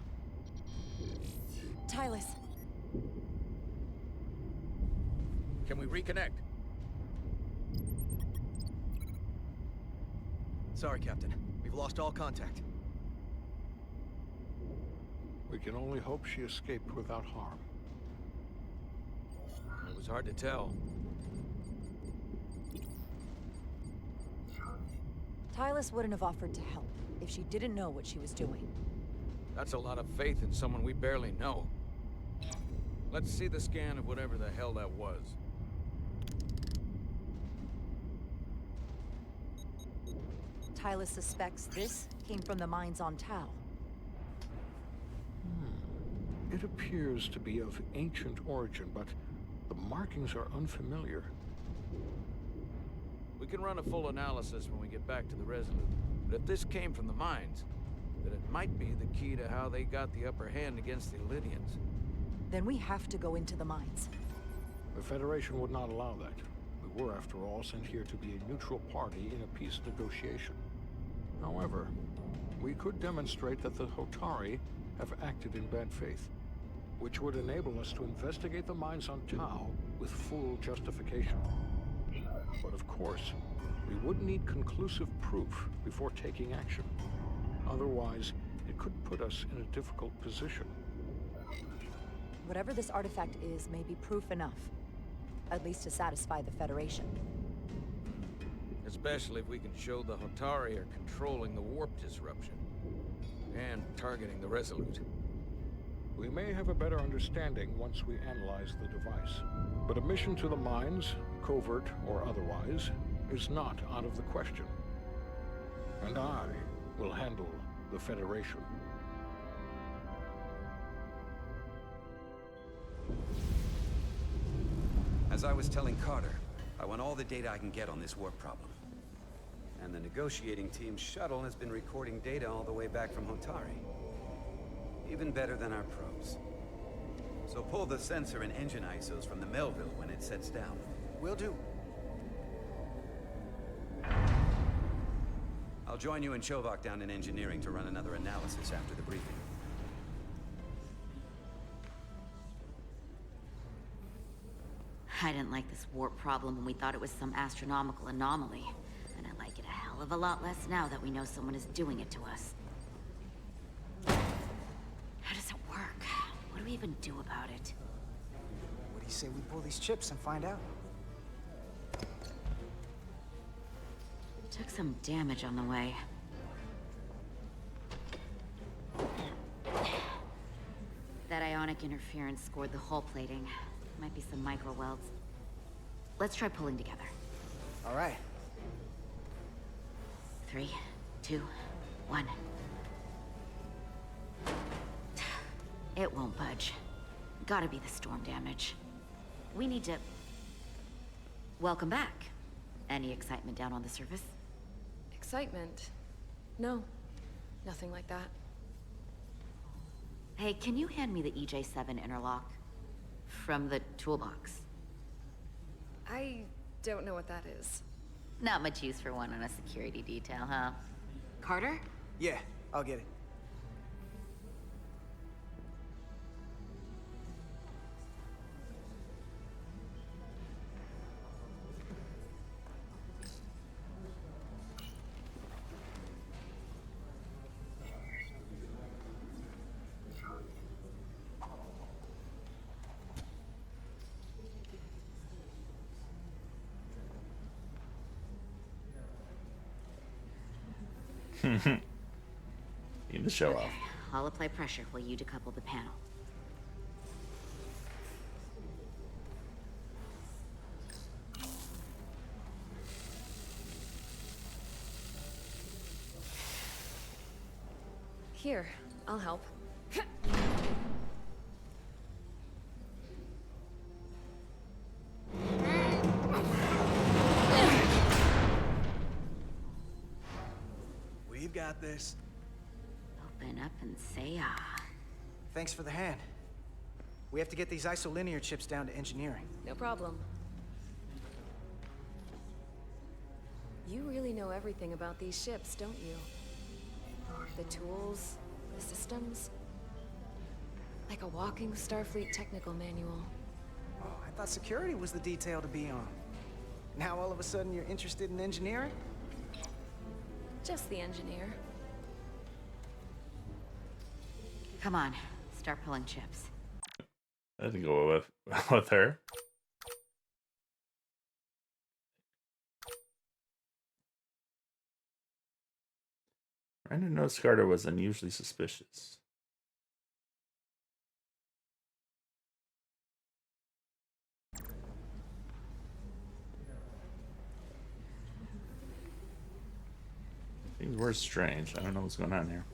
Tylus. Can we reconnect? Sorry, Captain. We've lost all contact. We can only hope she escaped without harm. It was hard to tell. Tylus wouldn't have offered to help if she didn't know what she was doing. That's a lot of faith in someone we barely know. Let's see the scan of whatever the hell that was. Tylus suspects this came from the mines on Tau. It appears to be of ancient origin, but the markings are unfamiliar. We can run a full analysis when we get back to the Resolute. But if this came from the mines, then it might be the key to how they got the upper hand against the Illidians. Then we have to go into the mines. The Federation would not allow that. We were, after all, sent here to be a neutral party in a peace negotiation. However, we could demonstrate that the Hotari have acted in bad faith, which would enable us to investigate the mines on Tau with full justification. But of course, we would need conclusive proof before taking action. Otherwise, it could put us in a difficult position. Whatever this artifact is may be proof enough. At least to satisfy the Federation. Especially if we can show the Hotari are controlling the warp disruption. And targeting the Resolute. We may have a better understanding once we analyze the device. But a mission to the mines, covert or otherwise, is not out of the question. And I will handle the Federation. As I was telling Carter, I want all the data I can get on this warp problem. And the negotiating team's shuttle has been recording data all the way back from Hotari. Even better than our probes. So pull the sensor and engine ISOs from the Melville when it sets down. Will do. I'll join you and Chovak down in engineering to run another analysis after the briefing. I didn't like this warp problem when we thought it was some astronomical anomaly. And I like it a hell of a lot less now that we know someone is doing it to us. How does it work? What do we even do about it? What do you say we pull these chips and find out? Took some damage on the way. That ionic interference scored the hull plating. Might be some micro welds. Let's try pulling together. All right. 3, 2, 1. It won't budge. Gotta be the storm damage. We need to... Welcome back. Any excitement down on the surface? Excitement? No. Nothing like that. Hey, can you hand me the EJ7 interlock? From the toolbox. I don't know what that is. Not much use for one on a security detail, huh? Carter? Yeah, I'll get it. Need to show off. I'll apply pressure while you decouple the panel. Here, I'll help. We've got this. Open up and say ah. Thanks for the hand. We have to get these isolinear chips down to engineering. No problem. You really know everything about these ships, don't you? The tools, the systems. Like a walking Starfleet technical manual. Oh, I thought security was the detail to be on. Now all of a sudden you're interested in engineering? Just the engineer. Come on, start pulling chips. I didn't go with her. Miranda noticed Carter was unusually suspicious. Things were strange. I don't know what's going on here.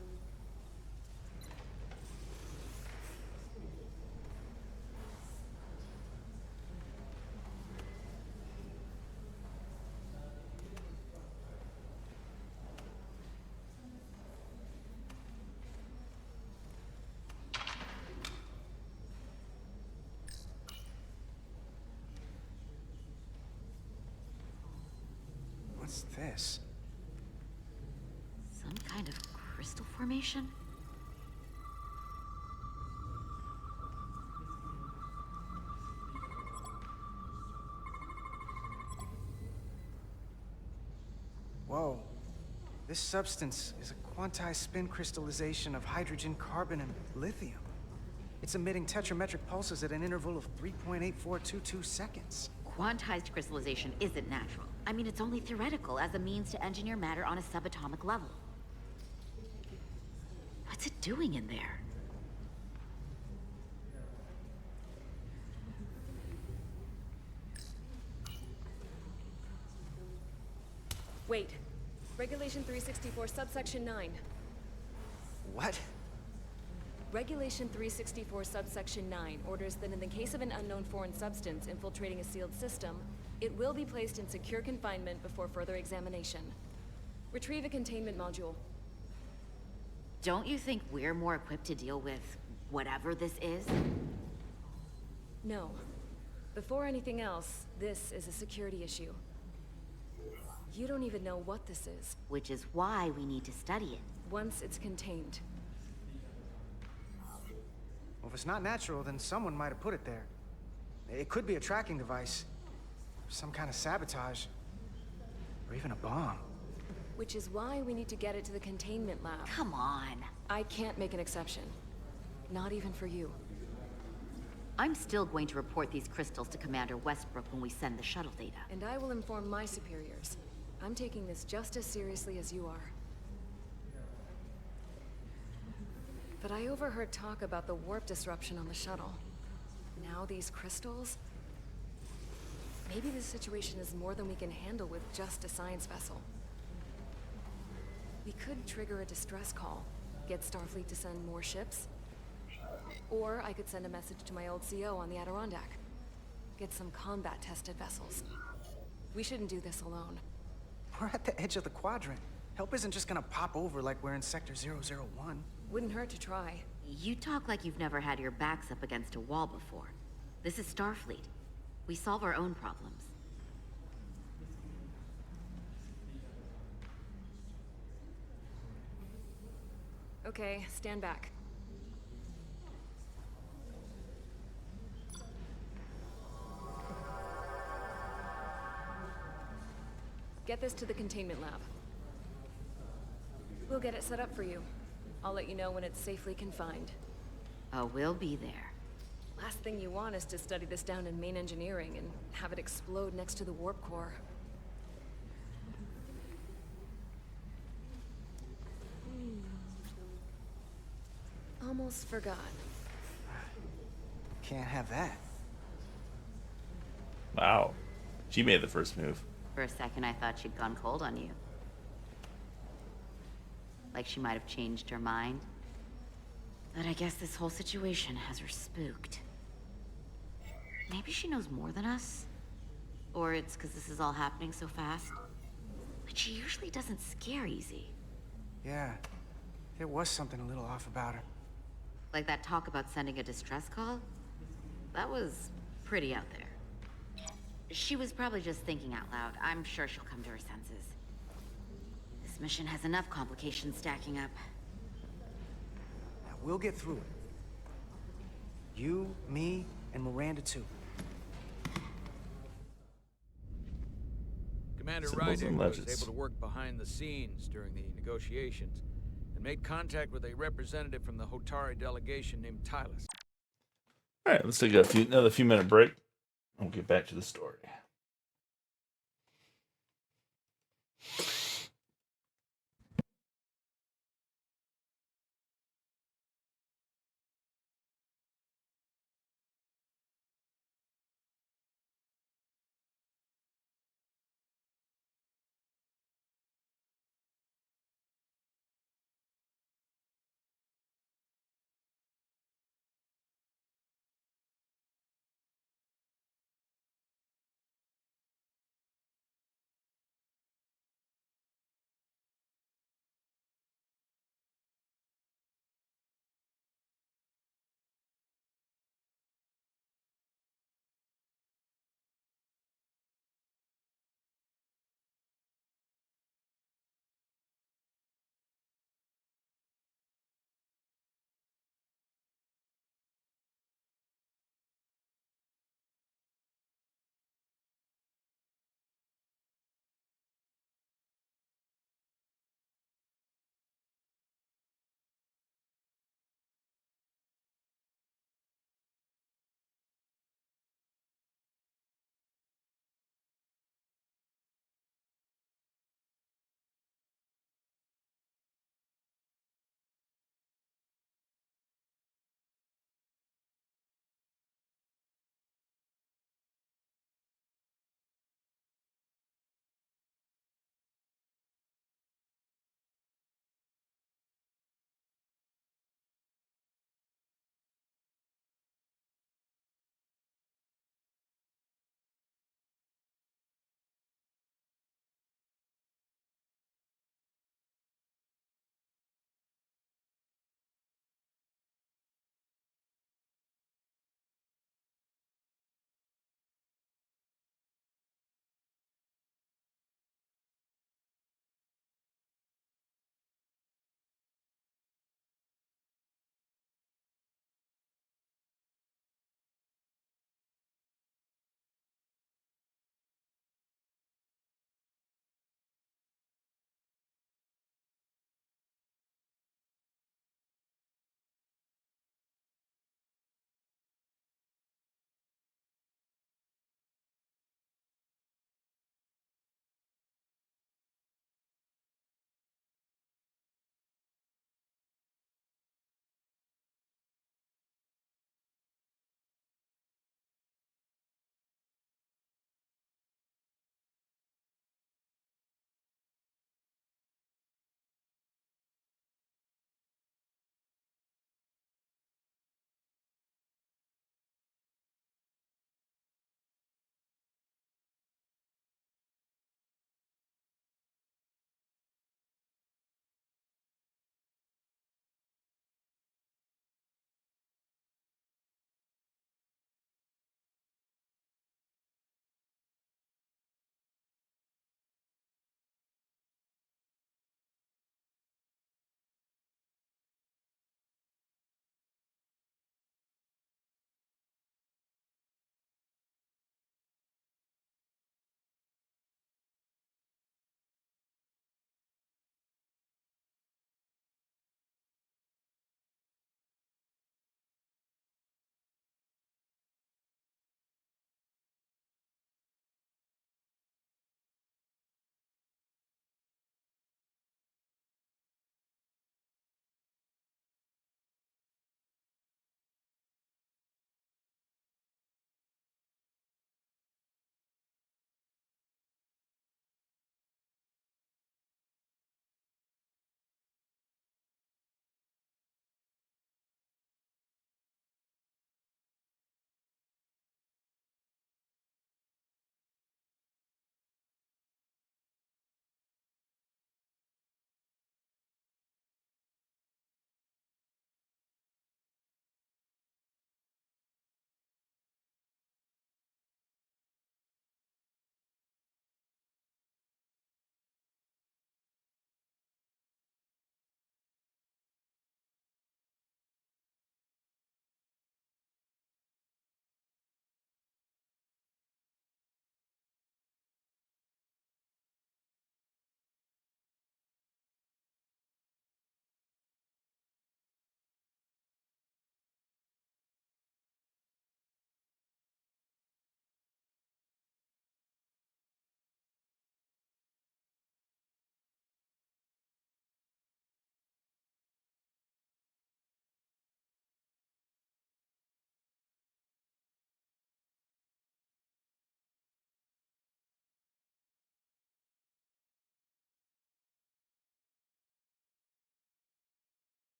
What's this? Some kind of crystal formation? Whoa. This substance is a quantized spin crystallization of hydrogen, carbon, and lithium. It's emitting tetrametric pulses at an interval of 3.8422 seconds. Quantized crystallization isn't natural. I mean, it's only theoretical as a means to engineer matter on a subatomic level. What's it doing in there? Wait. Regulation 364, subsection 9. What? Regulation 364, subsection 9 orders that in the case of an unknown foreign substance infiltrating a sealed system, it will be placed in secure confinement before further examination. Retrieve a containment module. Don't you think we're more equipped to deal with whatever this is? No. Before anything else, this is a security issue. You don't even know what this is. Which is why we need to study it. Once it's contained. Well, if it's not natural, then someone might have put it there. It could be a tracking device. Some kind of sabotage. Or even a bomb. Which is why we need to get it to the containment lab. Come on. I can't make an exception. Not even for you. I'm still going to report these crystals to Commander Westbrook when we send the shuttle data. And I will inform my superiors. I'm taking this just as seriously as you are. But I overheard talk about the warp disruption on the shuttle. Now these crystals? Maybe this situation is more than we can handle with just a science vessel. We could trigger a distress call, get Starfleet to send more ships. Or I could send a message to my old CO on the Adirondack. Get some combat-tested vessels. We shouldn't do this alone. We're at the edge of the quadrant. Help isn't just gonna pop over like we're in Sector 001. Wouldn't hurt to try. You talk like you've never had your backs up against a wall before. This is Starfleet. We solve our own problems. Okay, stand back. Get this to the containment lab. We'll get it set up for you. I'll let you know when it's safely confined. Oh, we'll be there. Last thing you want is to study this down in main engineering and have it explode next to the warp core. Almost forgot. Can't have that. Wow. She made the first move. For a second, I thought she'd gone cold on you. Like she might have changed her mind. But I guess this whole situation has her spooked. Maybe she knows more than us? Or it's because this is all happening so fast? But she usually doesn't scare easy. Yeah, there was something a little off about her. Like that talk about sending a distress call? That was pretty out there. She was probably just thinking out loud. I'm sure she'll come to her senses. This mission has enough complications stacking up. Now, we'll get through it. You, me, and Miranda too. Commander Symbols and Rydick was legends. able to work behind the scenes during the negotiations and made contact with a representative from the Hotari delegation named Tylus. All right, let's take another few minute break. We'll get back to the story.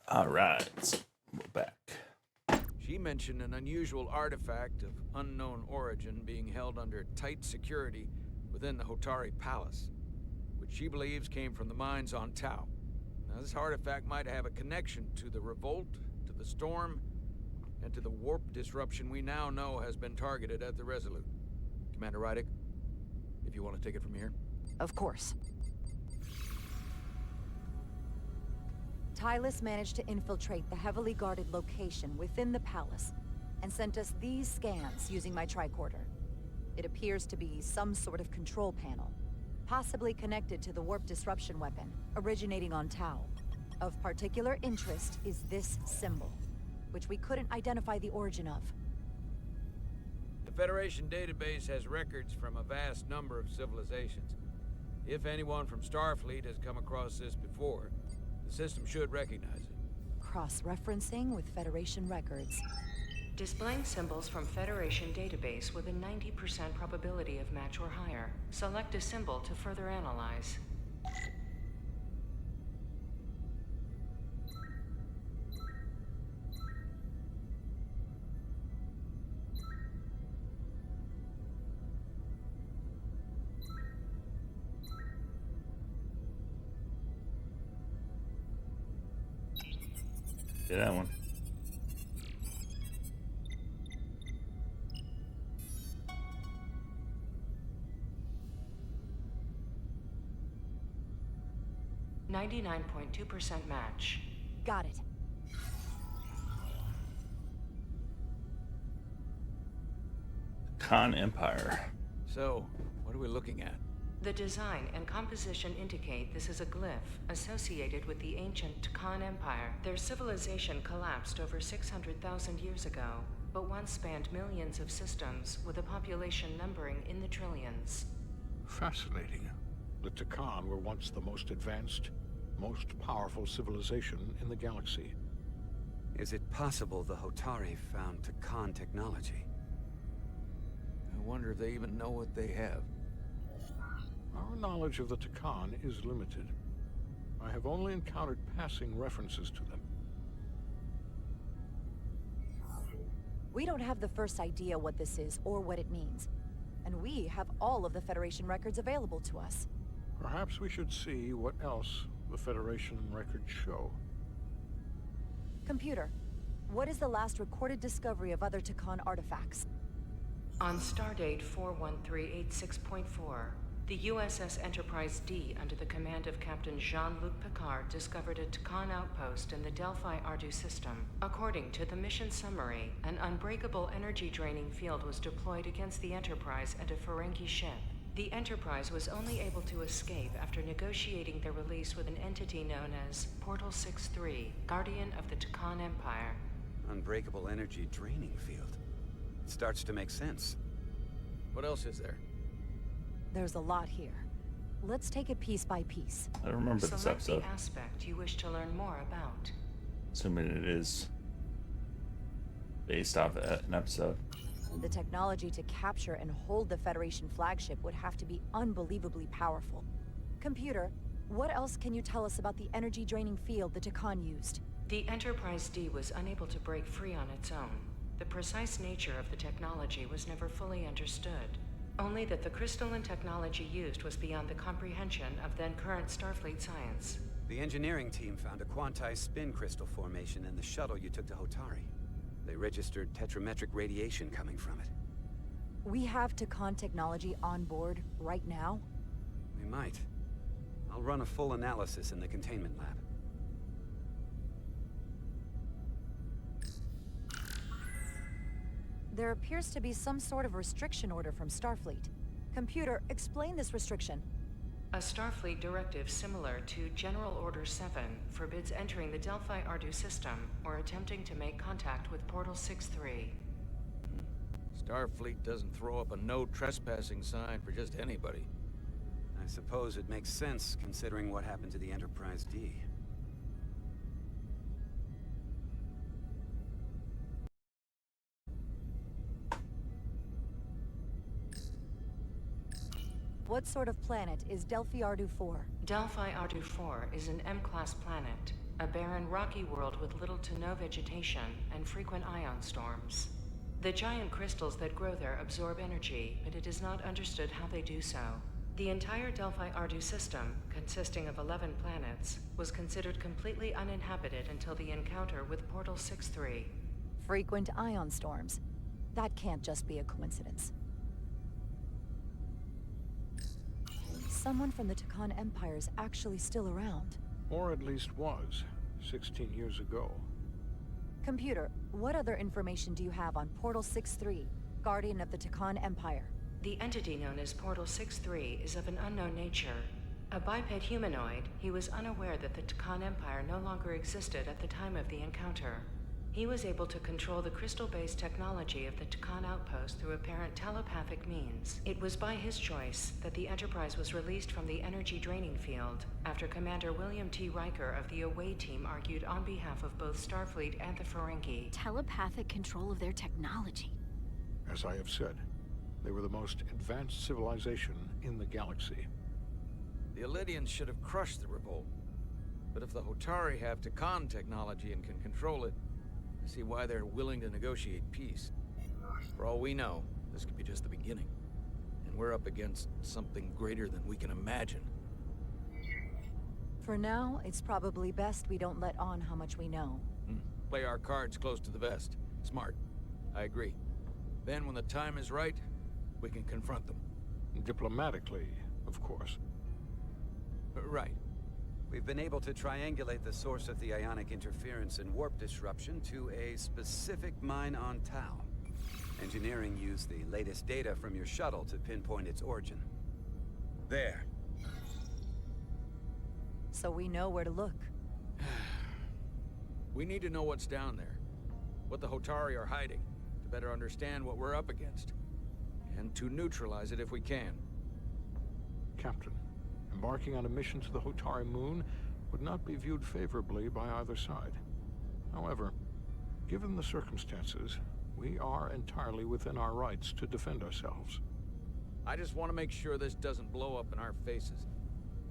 All right, we're back. She mentioned an unusual artifact of unknown origin being held under tight security within the Hotari Palace, which she believes came from the mines on Tau. Now, this artifact might have a connection to the revolt, to the storm, and to the warp disruption we now know has been targeted at the Resolute. Commander Rydick, if you want to take it from here. Of course. Tylus managed to infiltrate the heavily guarded location within the palace and sent us these scans using my tricorder. It appears to be some sort of control panel, possibly connected to the warp disruption weapon originating on Tau. Of particular interest is this symbol, which we couldn't identify the origin of. The Federation database has records from a vast number of civilizations. If anyone from Starfleet has come across this before, the system should recognize it. Cross-referencing with Federation records. Displaying symbols from Federation database with a 90% probability of match or higher. Select a symbol to further analyze. Do that one. .2% match. Got it. Khan Empire. So, what are we looking at? The design and composition indicate this is a glyph associated with the ancient Khan Empire. Their civilization collapsed over 600,000 years ago, but once spanned millions of systems with a population numbering in the trillions. Fascinating. The Takan were once the most advanced, most powerful civilization in the galaxy. Is it possible the Hotari found Takan technology? I wonder if they even know what they have. Our knowledge of the Takan is limited. I have only encountered passing references to them. We don't have the first idea what this is or what it means. And we have all of the Federation records available to us. Perhaps we should see what else the Federation records show. Computer, what is the last recorded discovery of other Takan artifacts? On stardate 41386.4, the USS Enterprise D, under the command of Captain Jean-Luc Picard, discovered a Takan outpost in the Delphi Ardu system. According to the mission summary, an unbreakable energy-draining field was deployed against the Enterprise and a Ferengi ship. The Enterprise was only able to escape after negotiating their release with an entity known as Portal 6-3, Guardian of the Takan Empire. Unbreakable energy draining field. It starts to make sense. What else is there? There's a lot here. Let's take it piece by piece. I remember this Select episode. the aspect you wish to learn more about. Assuming it is based off an episode. The technology to capture and hold the Federation flagship would have to be unbelievably powerful. Computer, what else can you tell us about the energy-draining field the Takan used? The Enterprise D was unable to break free on its own. The precise nature of the technology was never fully understood. Only that the crystalline technology used was beyond the comprehension of then-current Starfleet science. The engineering team found a quantized spin crystal formation in the shuttle you took to Hotari. They registered tetrametric radiation coming from it. We have Takan technology on board right now? We might. I'll run a full analysis in the containment lab. There appears to be some sort of restriction order from Starfleet. Computer, explain this restriction. A Starfleet directive similar to General Order 7 forbids entering the Delphi Ardu system or attempting to make contact with Portal 6-3. Starfleet doesn't throw up a no trespassing sign for just anybody. I suppose it makes sense considering what happened to the Enterprise D. What sort of planet is Delphi Ardu 4? Delphi Ardu 4 is an M-class planet. a barren rocky world with little to no vegetation and frequent ion storms. The giant crystals that grow there absorb energy, but it is not understood how they do so. The entire Delphi-Ardu system, consisting of 11 planets, was considered completely uninhabited until the encounter with Portal 6-3. Frequent ion storms. That can't just be a coincidence. Someone from the Takan Empire's actually still around. Or at least was, 16 years ago. Computer, what other information do you have on Portal 6-3, Guardian of the Takan Empire? The entity known as Portal 6-3 is of an unknown nature. A biped humanoid, he was unaware that the Takan Empire no longer existed at the time of the encounter. He was able to control the crystal-based technology of the Takan outpost through apparent telepathic means. It was by his choice that the Enterprise was released from the energy draining field after Commander William T. Riker of the Away Team argued on behalf of both Starfleet and the Ferengi. Telepathic control of their technology. As I have said, they were the most advanced civilization in the galaxy. The Elydians should have crushed the revolt. But if the Hotari have Takan technology and can control it, I see why they're willing to negotiate peace. For all we know, this could be just the beginning. And we're up against something greater than we can imagine. For now, it's probably best we don't let on how much we know. Play our cards close to the vest. Smart. I agree. Then when the time is right, we can confront them. Diplomatically, of course. Right. We've been able to triangulate the source of the ionic interference and warp disruption to a specific mine on Tau. Engineering used the latest data from your shuttle to pinpoint its origin. There. So we know where to look. We need to know what's down there. What the Hotari are hiding, to better understand what we're up against. And to neutralize it if we can. Captain, embarking on a mission to the Hotari moon would not be viewed favorably by either side. However, given the circumstances, we are entirely within our rights to defend ourselves. I just want to make sure this doesn't blow up in our faces.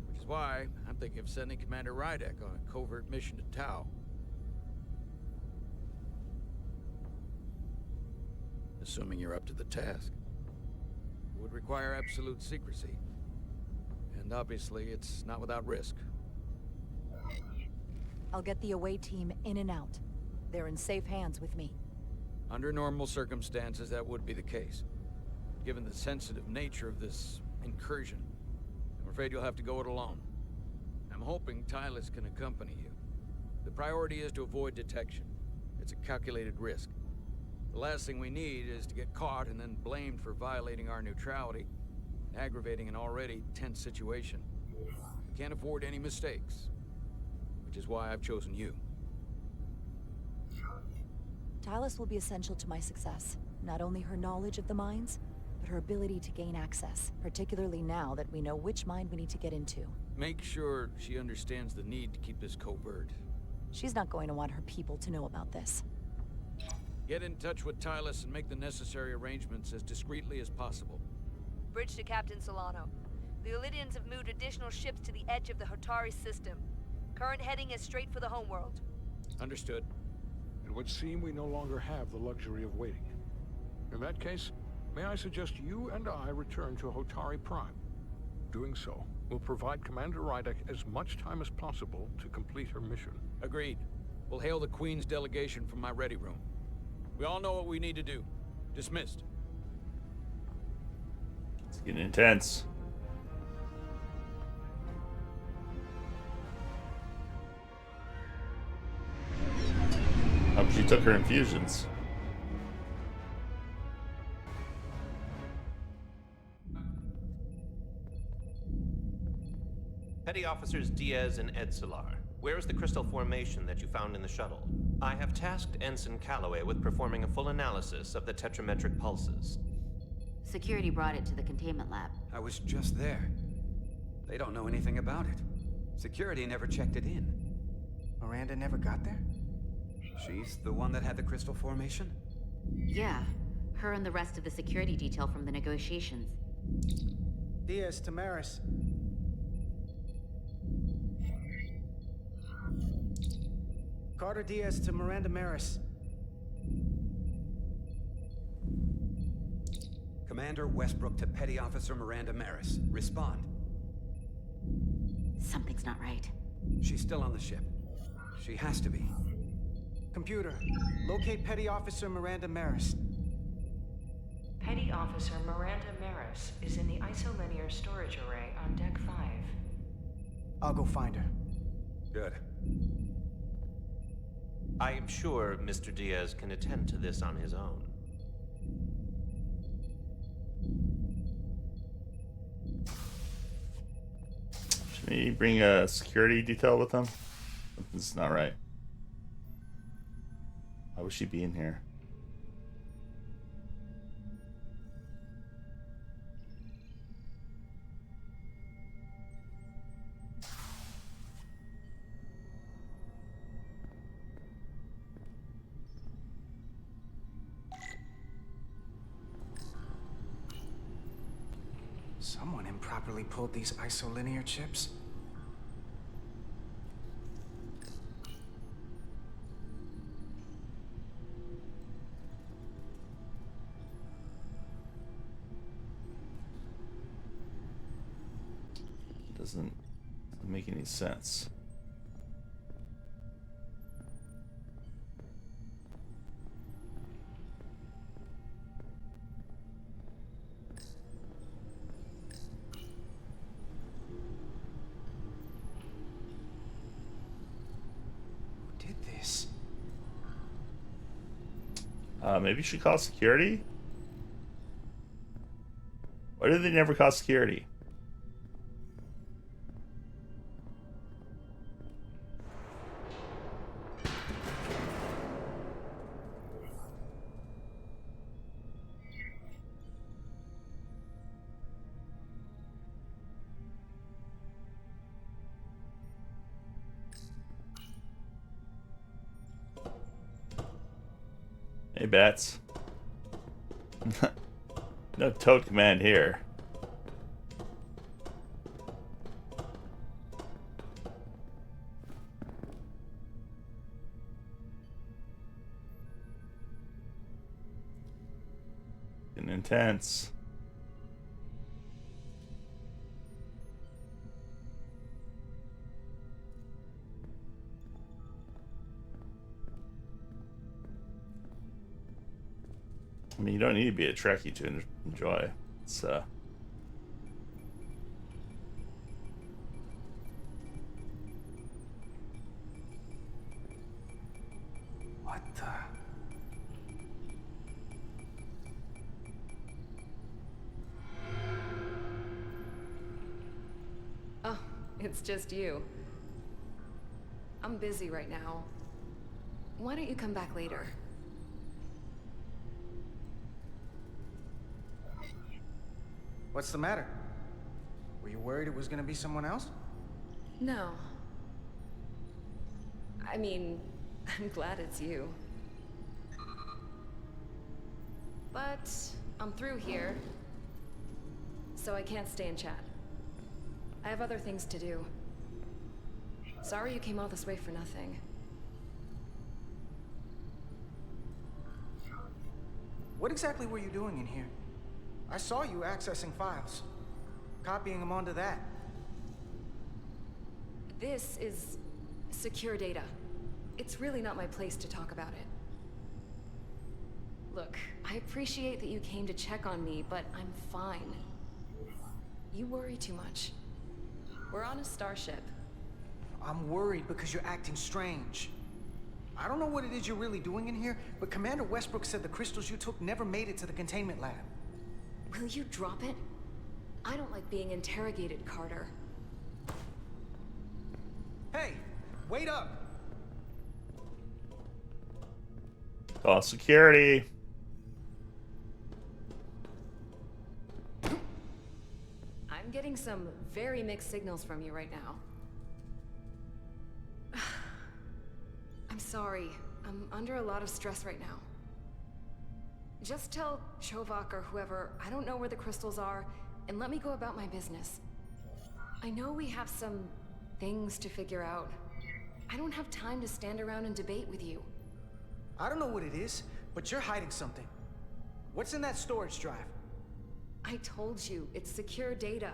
Which is why I'm thinking of sending Commander Rydek on a covert mission to Tau. Assuming you're up to the task. It would require absolute secrecy. And obviously, it's not without risk. I'll get the Away Team in and out. They're in safe hands with me. Under normal circumstances, that would be the case. Given the sensitive nature of this incursion, I'm afraid you'll have to go it alone. I'm hoping Tylus can accompany you. The priority is to avoid detection. It's a calculated risk. The last thing we need is to get caught and then blamed for violating our neutrality and aggravating an already tense situation. We can't afford any mistakes, which is why I've chosen you. Tylus will be essential to my success. Not only her knowledge of the mines, but her ability to gain access, particularly now that we know which mine we need to get into. Make sure she understands the need to keep this covert. She's not going to want her people to know about this. Get in touch with Tylus and make the necessary arrangements as discreetly as possible. Bridge to Captain Solano. The Elydians have moved additional ships to the edge of the Hotari system. Current heading is straight for the homeworld. Understood. It would seem we no longer have the luxury of waiting. In that case, may I suggest you and I return to Hotari Prime? Doing so will provide Commander Rydek as much time as possible to complete her mission. Agreed. We'll hail the Queen's delegation from my ready room. We all know what we need to do. Dismissed. It's getting intense. Hope she took her infusions. Petty Officers Diaz and Edsolar, where is the crystal formation that you found in the shuttle? I have tasked Ensign Calloway with performing a full analysis of the tetrametric pulses. Security brought it to the containment lab. I was just there. They don't know anything about it. Security never checked it in. Miranda never got there? She's the one that had the crystal formation? Yeah, her and the rest of the security detail from the negotiations. Diaz, Tamaris. Carter Diaz to Miranda Maris. Commander Westbrook to Petty Officer Miranda Maris. Respond. Something's not right. She's still on the ship. She has to be. Computer, locate Petty Officer Miranda Maris. Petty Officer Miranda Maris is in the isolinear storage array on Deck 5. I'll go find her. Good. I am sure Mr. Diaz can attend to this on his own. Should he bring a security detail with him? This is not right. Why would she be in here? Someone improperly pulled these isolinear chips. Doesn't make any sense. Who did this? Maybe you should call security? Why did they never call security? Hey, Bats. No toad command here. Getting intense. I mean, you don't need to be a Trekkie to enjoy. It's What the? Oh, it's just you. I'm busy right now. Why don't you come back later? What's the matter? Were you worried it was gonna be someone else? No. I mean, I'm glad it's you. But I'm through here, so I can't stay and chat. I have other things to do. Sorry you came all this way for nothing. What exactly were you doing in here? I saw you accessing files, copying them onto that. This is secure data. It's really not my place to talk about it. Look, I appreciate that you came to check on me, but I'm fine. You worry too much. We're on a starship. I'm worried because you're acting strange. I don't know what it is you're really doing in here, but Commander Westbrook said the crystals you took never made it to the containment lab. Will you drop it? I don't like being interrogated, Carter. Hey, wait up! call security. I'm getting some very mixed signals from you right now. I'm sorry. I'm under a lot of stress right now. Just tell Chovak or whoever I don't know where the crystals are, and let me go about my business. I know we have some things to figure out. I don't have time to stand around and debate with you. I don't know what it is, but you're hiding something. What's in that storage drive? I told you, it's secure data.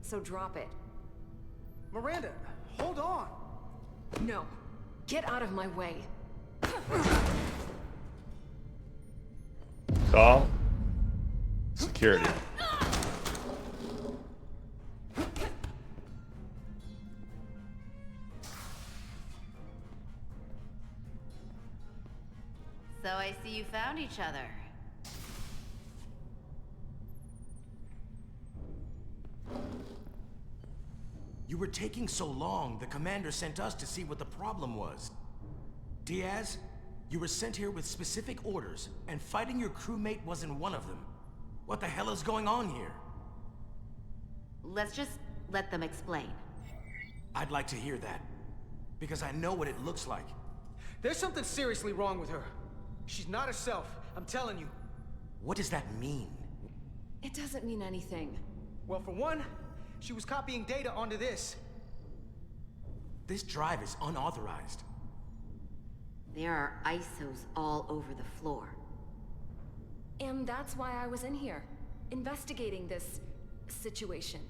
So drop it. Miranda, hold on! No. Get out of my way. Call security. So I see you found each other. You were taking so long, the commander sent us to see what the problem was. Diaz, you were sent here with specific orders, and fighting your crewmate wasn't one of them. What the hell is going on here? Let's just let them explain. I'd like to hear that, because I know what it looks like. There's something seriously wrong with her. She's not herself, I'm telling you. What does that mean? It doesn't mean anything. Well, for one, she was copying data onto this. This drive is unauthorized. There are ISOs all over the floor. And that's why I was in here, investigating this situation.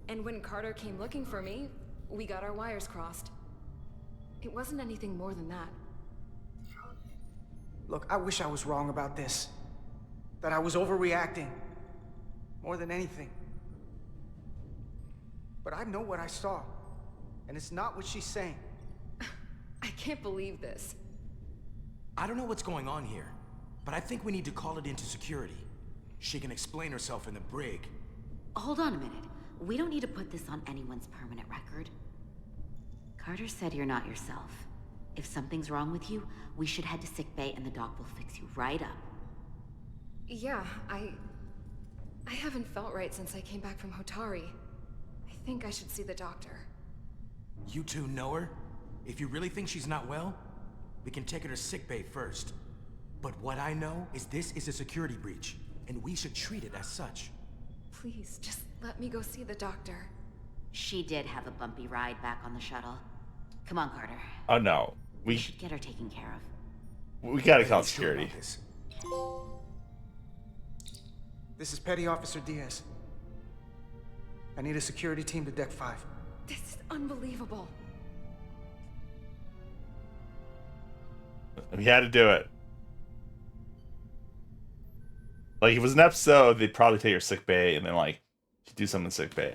And when Carter came looking for me, we got our wires crossed. It wasn't anything more than that. Look, I wish I was wrong about this. That I was overreacting. More than anything. But I know what I saw. And it's not what she's saying. I can't believe this. I don't know what's going on here, but I think we need to call it into security. She can explain herself in the brig. Hold on a minute. We don't need to put this on anyone's permanent record. Carter said you're not yourself. If something's wrong with you, we should head to sickbay and the doc will fix you right up. Yeah, I haven't felt right since I came back from Hotari. I think I should see the doctor. You two know her? If you really think she's not well, we can take her to sickbay first. But what I know is this is a security breach, and we should treat it as such. Please, just let me go see the doctor. She did have a bumpy ride back on the shuttle. Come on, Carter. Oh no. We should get her taken care of. We gotta call security. This is Petty Officer Diaz. I need a security team to Deck 5. This is unbelievable. We had to do it. Like, if it was an episode, they'd probably take her sick bay and then, like, she'd do something in sick bay.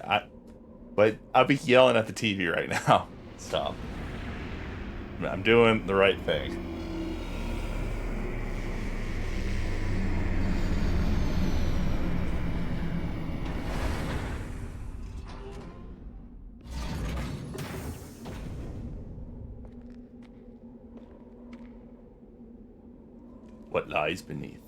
But I'd be yelling at the TV right now. So, I'm doing the right thing. What lies beneath?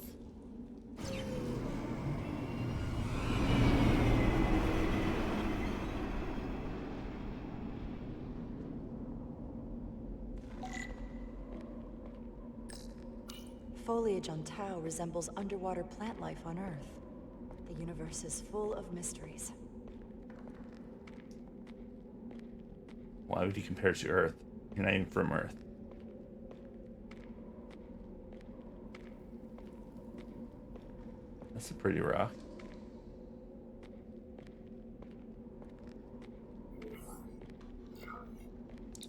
Foliage on Tau resembles underwater plant life on Earth. The universe is full of mysteries. Why would you compare it to Earth? You're not even from Earth. That's a pretty rock.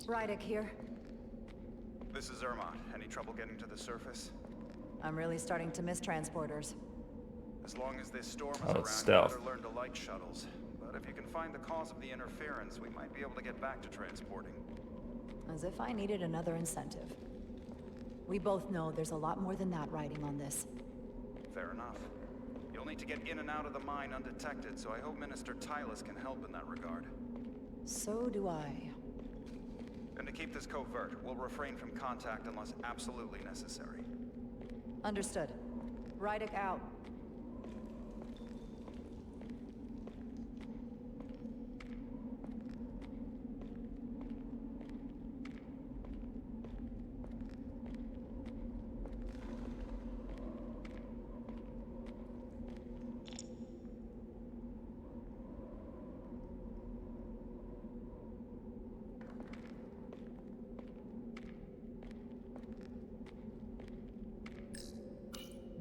Rydick here. This is Zermatt. Any trouble getting to the surface? I'm really starting to miss transporters. As long as this storm is Oh, around, it's you stealth. better learn to like shuttles. But if you can find the cause of the interference, we might be able to get back to transporting. As if I needed another incentive. We both know there's a lot more than that riding on this. Fair enough. You'll need to get in and out of the mine undetected, so I hope Minister Tylus can help in that regard. So do I. And to keep this covert, we'll refrain from contact unless absolutely necessary. Understood. Rydick out.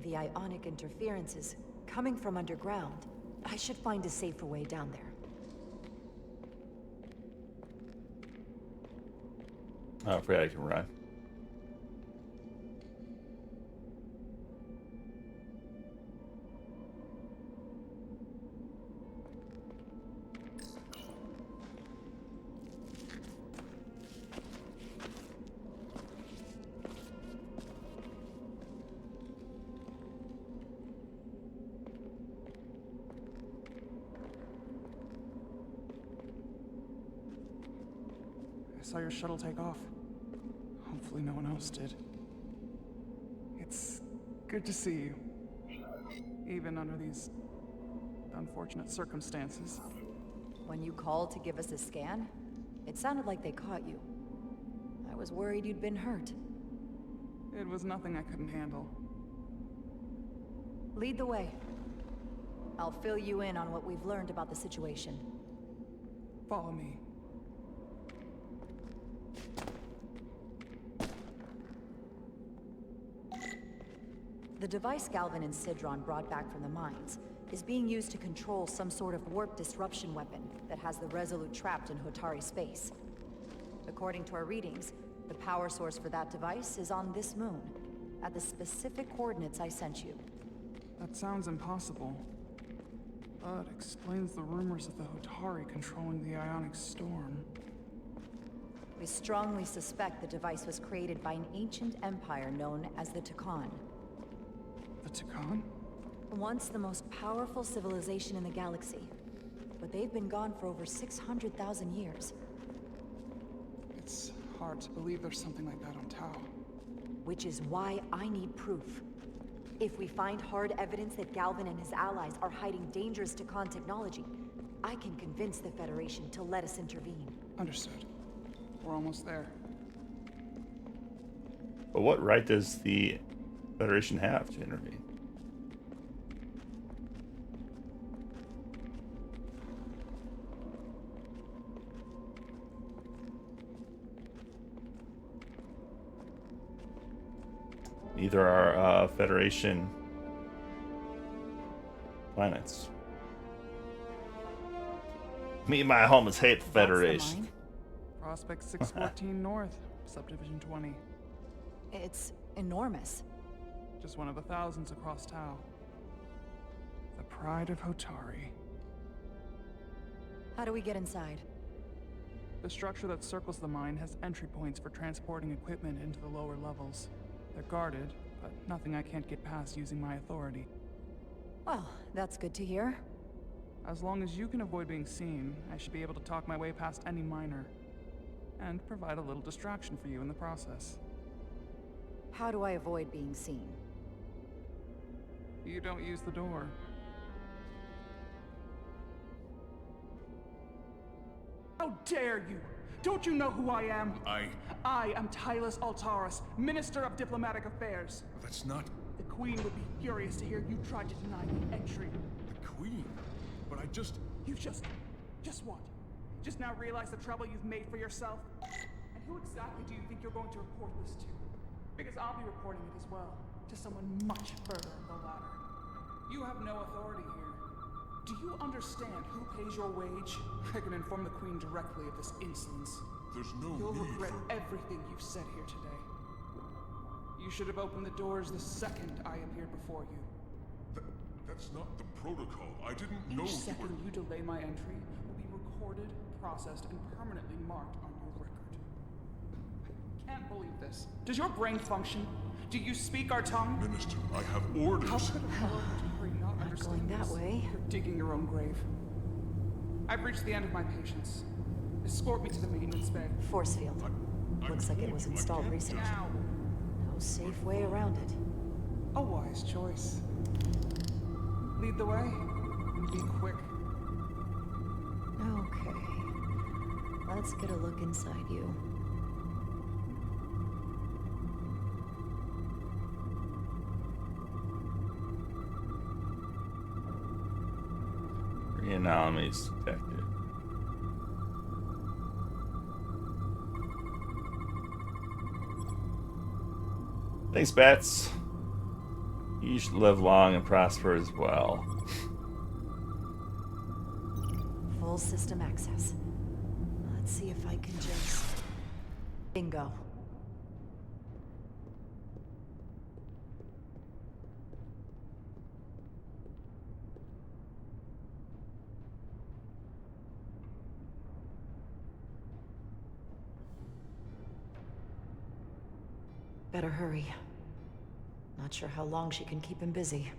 The ionic interference is coming from underground. I should find a safer way down there. Oh, I forgot I can run. I saw your shuttle take off. Hopefully no one else did. It's good to see you. Even under these unfortunate circumstances. When you called to give us a scan, it sounded like they caught you. I was worried you'd been hurt. It was nothing I couldn't handle. Lead the way. I'll fill you in on what we've learned about the situation. Follow me. The device Galvin and Sidron brought back from the mines is being used to control some sort of warp disruption weapon that has the Resolute trapped in Hotari space. According to our readings, the power source for that device is on this moon, at the specific coordinates I sent you. That sounds impossible. But explains the rumors of the Hotari controlling the ionic storm. We strongly suspect the device was created by an ancient empire known as the Takan. The Takan? Once the most powerful civilization in the galaxy, but they've been gone for over 600,000 years. It's hard to believe there's something like that on Tau. Which is why I need proof. If we find hard evidence that Galvin and his allies are hiding dangerous Takan technology, I can convince the Federation to let us intervene. Understood. We're almost there. But what right does the Federation have to intervene? Neither are Federation planets. Me and my homies hate the Federation. Prospect 614 North, Subdivision 20. It's enormous. Just one of the thousands across Tau. The pride of Hotari. How do we get inside? The structure that circles the mine has entry points for transporting equipment into the lower levels. They're guarded, but nothing I can't get past using my authority. Well, that's good to hear. As long as you can avoid being seen, I should be able to talk my way past any miner. And provide a little distraction for you in the process. How do I avoid being seen? You don't use the door. How dare you! Don't you know who I am? I am Tylus Altaris, Minister of Diplomatic Affairs. That's not... The Queen would be furious to hear you tried to deny me entry. the Queen. But I just... You just what? Just now realize the trouble you've made for yourself? And who exactly do you think you're going to report this to? Because I'll be reporting it as well, to someone much further up the ladder. You have no authority here. Do you understand who pays your wage? I can inform the Queen directly of this insolence. There's no You'll need regret for... everything you've said here today. You should have opened the doors the second I appeared before you. That's not the protocol. I didn't know Each you were... second you delay my entry will be recorded, processed, and permanently marked on your record. I can't believe this. Does your brain function? Do you speak our tongue? Minister, I have orders. How could a Hotari not understand going that this? way. You're digging your own grave. I've reached the end of my patience. Escort me to the maintenance bay. Force field. Looks like it was installed recently. Now. No safe way around it. A wise choice. Lead the way. And be quick. Okay. Let's get a look inside you. Anomalies detected. Thanks, Bats. You should live long and prosper as well. Full system access. Let's see if I can just... Bingo. Better hurry. Not sure how long she can keep him busy.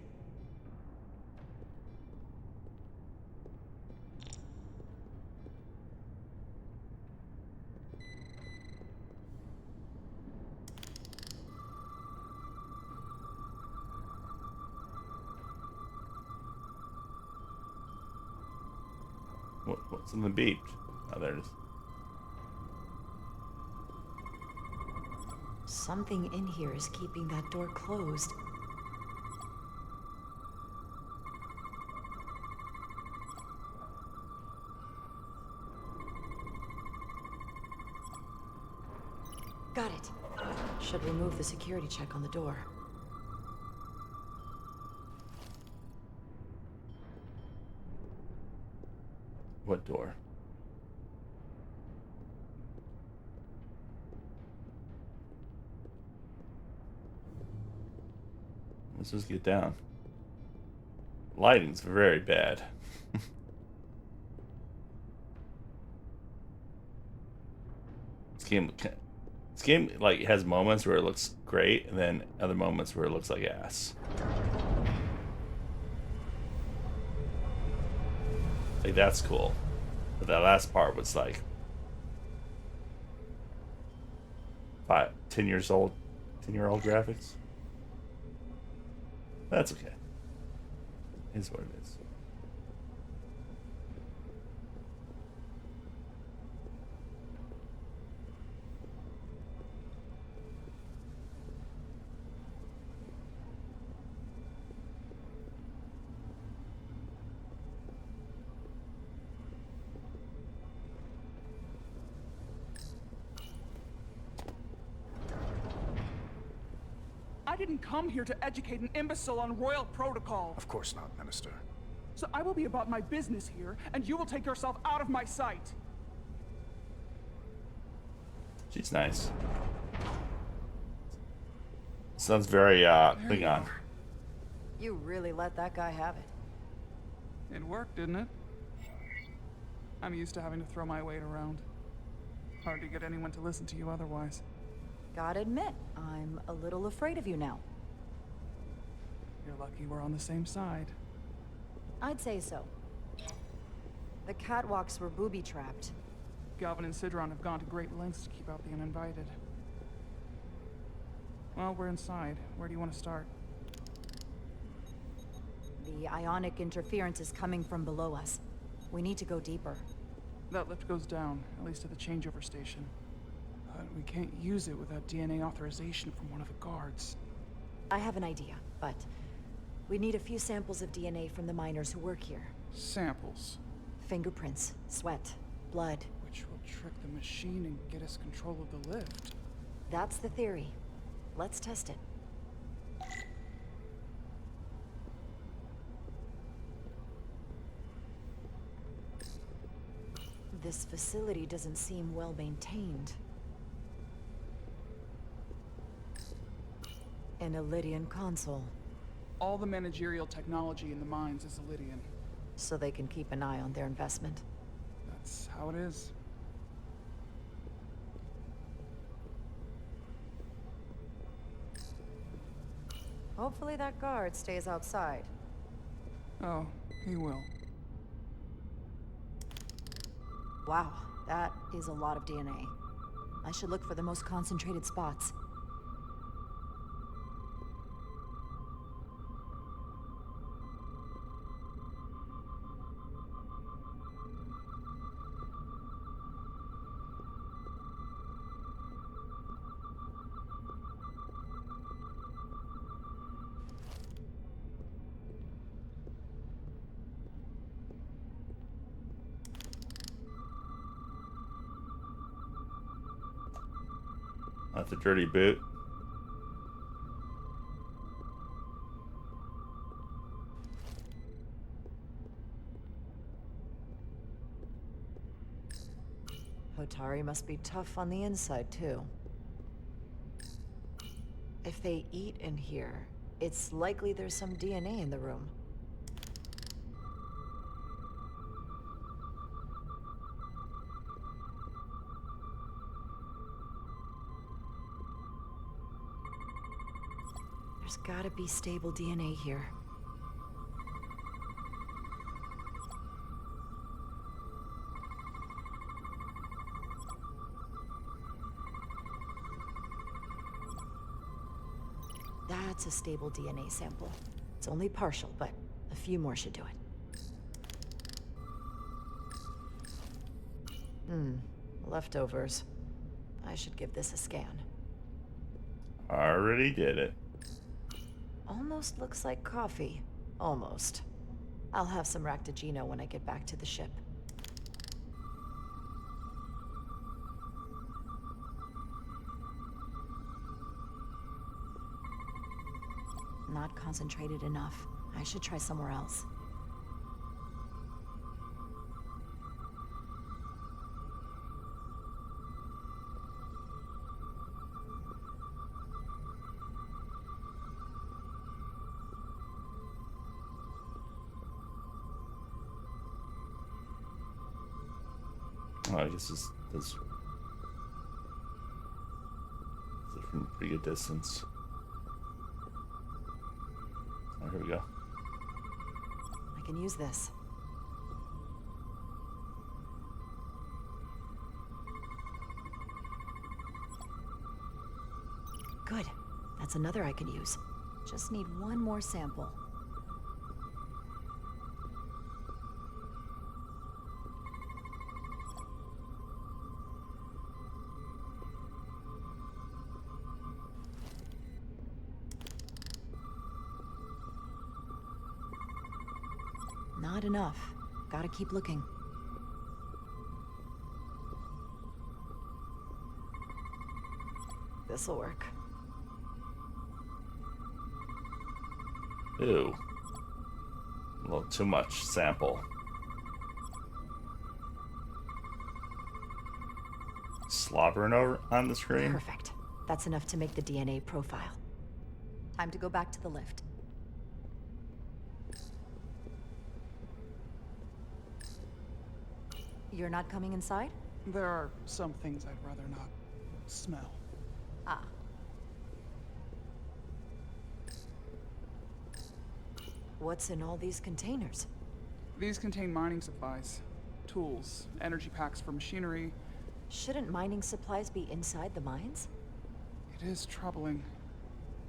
What's in the beach? Oh, there it is. Something in here is keeping that door closed. Got it. Should remove the security check on the door. What door? Let's just get down. Lighting's very bad. This game like has moments where it looks great, and then other moments where it looks like ass. Like that's cool, but that last part was like 10-year-old graphics. That's okay. It is what it is. I didn't come here to educate an imbecile on royal protocol. Of course not, Minister. So I will be about my business here, and you will take yourself out of my sight. She's nice. Sounds very Klingon. You really let that guy have it. It worked, didn't it? I'm used to having to throw my weight around. Hard to get anyone to listen to you otherwise. Gotta admit, I'm a little afraid of you now. You're lucky we're on the same side. I'd say so. The catwalks were booby-trapped. Galvin and Sidron have gone to great lengths to keep out the uninvited. Well, we're inside. Where do you want to start? The ionic interference is coming from below us. We need to go deeper. That lift goes down, at least to the changeover station. But we can't use it without DNA authorization from one of the guards. I have an idea, but we need a few samples of DNA from the miners who work here. Samples? Fingerprints, sweat, blood. Which will trick the machine and get us control of the lift. That's the theory. Let's test it. This facility doesn't seem well maintained. An Illydian console. All the managerial technology in the mines is Illydian. So they can keep an eye on their investment. That's how it is. Hopefully that guard stays outside. Oh, he will. Wow, that is a lot of DNA. I should look for the most concentrated spots. That's a dirty boot. Hotari must be tough on the inside, too. If they eat in here, it's likely there's some DNA in the room. There's gotta be stable DNA here. That's a stable DNA sample. It's only partial, but a few more should do it. Leftovers. I should give this a scan. Already did it. Almost looks like coffee. Almost. I'll have some Ractigino when I get back to the ship. Not concentrated enough. I should try somewhere else. Oh, I guess this is from a pretty good distance. Oh, here we go. I can use this. Good. That's another I can use. Just need one more sample. Not enough. Gotta keep looking. This'll work. Ew. A little too much sample. Slobbering over on the screen. Perfect. That's enough to make the DNA profile. Time to go back to the lift. You're not coming inside? There are some things I'd rather not smell. Ah. What's in all these containers? These contain mining supplies, tools, energy packs for machinery. Shouldn't mining supplies be inside the mines? It is troubling.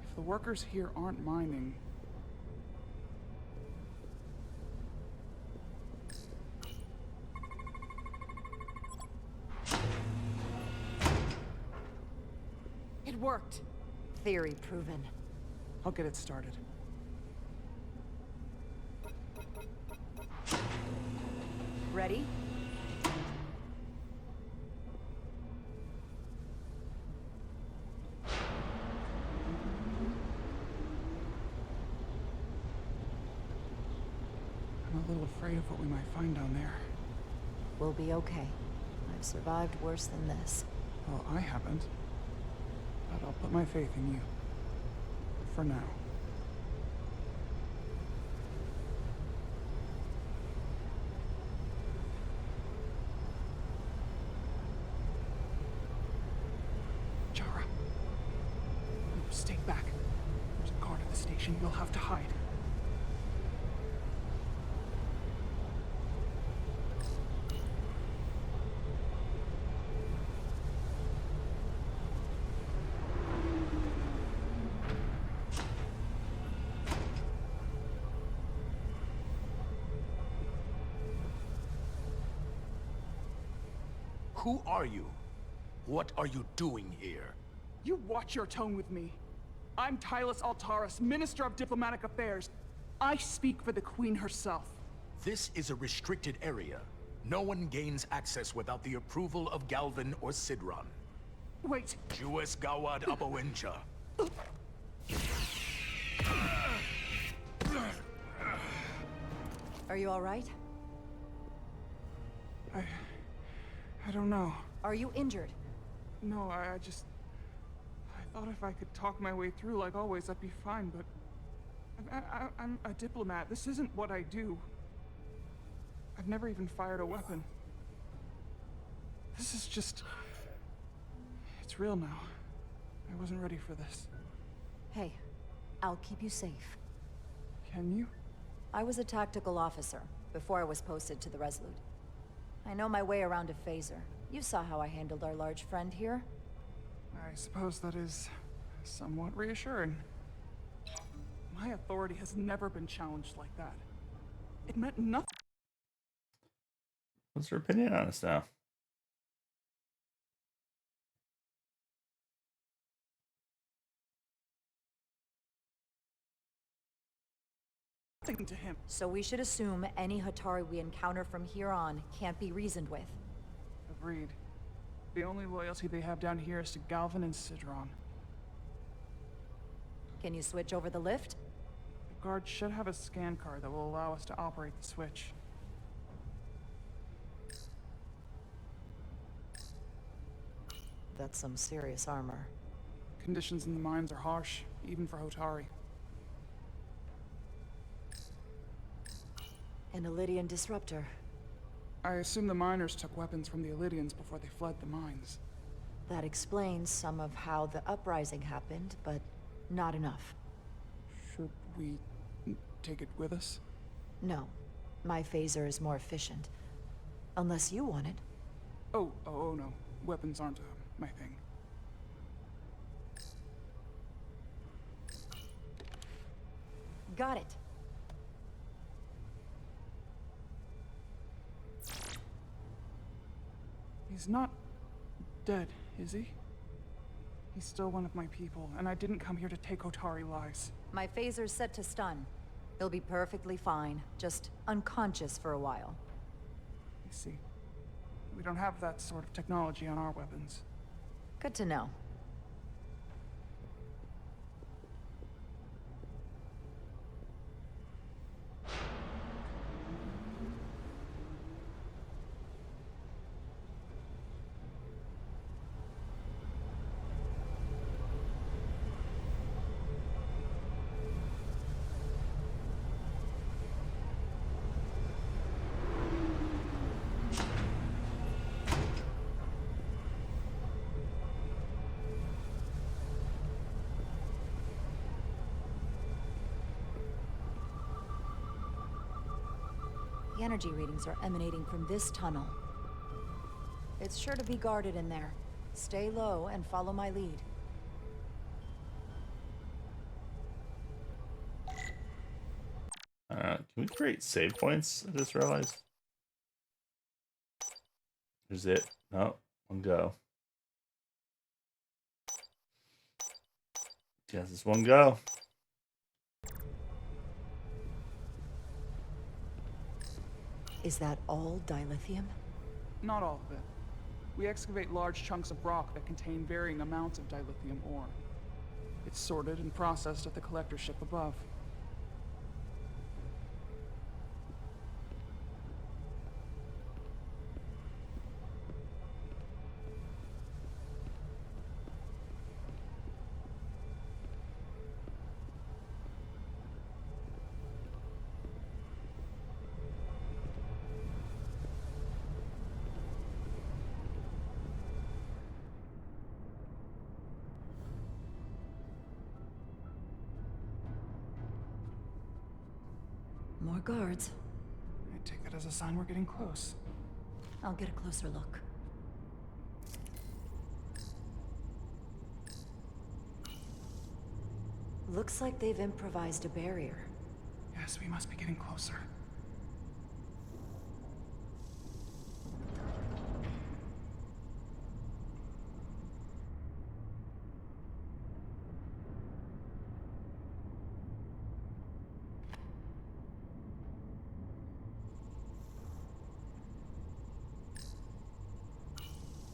If the workers here aren't mining... It worked. Theory proven. I'll get it started. Ready? I'm a little afraid of what we might find down there. We'll be okay. I've survived worse than this. Well, I haven't. But I'll put my faith in you. For now. Jara. Stay back. There's a guard at the station. You'll have to hide. Who are you? What are you doing here? You watch your tone with me. I'm Tylus Altaris, Minister of Diplomatic Affairs. I speak for the Queen herself. This is a restricted area. No one gains access without the approval of Galvin or Sidron. Wait. Jues Gawad Abawincha. Are you all right? I don't know. Are you injured? No, I thought if I could talk my way through like always, I'd be fine, but... I'm a diplomat. This isn't what I do. I've never even fired a weapon. This is just... It's real now. I wasn't ready for this. Hey, I'll keep you safe. Can you? I was a tactical officer before I was posted to the Resolute. I know my way around a phaser. You saw how I handled our large friend here. I suppose that is somewhat reassuring. My authority has never been challenged like that. It meant nothing. What's her opinion on this now? To him. So we should assume any Hatari we encounter from here on can't be reasoned with. Agreed. The only loyalty they have down here is to Galvin and Sidron. Can you switch over the lift? The guard should have a scan card that will allow us to operate the switch. That's some serious armor. Conditions in the mines are harsh, even for Hotari. An Illydian disruptor. I assume the miners took weapons from the Illydians before they fled the mines. That explains some of how the uprising happened, but not enough. Should we take it with us? No. My phaser is more efficient. Unless you want it. Oh no. Weapons aren't my thing. Got it. He's not dead, is he? He's still one of my people, and I didn't come here to take Hotari lives. My phaser's set to stun. He'll be perfectly fine, just unconscious for a while. I see. We don't have that sort of technology on our weapons. Good to know. The energy readings are emanating from this tunnel. It's sure to be guarded in there. Stay low and follow my lead. Can we create save points? I just realized. Here's it. No, one go. Yes, it's one go. Is that all dilithium? Not all of it. We excavate large chunks of rock that contain varying amounts of dilithium ore. It's sorted and processed at the collector ship above. More guards. I take that as a sign we're getting close. I'll get a closer look. Looks like they've improvised a barrier. Yes, we must be getting closer.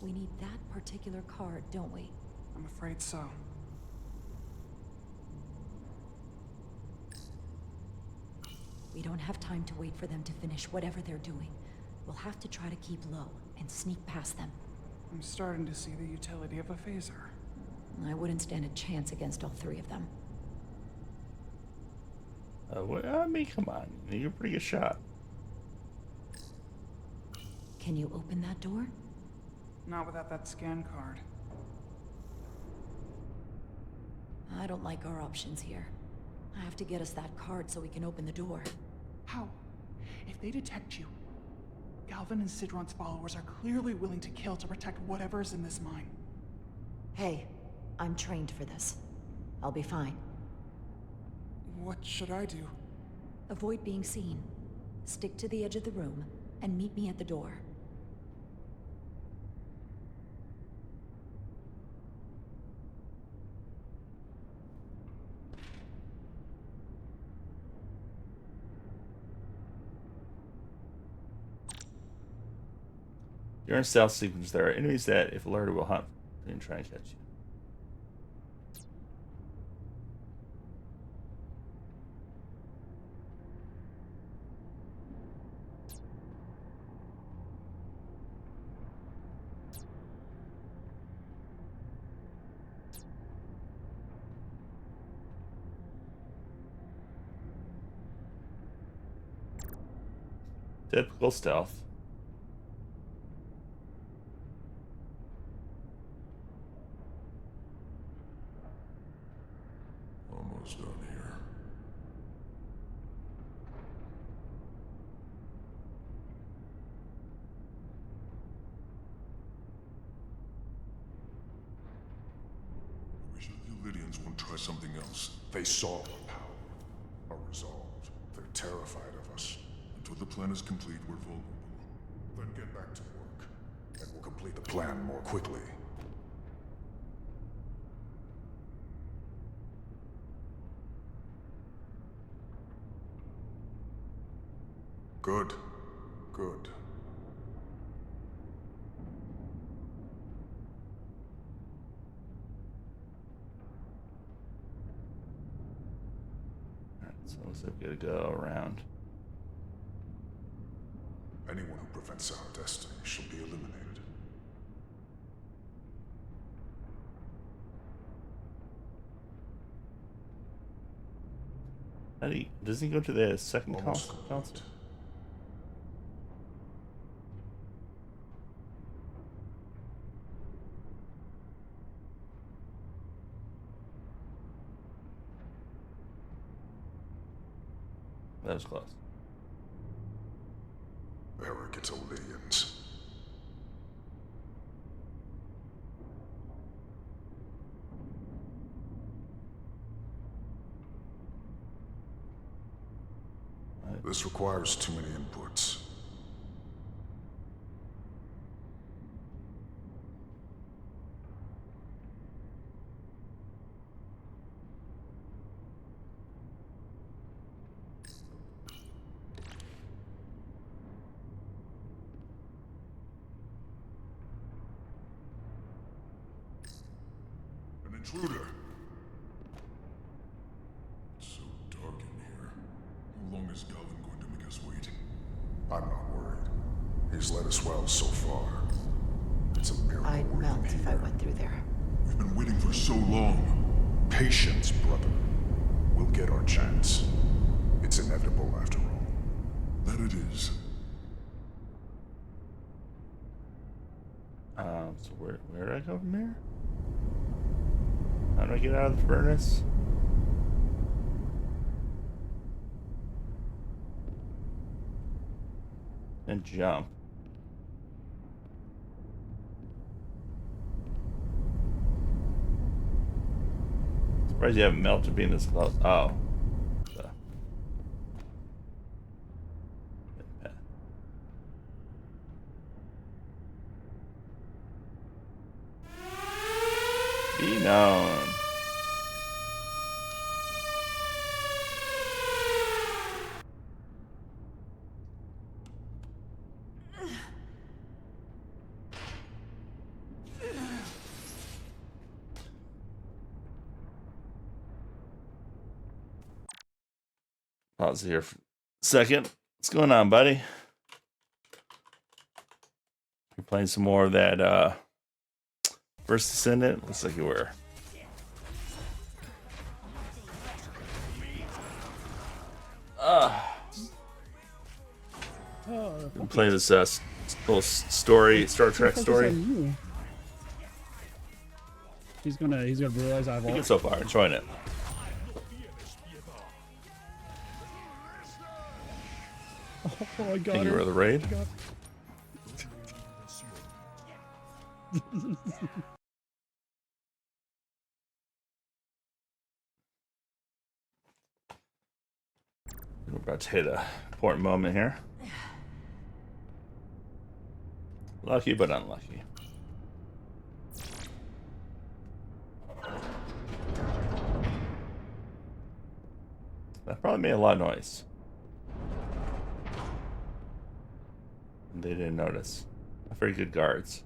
We need that particular card, don't we? I'm afraid so. We don't have time to wait for them to finish whatever they're doing. We'll have to try to keep low and sneak past them. I'm starting to see the utility of a phaser. I wouldn't stand a chance against all three of them. Well, I mean, come on. You're a pretty good shot. Can you open that door? Not without that scan card. I don't like our options here. I have to get us that card so we can open the door. How? If they detect you, Galvin and Sidron's followers are clearly willing to kill to protect whatever is in this mine. Hey, I'm trained for this. I'll be fine. What should I do? Avoid being seen. Stick to the edge of the room, and meet me at the door. During stealth sequence, there are enemies that, if alerted, will hunt and try and catch you. Typical stealth. Almost done here. I wish the Lydians won't try something else. They saw our power, our resolve. They're terrified of us. Until the plan is complete, we're vulnerable. Then get back to work, and we'll complete the plan more quickly. Good. Good. Alright, so it looks like we gotta go around. Anyone who prevents our destiny shall be eliminated. Doesn't he go to the second Almost council? That was close. Arrogant Lydians. This requires too many inputs. An intruder. It's so dark in here. How long is Galvin going to make us wait? I'm not worried. He's led us well so far. It's a miracle. I'd melt if I went through there. We've been waiting for so long. Patience, brother. We'll get our chance. It's inevitable after all. That it is. So where do I go from here? How do I get out of the furnace? And jump. Surprised you haven't melted being this close. Oh. Be known. Pause here for a second. What's going on, buddy? You're playing some more of that First Descendant? Looks like you were. I'm playing this little story, Star Trek story. He's gonna realize I've Good so far, enjoying it. Oh my god. Think you were the raid? We're about to hit a important moment here. Lucky but unlucky. That probably made a lot of noise. And they didn't notice. Not very good guards.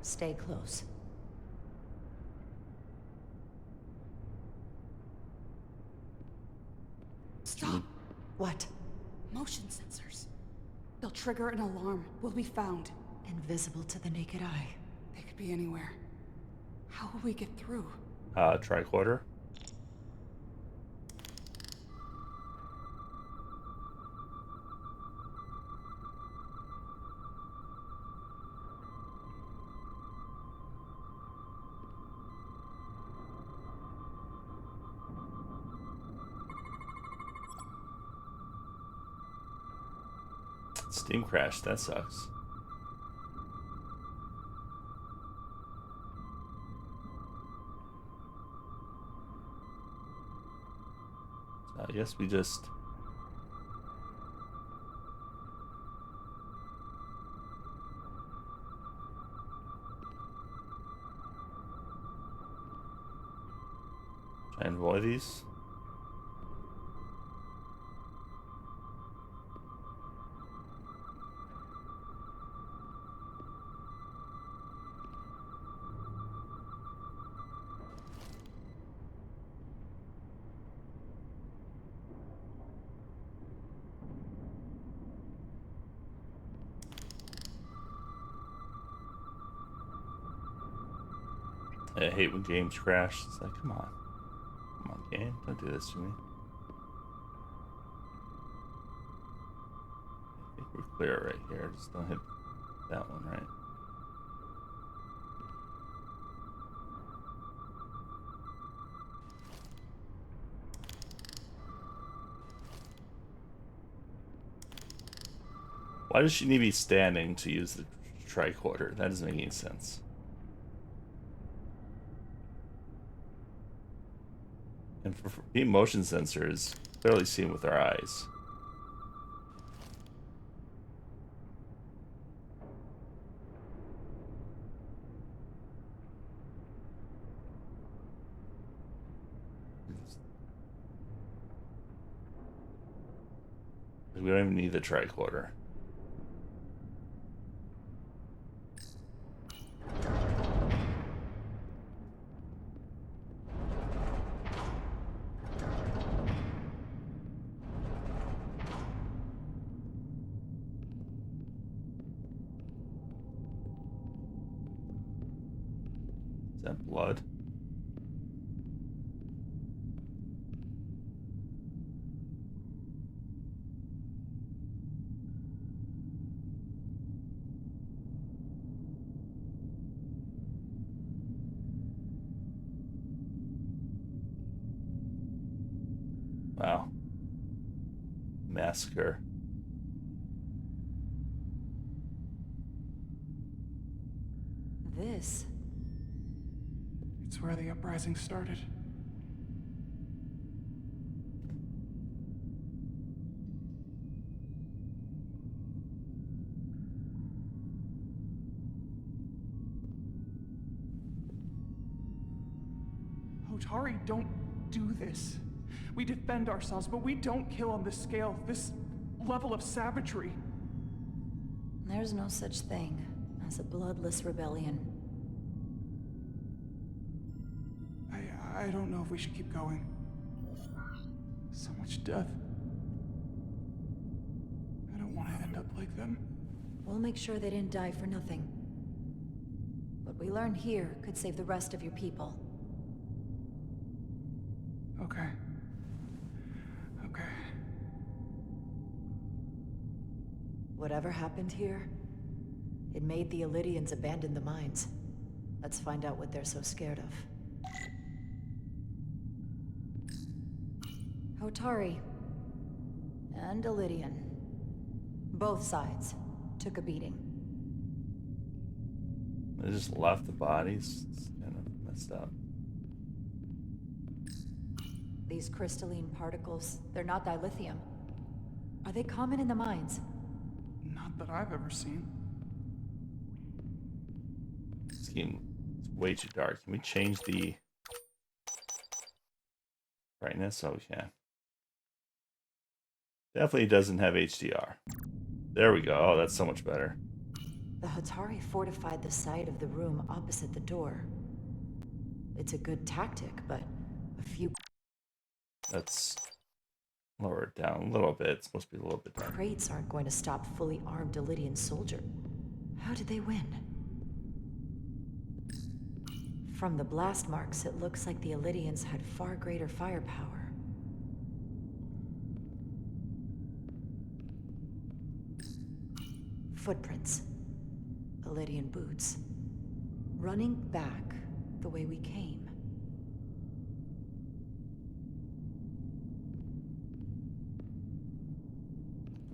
Stay close. Stop! What? Motion sensors. They'll trigger an alarm. We'll be found. Invisible to the naked eye. They could be anywhere. How will we get through? Tricorder. Steam crash, that sucks. So I guess we just try and avoid these. I hate when games crash. It's like, come on, game, don't do this to me. I think we're clear right here. Just don't hit that one, right? Why does she need to be standing to use the tricorder? That doesn't make any sense. And for being motion sensors, clearly seen with our eyes. We don't even need the tricorder. Is that blood? Wow. Massacre. This? It's where the uprising started. Hotari don't do this. We defend ourselves, but we don't kill on this scale, this level of savagery. There's no such thing as a bloodless rebellion. I don't know if we should keep going. So much death. I don't want to end up like them. We'll make sure they didn't die for nothing. But What we learn here could save the rest of your people. Okay. Okay. Whatever happened here, it made the Illydians abandon the mines. Let's find out what they're so scared of. Hotari. And Illydian. Both sides took a beating. They just left the bodies. It's kind of messed up. These crystalline particles, they're not dilithium. Are they common in the mines? Not that I've ever seen. It's way too dark. Can we change the brightness? Oh, yeah. Definitely doesn't have HDR. There we go. Oh, that's so much better. The Hotari fortified the side of the room opposite the door. It's a good tactic, but a few... Let's lower it down a little bit. It's supposed to be a little bit dark. Crates aren't going to stop fully armed Illydian soldier. How did they win? From the blast marks, it looks like the Illydians had far greater firepower. Footprints. Illydian boots. Running back the way we came.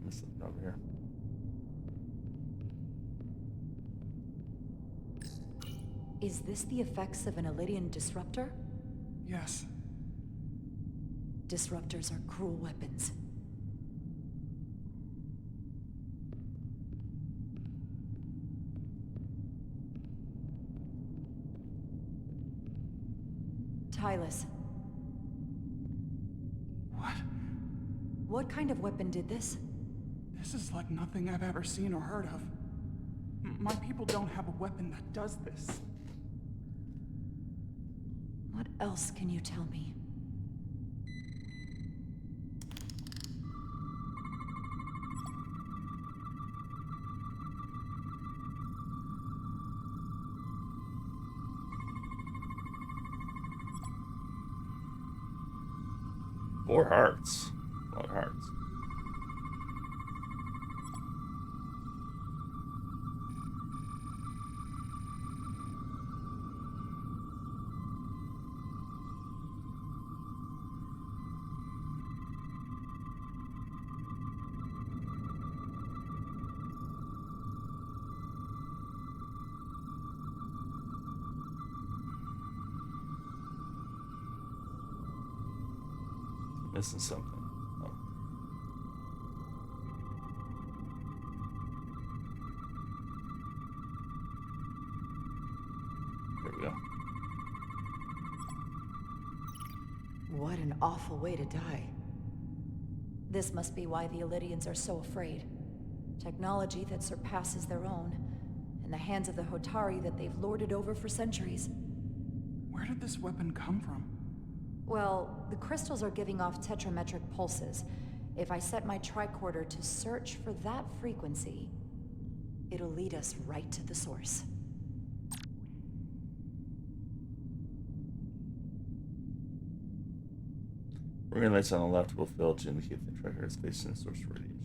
There's something over here. Is this the effects of an Illydian disruptor? Yes. Disruptors are cruel weapons. Tylus. What? What kind of weapon did this? This is like nothing I've ever seen or heard of. My people don't have a weapon that does this. What else can you tell me? Four hearts. A lot of hearts. Missing something. Oh. There we go. What an awful way to die. This must be why the Illydians are so afraid. Technology that surpasses their own, in the hands of the Hotari that they've lorded over for centuries. Where did this weapon come from? Well, the crystals are giving off tetrametric pulses. If I set my tricorder to search for that frequency, it'll lead us right to the source. Green lights on the left will fill to indicate the tracker is facing the source radiation.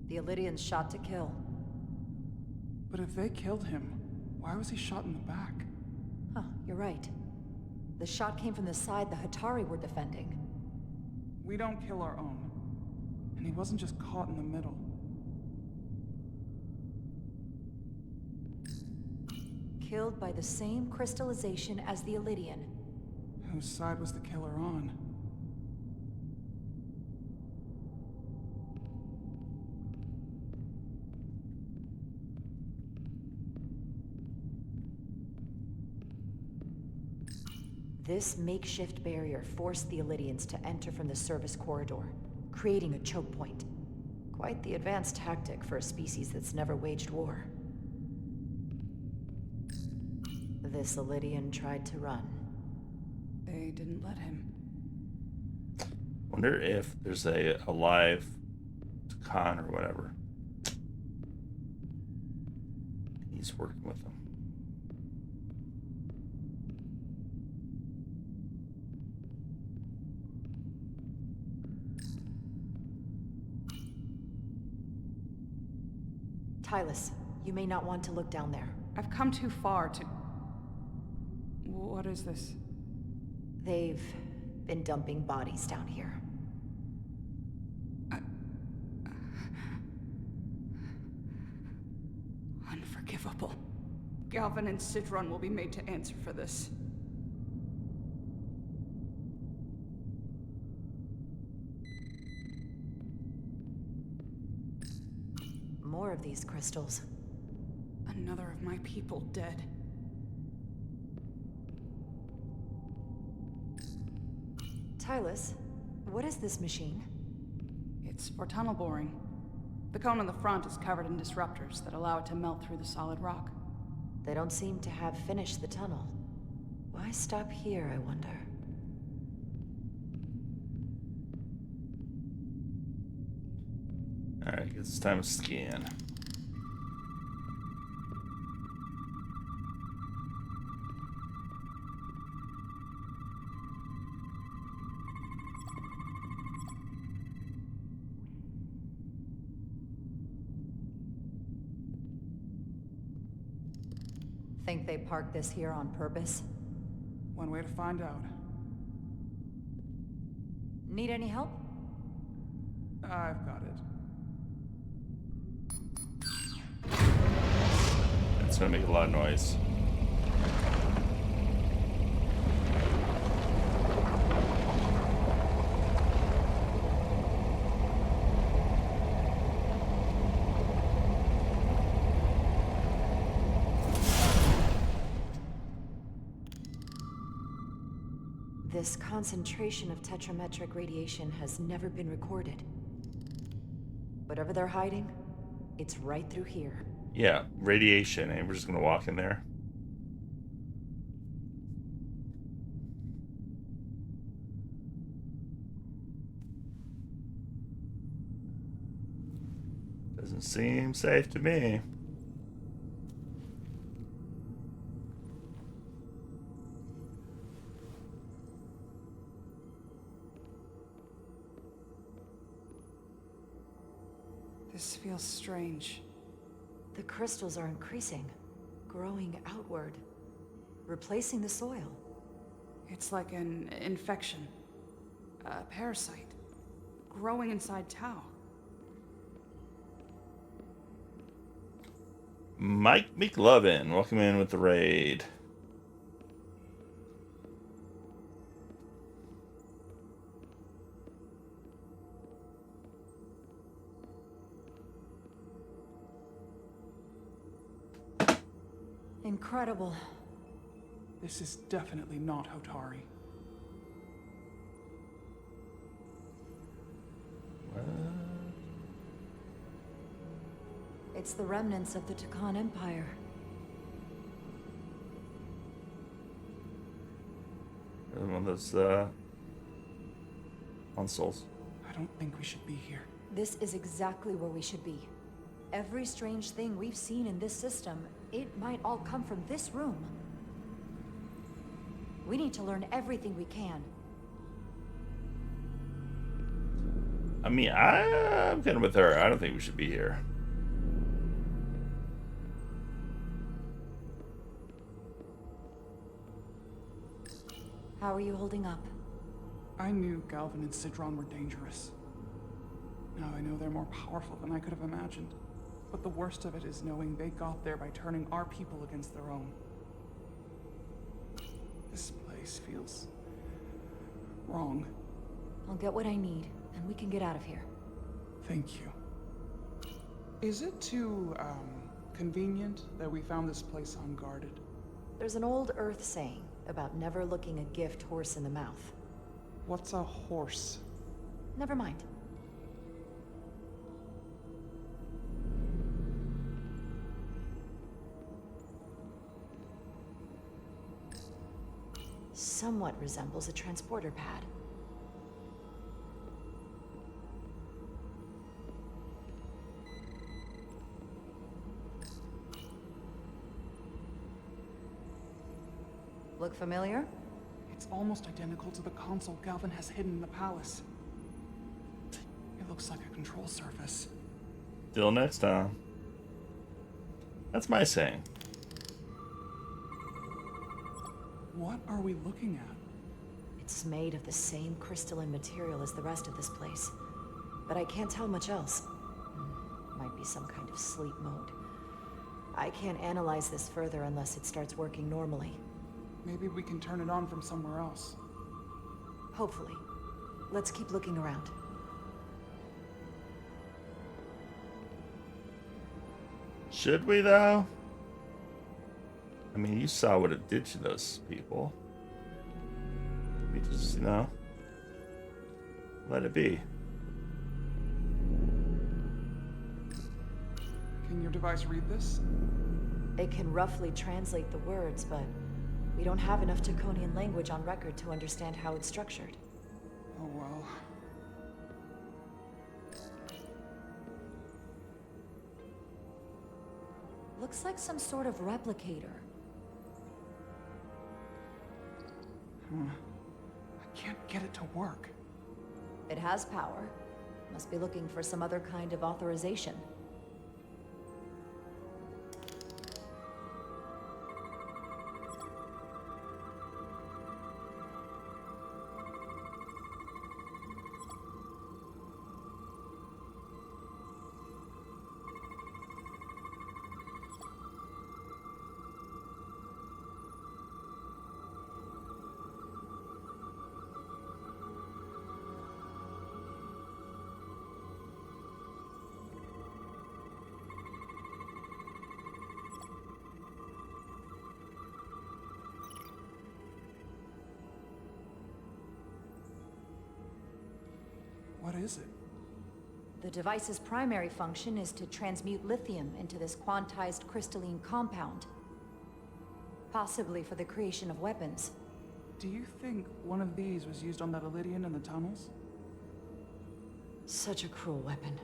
The Illydians shot to kill. But if they killed him, why was he shot in the back? Huh, you're right. The shot came from the side the Hotari were defending. We don't kill our own. And he wasn't just caught in the middle. Killed by the same crystallization as the Illydian. Whose side was the killer on? This makeshift barrier forced the Illydians to enter from the service corridor, creating a choke point. Quite the advanced tactic for a species that's never waged war. This Illydian tried to run. They didn't let him. Wonder if there's a live con or whatever. He's working with them. Tylus, you may not want to look down there. I've come too far to... What is this? They've been dumping bodies down here. Unforgivable. Galvin and Sidron will be made to answer for this. More of these crystals. Another of my people dead. Tylus, what is this machine? It's for tunnel boring. The cone on the front is covered in disruptors that allow it to melt through the solid rock. They don't seem to have finished the tunnel. Why stop here, I wonder? Alright, guess it's time to scan. Think they parked this here on purpose? One way to find out. Need any help? I've got it. It's gonna make a lot of noise. This concentration of tetrametric radiation has never been recorded. Whatever they're hiding, it's right through here. Yeah, radiation, and we're just gonna walk in there. Doesn't seem safe to me. This feels strange. The crystals are increasing, growing outward, replacing the soil. It's like an infection. A parasite. Growing inside Tau. Mike McLovin, welcome in with the raid. Incredible. This is definitely not Hotari. It's the remnants of the Takan Empire. One of those consoles. I don't think we should be here. This is exactly where we should be. Every strange thing we've seen in this system, it might all come from this room. We need to learn everything we can. I mean, I'm kind of with her. I don't think we should be here. How are you holding up? I knew Galvin and Sidron were dangerous. Now I know they're more powerful than I could have imagined. But the worst of it is knowing they got there by turning our people against their own. This place feels wrong. I'll get what I need, and we can get out of here. Thank you. Is it too, convenient that we found this place unguarded? There's an old Earth saying about never looking a gift horse in the mouth. What's a horse? Never mind. Somewhat resembles a transporter pad. Look familiar? It's almost identical to the console Galvin has hidden in the palace. It looks like a control surface. Till next time. That's my saying. What are we looking at? It's made of the same crystalline material as the rest of this place. But I can't tell much else. Might be some kind of sleep mode. I can't analyze this further unless it starts working normally. Maybe we can turn it on from somewhere else. Hopefully. Let's keep looking around. Should we, though? I mean, you saw what it did to those people. We just, let it be. Can your device read this? It can roughly translate the words, but we don't have enough Taconian language on record to understand how it's structured. Oh well. Looks like some sort of replicator. I can't get it to work. It has power. Must be looking for some other kind of authorization. What is it? The device's primary function is to transmute lithium into this quantized crystalline compound. Possibly for the creation of weapons. Do you think one of these was used on that Elydian in the tunnels? Such a cruel weapon.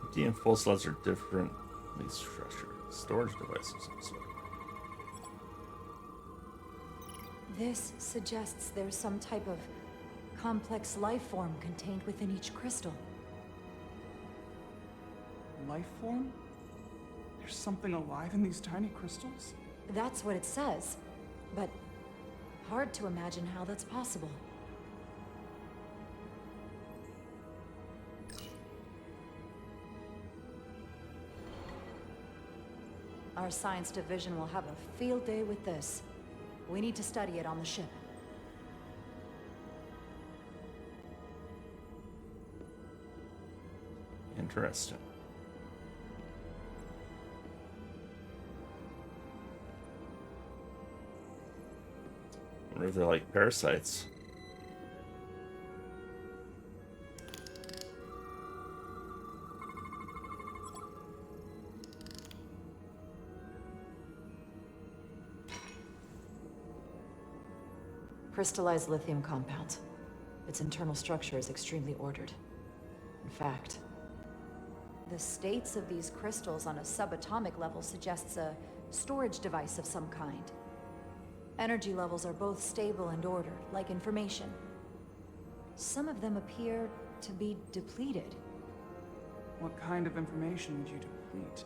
Empty and full slots are differently structured. Storage devices also. This suggests there's some type of complex life form contained within each crystal. Life form? There's something alive in these tiny crystals? That's what it says, but hard to imagine how that's possible. Our science division will have a field day with this. We need to study it on the ship. Interesting. I wonder if they're like parasites. Crystallized lithium compounds. Its internal structure is extremely ordered. In fact, the states of these crystals on a subatomic level suggests a storage device of some kind. Energy levels are both stable and ordered, like information. Some of them appear to be depleted. What kind of information would you deplete?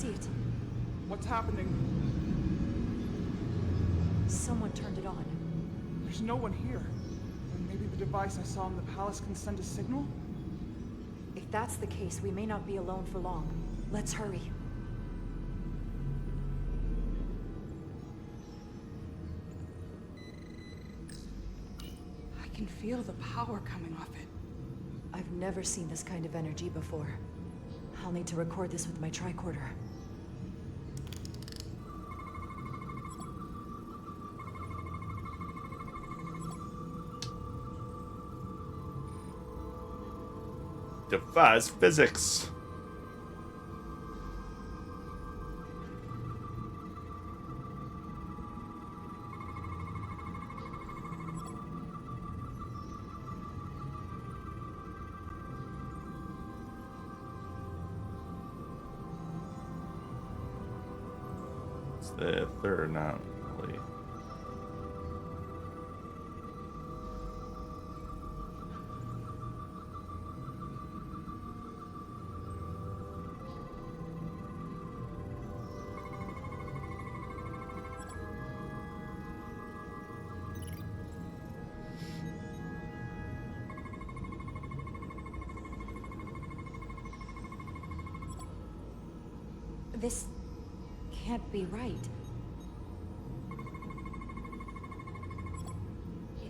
see it. What's happening? Someone turned it on. There's no one here. And maybe the device I saw in the palace can send a signal? If that's the case, we may not be alone for long. Let's hurry. I can feel the power coming off it. I've never seen this kind of energy before. I'll need to record this with my tricorder. Defies physics. It's the third anomaly. This can't be right.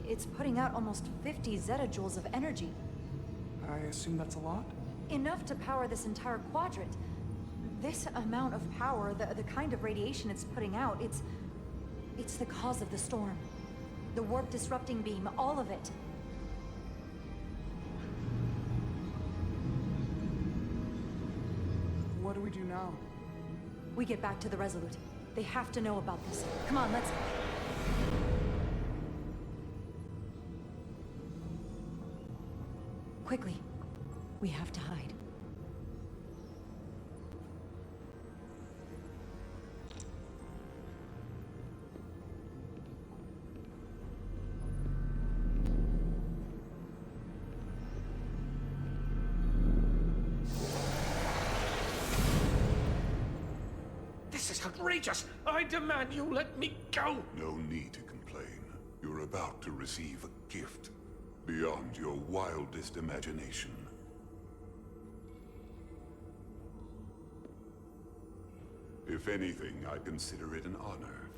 It's putting out almost 50 zettajoules of energy. I assume that's a lot? Enough to power this entire quadrant. This amount of power, the kind of radiation it's putting out, it's the cause of the storm. The warp disrupting beam, all of it. What do we do now? We get back to the Resolute. They have to know about this. Come on, let's... Quickly. We have to hide. This is outrageous! I demand you let me go! No need to complain. You're about to receive a gift beyond your wildest imagination. If anything, I consider it an honor.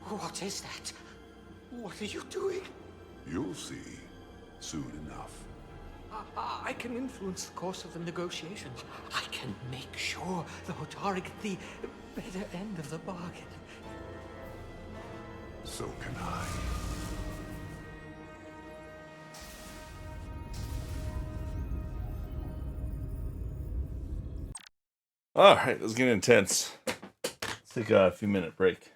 What is that? What are you doing? You'll see soon enough. I can influence the course of the negotiations. I can make sure the Hotari get the better end of the bargain. So can I. All right, let's get intense. Let's take a few minute break.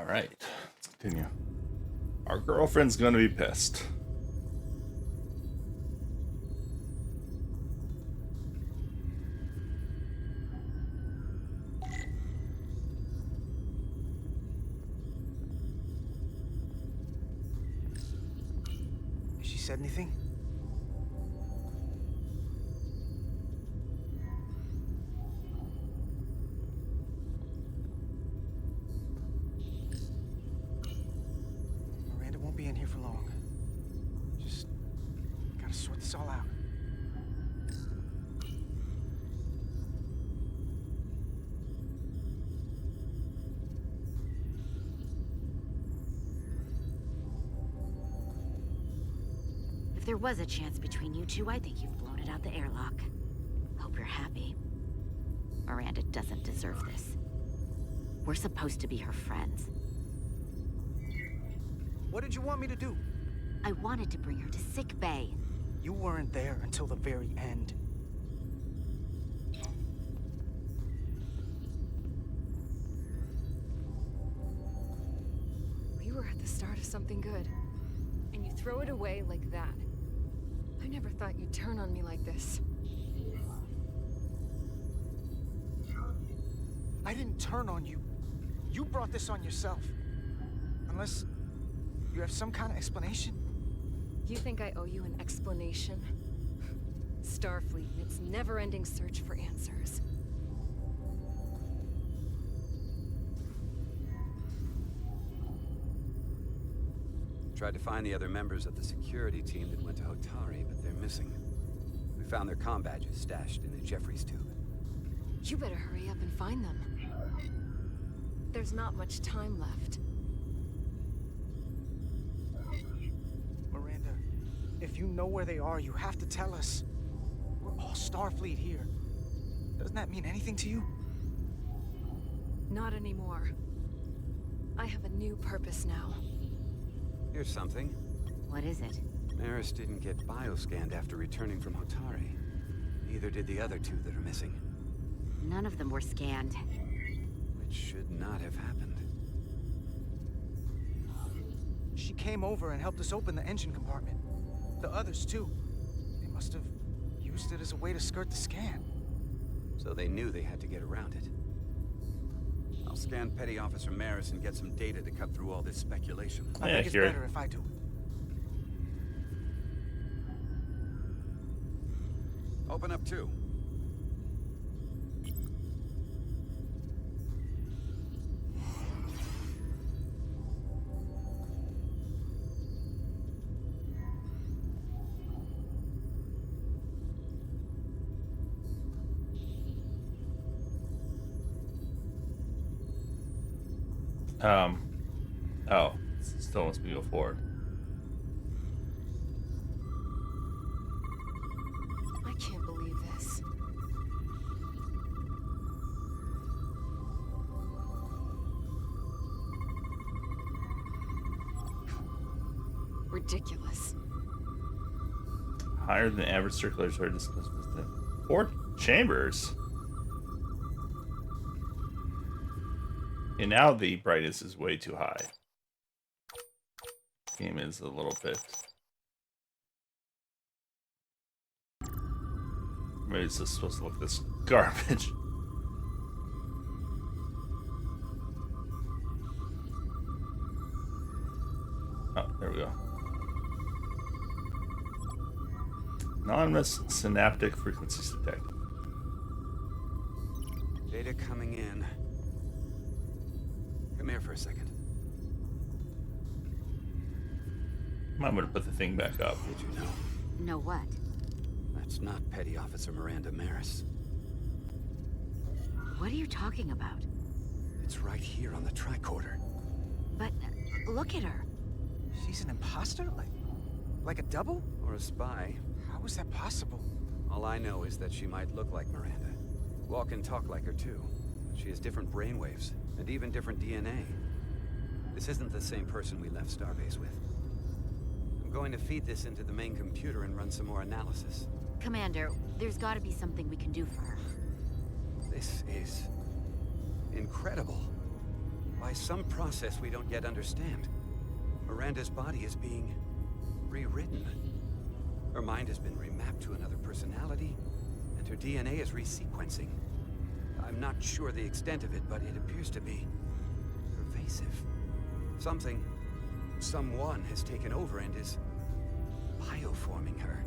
All right, let's continue. Our girlfriend's gonna be pissed. Has she said anything? Miranda won't be in here for long. Just gotta sort this all out. If there was a chance between you two, I think you've blown it out the airlock. Hope you're happy. Miranda doesn't deserve this. We're supposed to be her friends. What did you want me to do? I wanted to bring her to sick bay. You weren't there until the very end. We were at the start of something good, and you throw it away like that. I never thought you'd turn on me like this. I didn't turn on you. You brought this on yourself. Unless you have some kind of explanation. You think I owe you an explanation? Starfleet and its never-ending search for answers. Tried to find the other members of the security team that went to Hotari, but they're missing. We found their comm badges stashed in a Jeffries tube. You better hurry up and find them. There's not much time left. Miranda, if you know where they are, you have to tell us. We're all Starfleet here. Doesn't that mean anything to you? Not anymore. I have a new purpose now. Here's something. What is it? Maris didn't get bioscanned after returning from Hotari. Neither did the other two that are missing. None of them were scanned. Which should not have happened. She came over and helped us open the engine compartment. The others, too. They must have used it as a way to skirt the scan. So they knew they had to get around it. I'll scan Petty Officer Maris and get some data to cut through all this speculation. I think it's better if I do it. Open up too. Oh, still wants me to go forward. I can't believe this. Ridiculous. Higher than average circulars are discussed with the 4 chambers. And now the brightness is way too high. Game is a little bit. Maybe it's just supposed to look this garbage. Oh, there we go. Anonymous synaptic frequencies detected. Data coming in. Come here for a second. I'm gonna put the thing back up. Did you know? Know what? That's not Petty Officer Miranda Maris. What are you talking about? It's right here on the tricorder. But look at her. She's an imposter? Like a double? Or a spy. How is that possible? All I know is that she might look like Miranda. Walk and talk like her too. She has different brainwaves, and even different DNA. This isn't the same person we left Starbase with. I'm going to feed this into the main computer and run some more analysis. Commander, there's gotta be something we can do for her. This is incredible. Why, By some process we don't yet understand, Miranda's body is being rewritten. Her mind has been remapped to another personality, and her DNA is resequencing. I'm not sure the extent of it, but it appears to be pervasive. Someone has taken over and is bioforming her.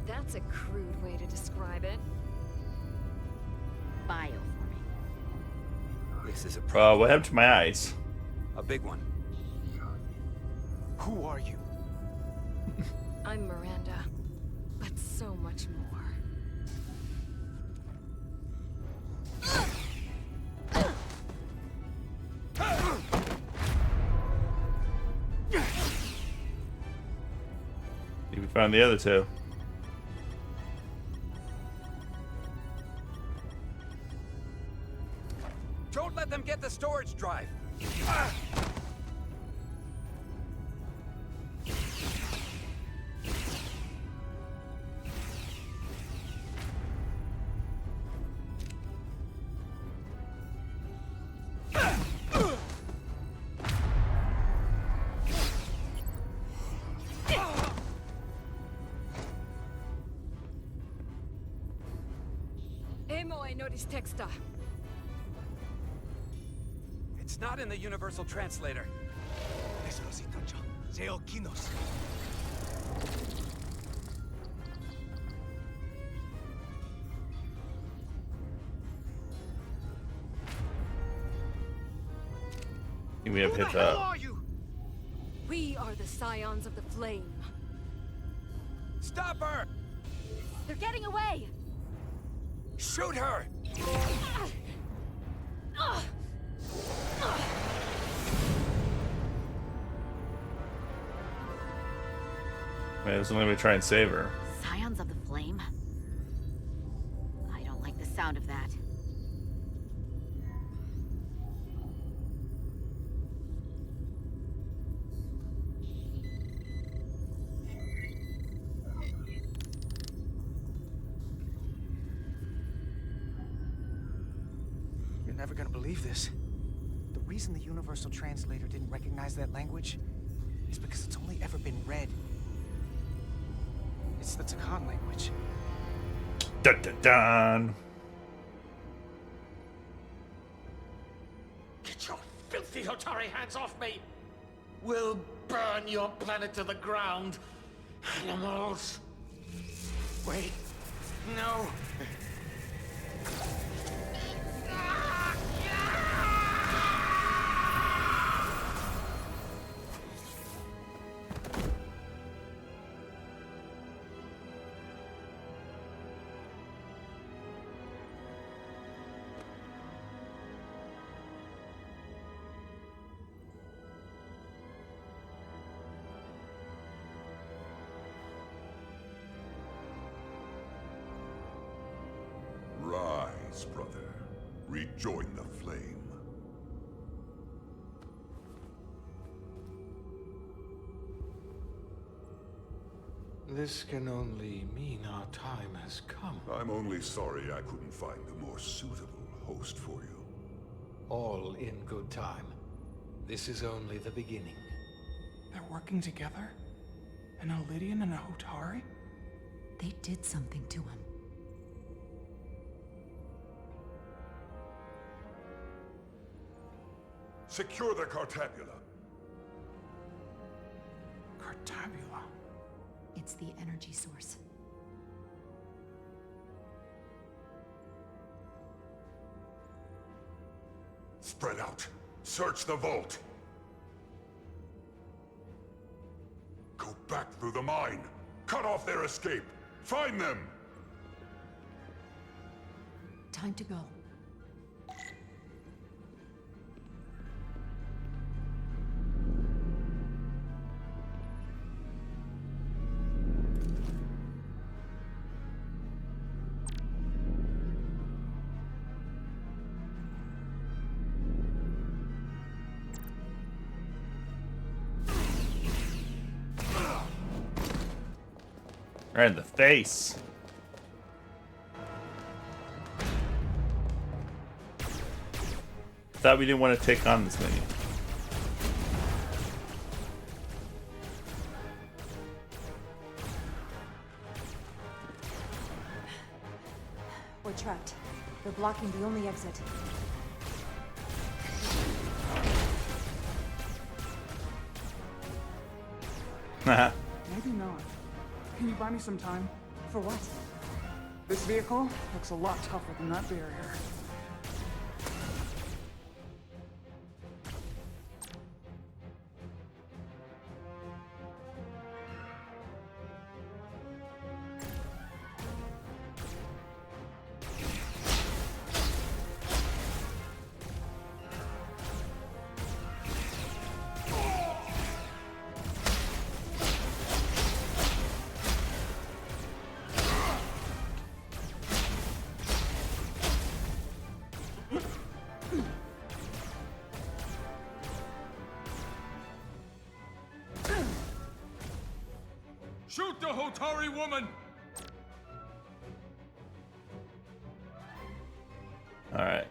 That's a crude way to describe it. Bioforming. This is a problem. What happened to my eyes? A big one. Who are you? I'm Miranda, but so much more. We found the other two. Don't let them get the storage drive. Emo I noticed texta. It's not in the universal translator. I think we have hit that. We are the Scions of the Flame. Stop her! They're getting away! Shoot her! Man, there's only way to try and save her. Scions of the Flame? I don't like the sound of that. You're never gonna believe this. The reason the Universal Translator didn't recognize that language is because it's only ever been read. It's the Takan language. Dun dun dun. Get your filthy Hotari hands off me! We'll burn your planet to the ground. Animals. Wait. No. Rise, brother. Rejoin the flame. This can only mean our time has come. I'm only sorry I couldn't find a more suitable host for you. All in good time. This is only the beginning. They're working together? An Elidian and a Hotari? They did something to him. Secure the Cartabula. Cartabula? It's the energy source. Spread out. Search the vault. Go back through the mine. Cut off their escape. Find them. Time to go. Right in the face. thought we didn't want to take on this many. We're trapped. They're blocking the only exit. Maybe not. Can you buy me some time? For what? This vehicle looks a lot tougher than that barrier. Shoot the Hotari woman! All right.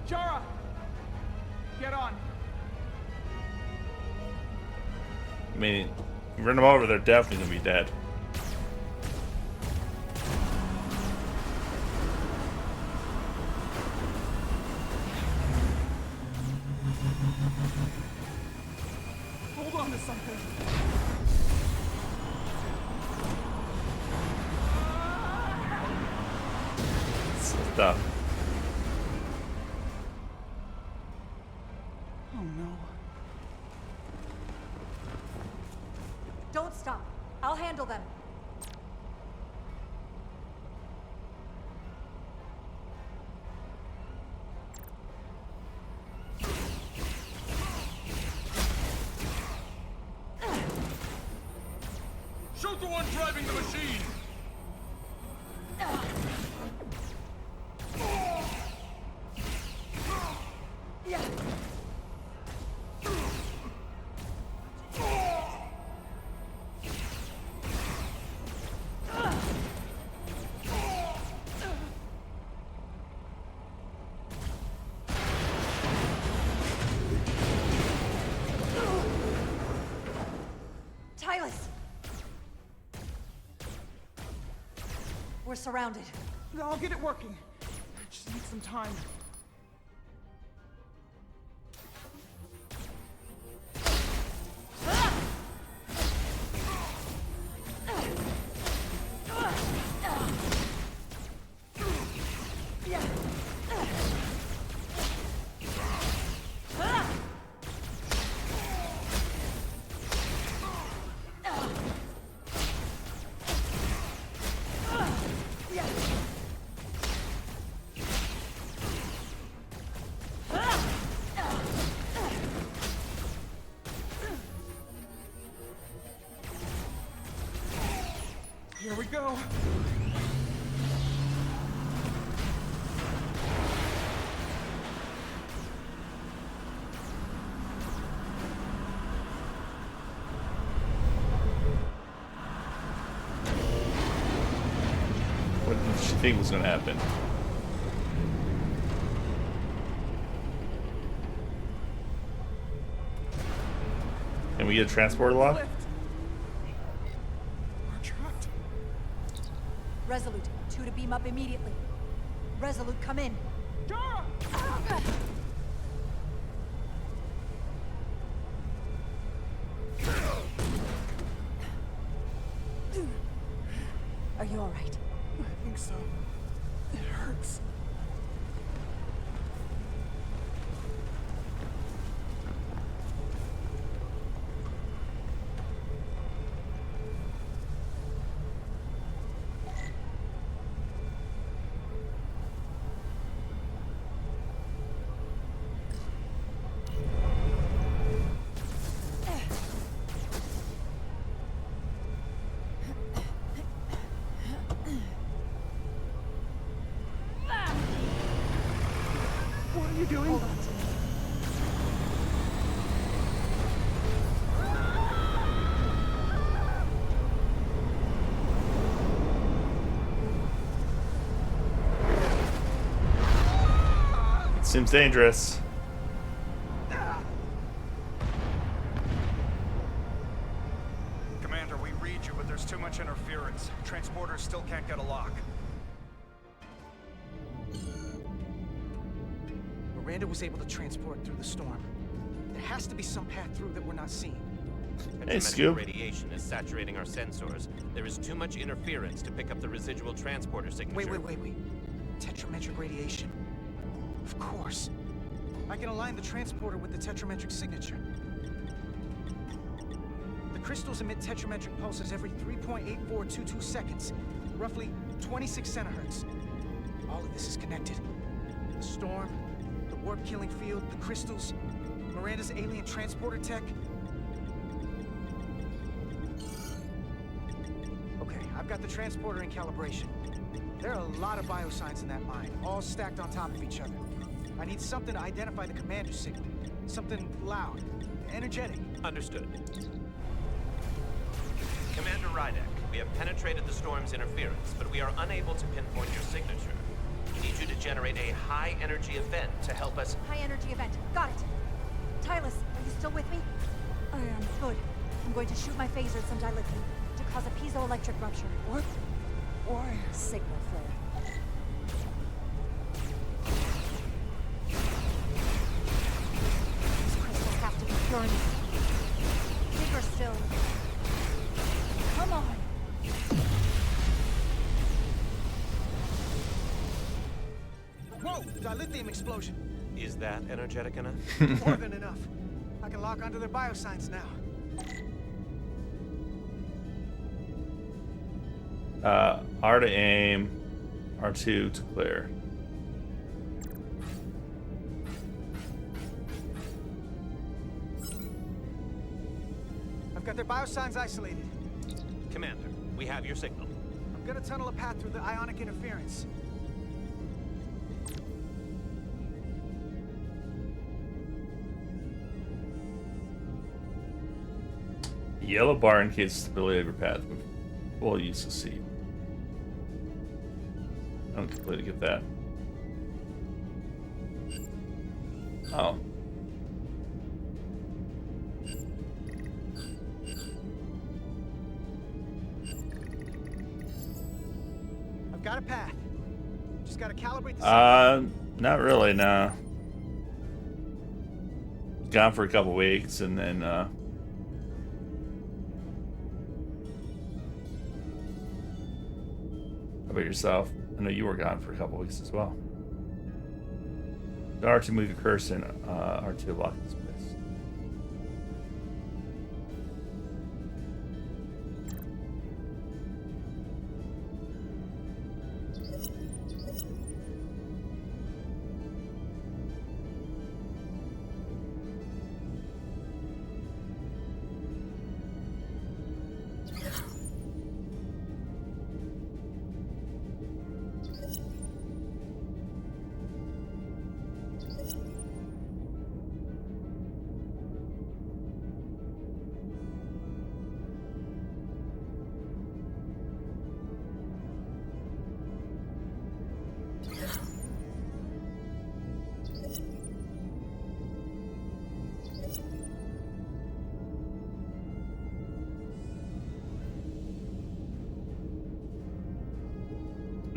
Chara! Get on. I mean, you run them over, they're definitely gonna be dead. Hold on to something. Stop. Oh no. Don't stop. I'll handle them. Shoot the one driving the machine! Tyler! We're surrounded. I'll get it working. I just need some time. Here we go. What did she think was going to happen? Can we get a transport lock? Resolute, 2 to beam up immediately. Resolute, come in. Are you all right? I think so. It hurts. Seems dangerous. Commander, we read you, but there's too much interference. Transporters still can't get a lock. Miranda was able to transport through the storm. There has to be some path through that we're not seeing. Hey, Tetrametric Scoop. radiation is saturating our sensors. There is too much interference to pick up the residual transporter signature. Wait. Tetrametric radiation. Of course. I can align the transporter with the tetrametric signature. The crystals emit tetrametric pulses every 3.8422 seconds, roughly 26 centihertz. All of this is connected. The storm, the warp-killing field, the crystals, Miranda's alien transporter tech. Okay, I've got the transporter in calibration. There are a lot of biosigns in that mine, all stacked on top of each other. I need something to identify the commander signal. Something loud, energetic. Understood. Commander Rydek, we have penetrated the storm's interference, but we are unable to pinpoint your signature. We need you to generate a high-energy event to help us... High-energy event. Got it. Tylus, are you still with me? I am. Good. I'm going to shoot my phaser at some dilithium to cause a piezoelectric rupture. What? Why? Signal flare. These crystals have to be pure enough. Bigger still. Come on. Whoa! Dilithium explosion. Is that energetic enough? More than enough. I can lock onto their biosigns now. R to aim, R2 to clear. I've got their biosigns isolated. Commander, we have your signal. I'm gonna tunnel a path through the ionic interference. Yellow bar indicates stability of your path. We'll use the seed. I don't completely get that. Oh. I've got a path. Just gotta calibrate the Not really, no. Gone for a couple weeks and then how about yourself? I know you were gone for a couple weeks as well. R2 move your cursor and R2 lock this place.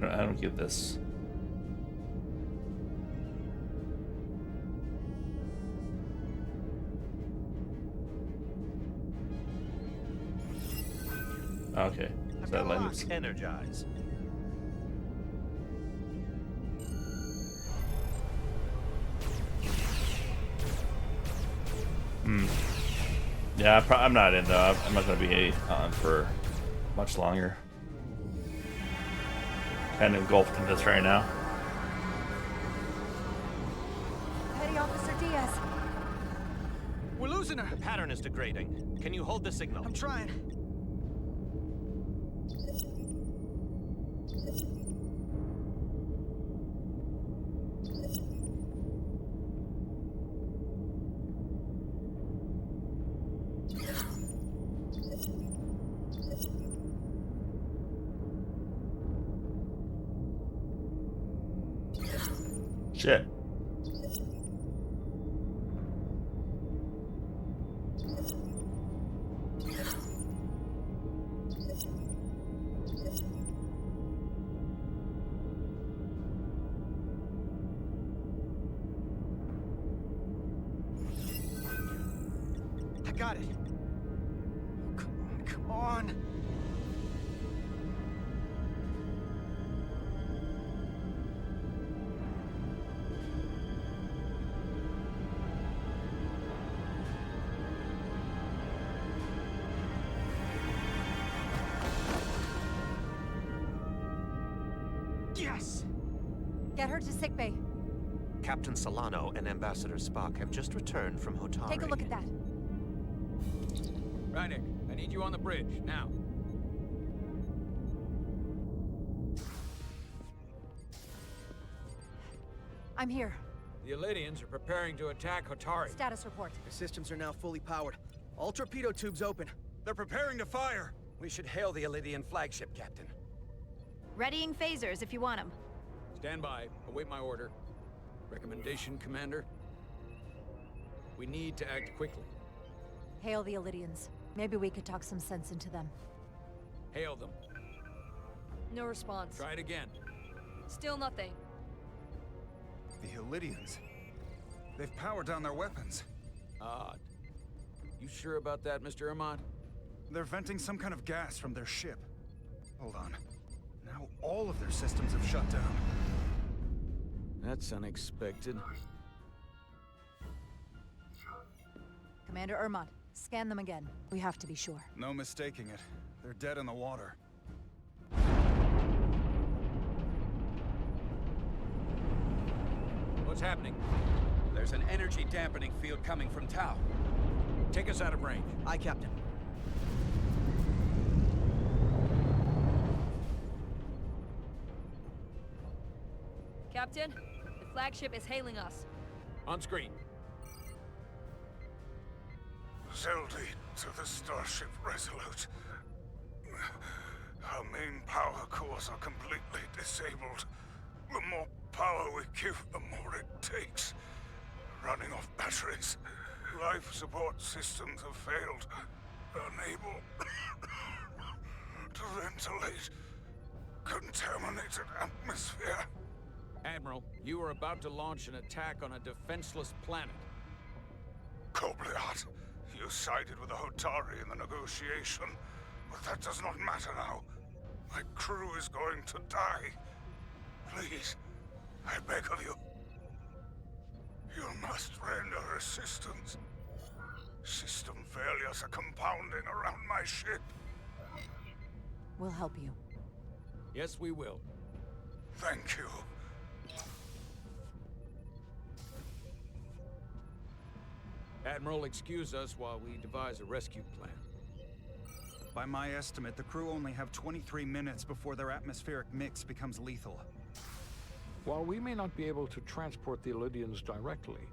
I don't get this. Okay. So that language. Energize. Yeah, I'm not in though. I'm not going to be on for much longer. Kind of engulfed in this right now. Petty Officer Diaz. We're losing her. The pattern is degrading. Can you hold the signal? I'm trying. Shit. I got it. Oh, come on, come on. Yes! Get her to sickbay. Captain Solano and Ambassador Spock have just returned from Hotari. Take a look at that. Reineck, I need you on the bridge, now. I'm here. The Elydians are preparing to attack Hotari. Status report. The systems are now fully powered. All torpedo tubes open. They're preparing to fire. We should hail the Elydian flagship, Captain. Readying phasers if you want them. Stand by. Await my order. Recommendation, Commander? We need to act quickly. Hail the Elydians. Maybe we could talk some sense into them. Hail them. No response. Try it again. Still nothing. The Elydians. They've powered down their weapons. Odd. You sure about that, Mr. Irmont? They're venting some kind of gas from their ship. Hold on. Now all of their systems have shut down. That's unexpected. Commander Irmont, scan them again. We have to be sure. No mistaking it. They're dead in the water. What's happening? There's an energy dampening field coming from Tau. Take us out of range. Aye, Captain. Captain, the flagship is hailing us. On screen. Zeldy to the Starship Resolute. Our main power cores are completely disabled. The more power we give, the more it takes. Running off batteries. Life support systems have failed. Unable to ventilate contaminated atmosphere. Admiral, you are about to launch an attack on a defenseless planet. Kobliat, you sided with the Hotari in the negotiation, but that does not matter now. My crew is going to die. Please, I beg of you. You must render assistance. System failures are compounding around my ship. We'll help you. Yes, we will. Thank you. Admiral, excuse us while we devise a rescue plan. By my estimate, the crew only have 23 minutes before their atmospheric mix becomes lethal. While we may not be able to transport the Elydians directly,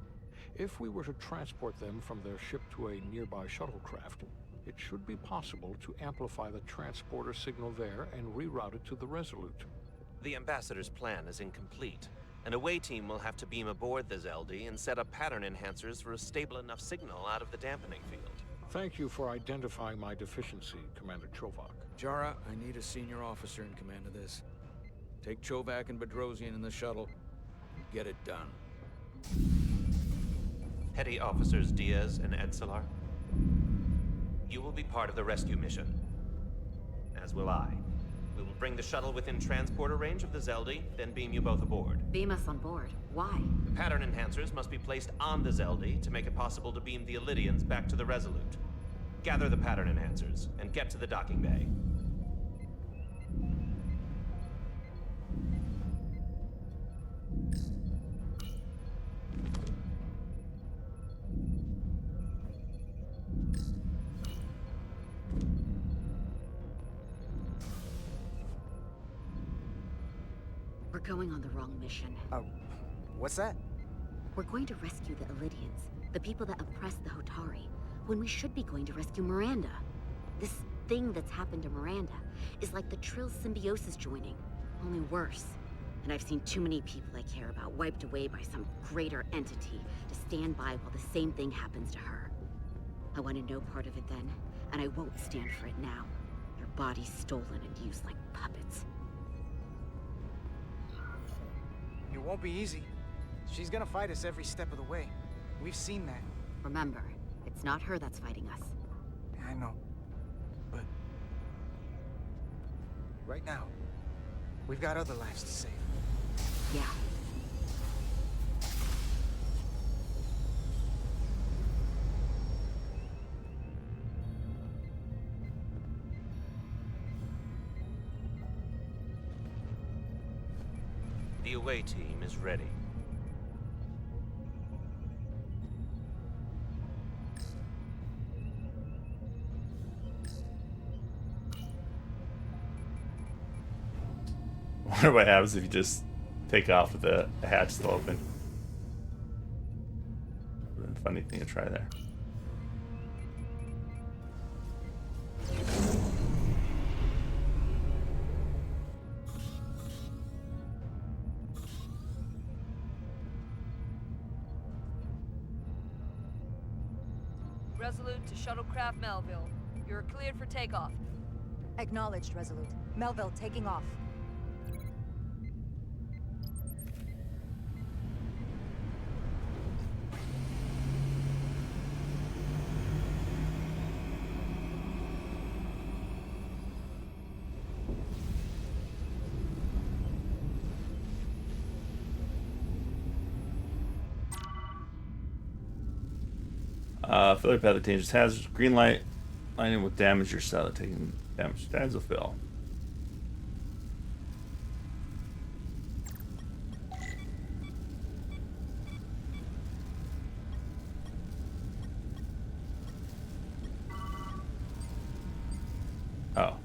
if we were to transport them from their ship to a nearby shuttlecraft, it should be possible to amplify the transporter signal there and reroute it to the Resolute. The Ambassador's plan is incomplete. An away team will have to beam aboard the Zeldy and set up pattern enhancers for a stable enough signal out of the dampening field. Thank you for identifying my deficiency, Commander Chovak. Jara, I need a senior officer in command of this. Take Chovak and Bedrosian in the shuttle and get it done. Petty Officers Diaz and Edslar, you will be part of the rescue mission. As will I. We will bring the shuttle within transporter range of the Zeldy, then beam you both aboard. Beam us on board. Why? The pattern enhancers must be placed on the Zeldy to make it possible to beam the Elydians back to the Resolute. Gather the pattern enhancers and get to the docking bay. We're going on the wrong mission. What's that? We're going to rescue the Elydians, the people that oppressed the Hotari, when we should be going to rescue Miranda. This thing that's happened to Miranda is like the Trill symbiosis joining, only worse. And I've seen too many people I care about wiped away by some greater entity to stand by while the same thing happens to her. I wanted no part of it then, and I won't stand for it now. Your bodies stolen and used like puppets. It won't be easy. She's gonna fight us every step of the way. We've seen that. Remember, it's not her that's fighting us. I know. But... right now, we've got other lives to save. Yeah. The away team is ready. I wonder what happens if you just take off with the hatch still open. Funny thing to try there. Resolute to Shuttlecraft Melville. You're cleared for takeoff. Acknowledged, Resolute. Melville, taking off. Failure path of dangerous hazards. Green light lighting will damage your cell. Taking damage. Times will fill. Oh.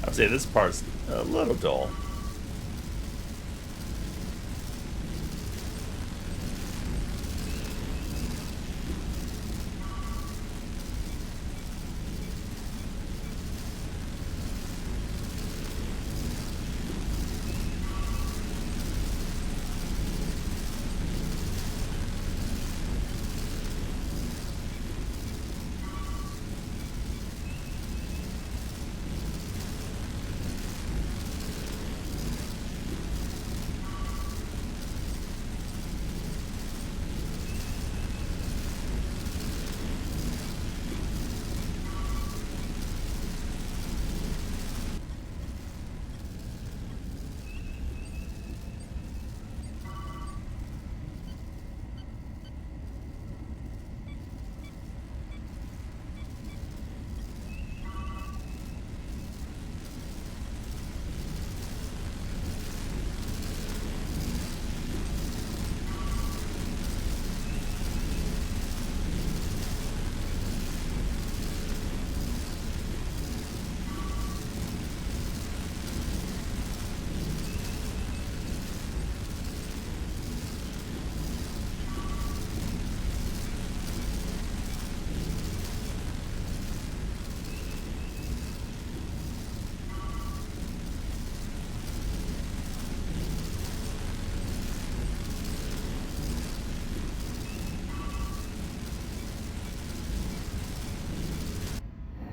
I'd say this part's a little dull.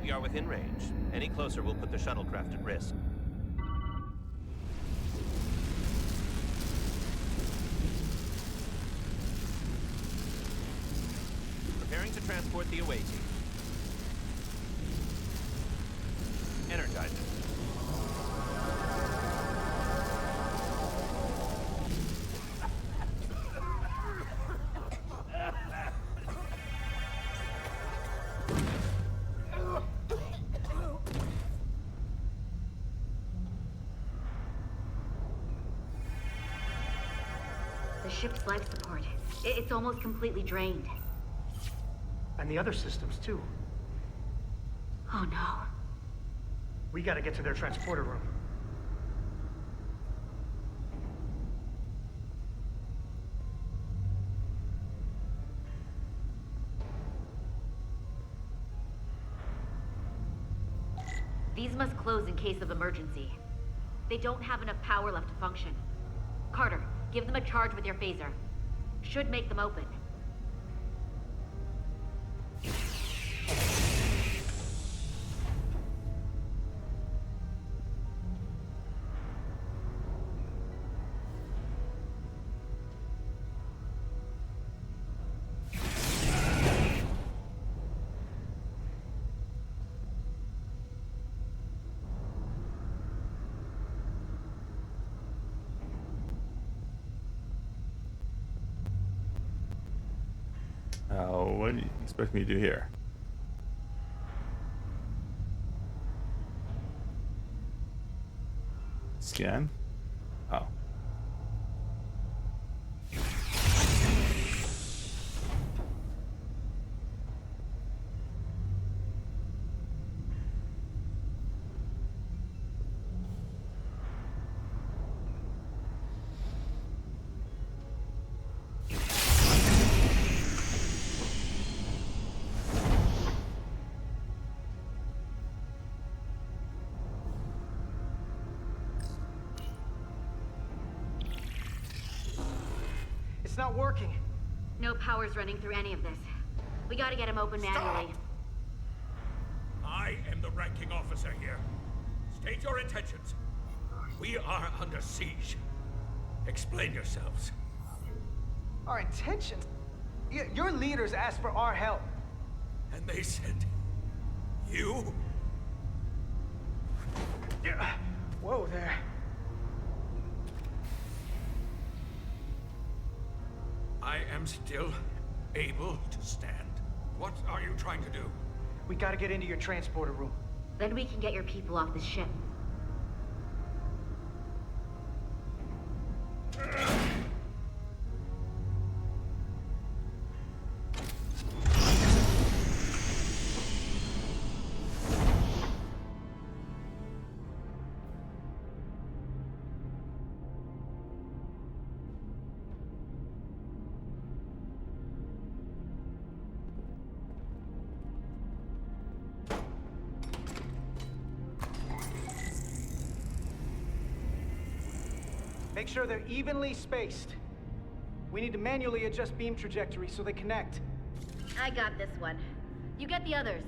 We are within range. Any closer will put the shuttlecraft at risk. Preparing to transport the away team. Energize it. The ship's life support. It's almost completely drained. And the other systems, too. Oh no. We gotta get to their transporter room. These must close in case of emergency. They don't have enough power left to function. Carter, give them a charge with your phaser. Should make them open. What do you expect me to do here? Scan? Oh. It's not working. No power's running through any of this. We gotta get him open manually. I am the ranking officer here. State your intentions. We are under siege. Explain yourselves. Our intentions? Your leaders asked for our help. And they sent you? Whoa there. I am still able to stand. What are you trying to do? We gotta get into your transporter room. Then we can get your people off the ship. Make sure they're evenly spaced. We need to manually adjust beam trajectory so they connect. I got this one. You get the others.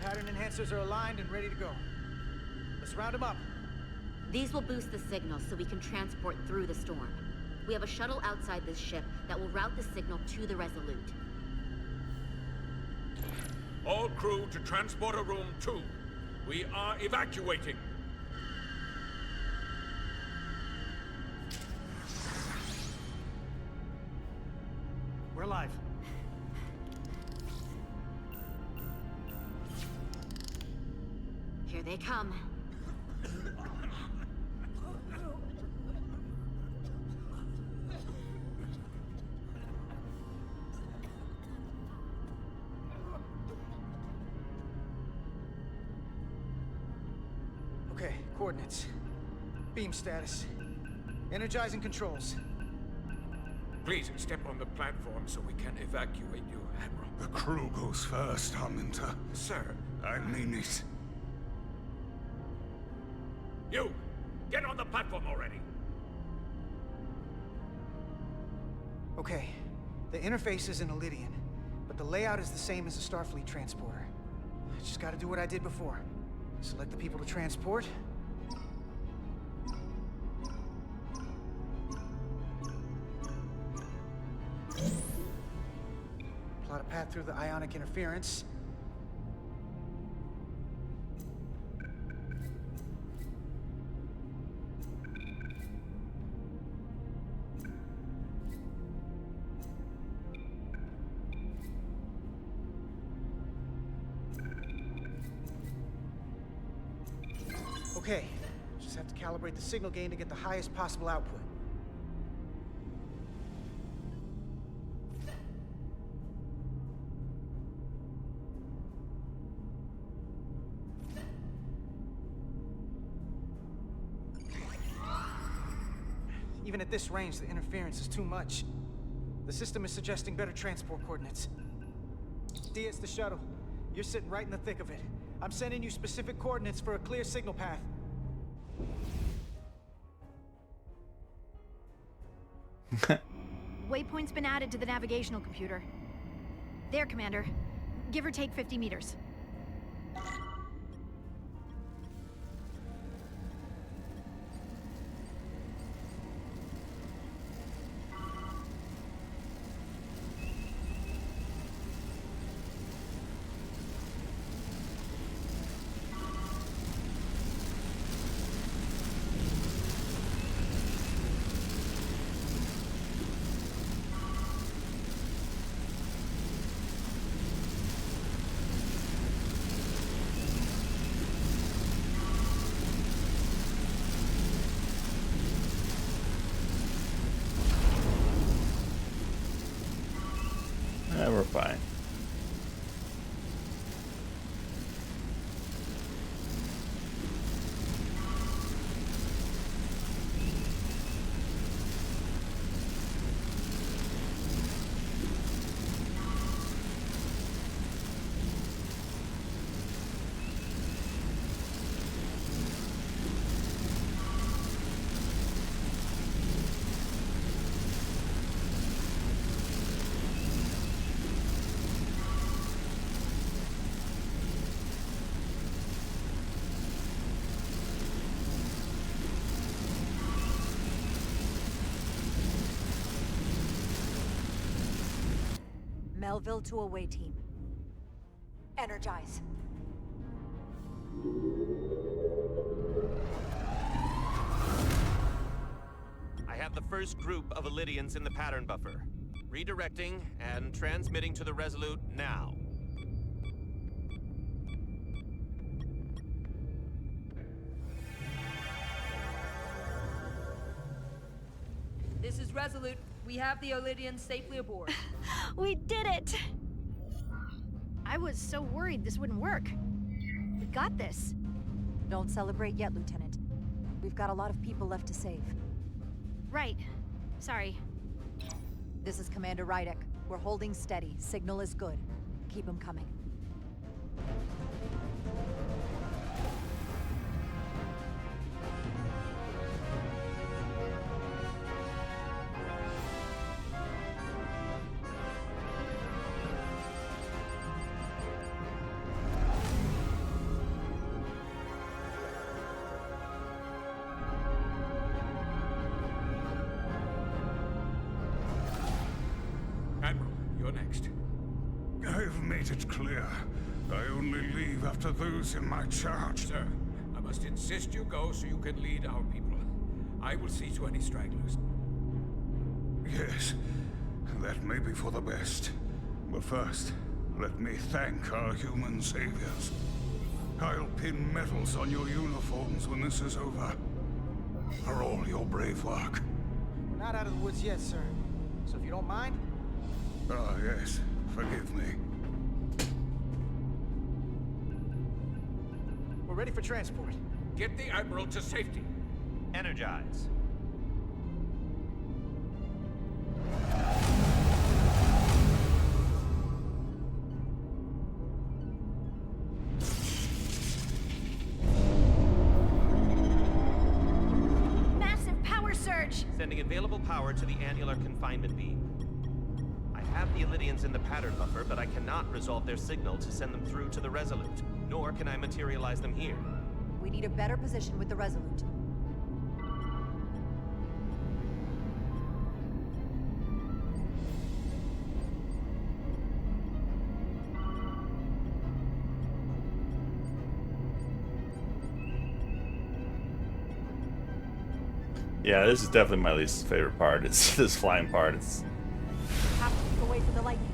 pattern enhancers are aligned and ready to go. Let's round them up. These will boost the signal so we can transport through the storm. We have a shuttle outside this ship that will route the signal to the Resolute. All crew to Transporter Room 2. We are evacuating. We're live. Here they come. Okay, coordinates. Beam status. Energizing controls. Please step on the platform so we can evacuate you, Admiral. The crew goes first, Arminta. Sir. I mean it. You! Get on the platform already! Okay, the interface is in Elydian, but the layout is the same as a Starfleet transporter. I just gotta do what I did before. Select the people to transport. Plot a path through the ionic interference. Okay, just have to calibrate the signal gain to get the highest possible output. Even at this range, the interference is too much. The system is suggesting better transport coordinates. D, it's the shuttle. You're sitting right in the thick of it. I'm sending you specific coordinates for a clear signal path. Waypoint's been added to the navigational computer. There, Commander. Give or take 50 meters. We're fine. Melville to away team. Energize. I have the first group of Elydians in the pattern buffer. Redirecting and transmitting to the Resolute now. This is Resolute. We have the Elydians safely aboard. We did it! I was so worried this wouldn't work. We got this. Don't celebrate yet, Lieutenant. We've got a lot of people left to save. Right. Sorry. This is Commander Rydek. We're holding steady. Signal is good. Keep them coming. next? I've made it clear. I only leave after those in my charge. Sir, I must insist you go so you can lead our people. I will see to any stragglers. Yes, that may be for the best. But first, let me thank our human saviors. I'll pin medals on your uniforms when this is over. For all your brave work. We're not out of the woods yet, sir. So if you don't mind... Ah, yes. Forgive me. We're ready for transport. Get the Admiral to safety. Energize. Massive power surge! Sending available power to the annular confinement beam. I have the Illydians in the pattern buffer, but I cannot resolve their signal to send them through to the Resolute, nor can I materialize them here. We need a better position with the Resolute. Yeah, this is definitely my least favorite part. It's this flying part. It's Have to keep away from the lightning.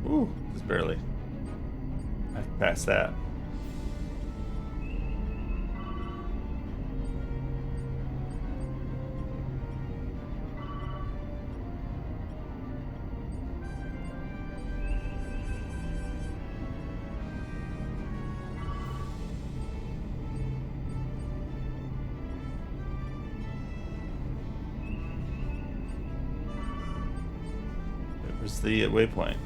ooh, just barely. I have to pass that. Where's the waypoint?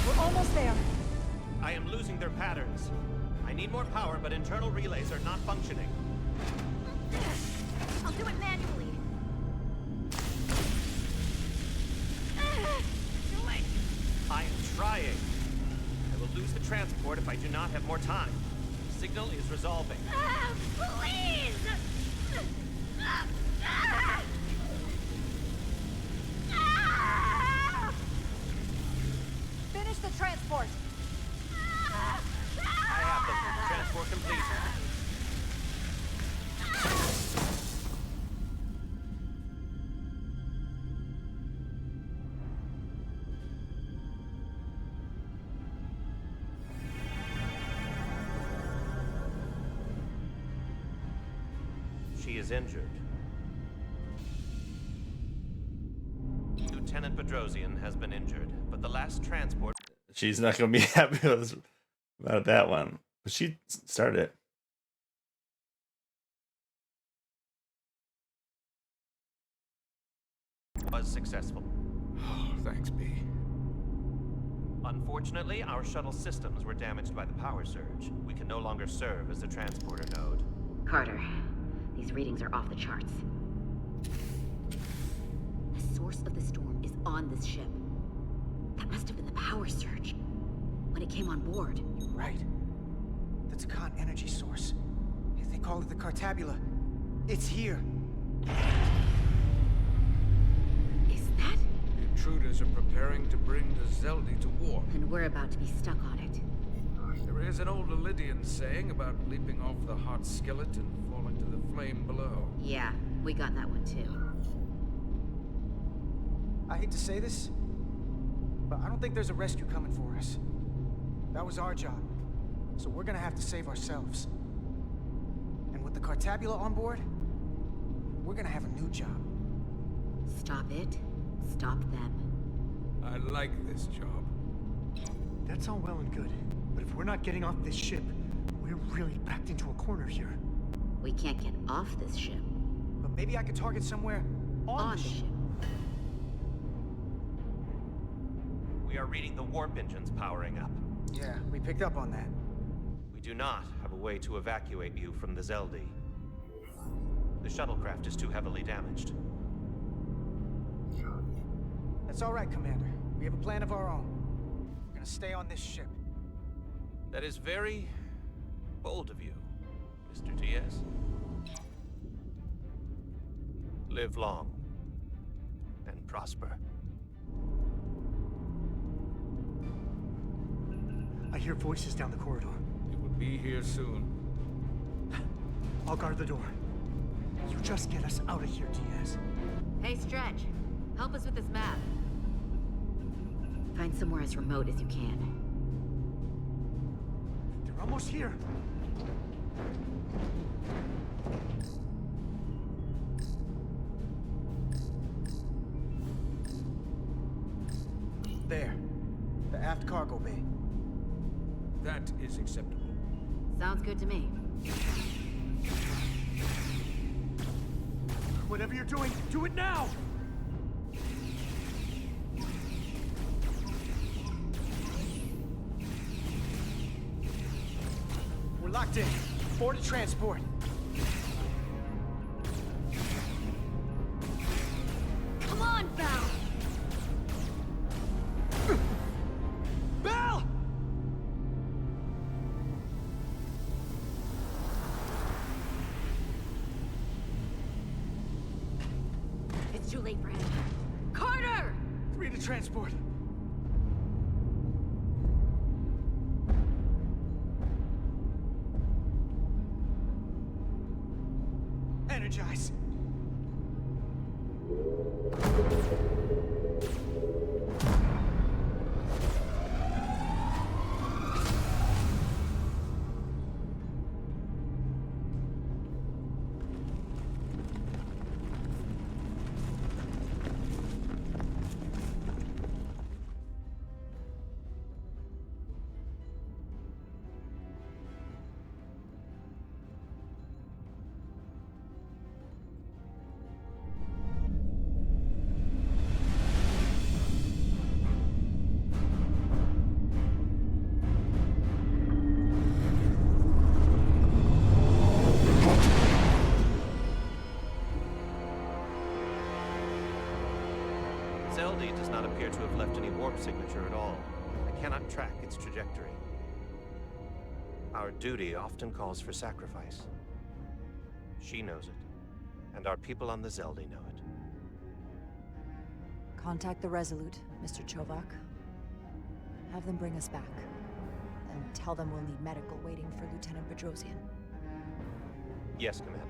We're almost there. I am losing their patterns. I need more power, but internal relays are not functioning. I'll do it manually. I am trying. I will lose the transport if I do not have more time. The signal is resolving. Please! Finish the transport. I have them. Transport complete. She is injured. Lieutenant Bedrosian has been injured, but the last transport... She's not gonna be happy with us about that one. But she started it. was successful. Oh, thanks, B. Unfortunately, our shuttle systems were damaged by the power surge. We can no longer serve as a transporter node. Carter, these readings are off the charts. The source of the storm is on this ship. That must have been the power surge. When it came on board. Right. That's a con energy source. They call it the Cartabula. It's here. Is that? The intruders are preparing to bring the Zeldi to war. And we're about to be stuck on it. There is an old Illydian saying about leaping off the hot skillet and falling to the flame below. Yeah, we got that one too. I hate to say this, but I don't think there's a rescue coming for us. That was our job, so we're gonna have to save ourselves. And with the Cartabula on board, we're gonna have a new job. Stop it. Stop them. I like this job. That's all well and good, but if we're not getting off this ship, we're really backed into a corner here. We can't get off this ship. But maybe I could target somewhere on the ship. We are reading the warp engines powering up. Yeah, we picked up on that. We do not have a way to evacuate you from the Zeldi. The shuttlecraft is too heavily damaged. That's all right, Commander. We have a plan of our own. We're gonna stay on this ship. That is very bold of you, Mr. Diaz. Live long and prosper. I hear voices down the corridor. It would be here soon. I'll guard the door. You just get us out of here, Diaz. Hey, Stretch. Help us with this map. Find somewhere as remote as you can. They're almost here. There. The aft cargo bay. That is acceptable. Sounds good to me. Whatever you're doing, do it now! We're locked in. Board to transport. Come on, Val! Bell! It's too late for him. Carter! 3 to transport. Energize. Zeldi does not appear to have left any warp signature at all. I cannot track its trajectory. Our duty often calls for sacrifice. She knows it, and our people on the Zeldi know it. Contact the Resolute, Mr. Chovak. Have them bring us back. And tell them we'll need medical waiting for Lieutenant Bedrosian. Yes, Commander.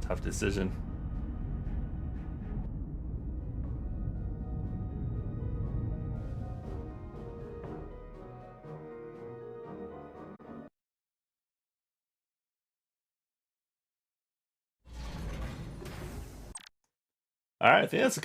Tough decision. All right, I think that's a good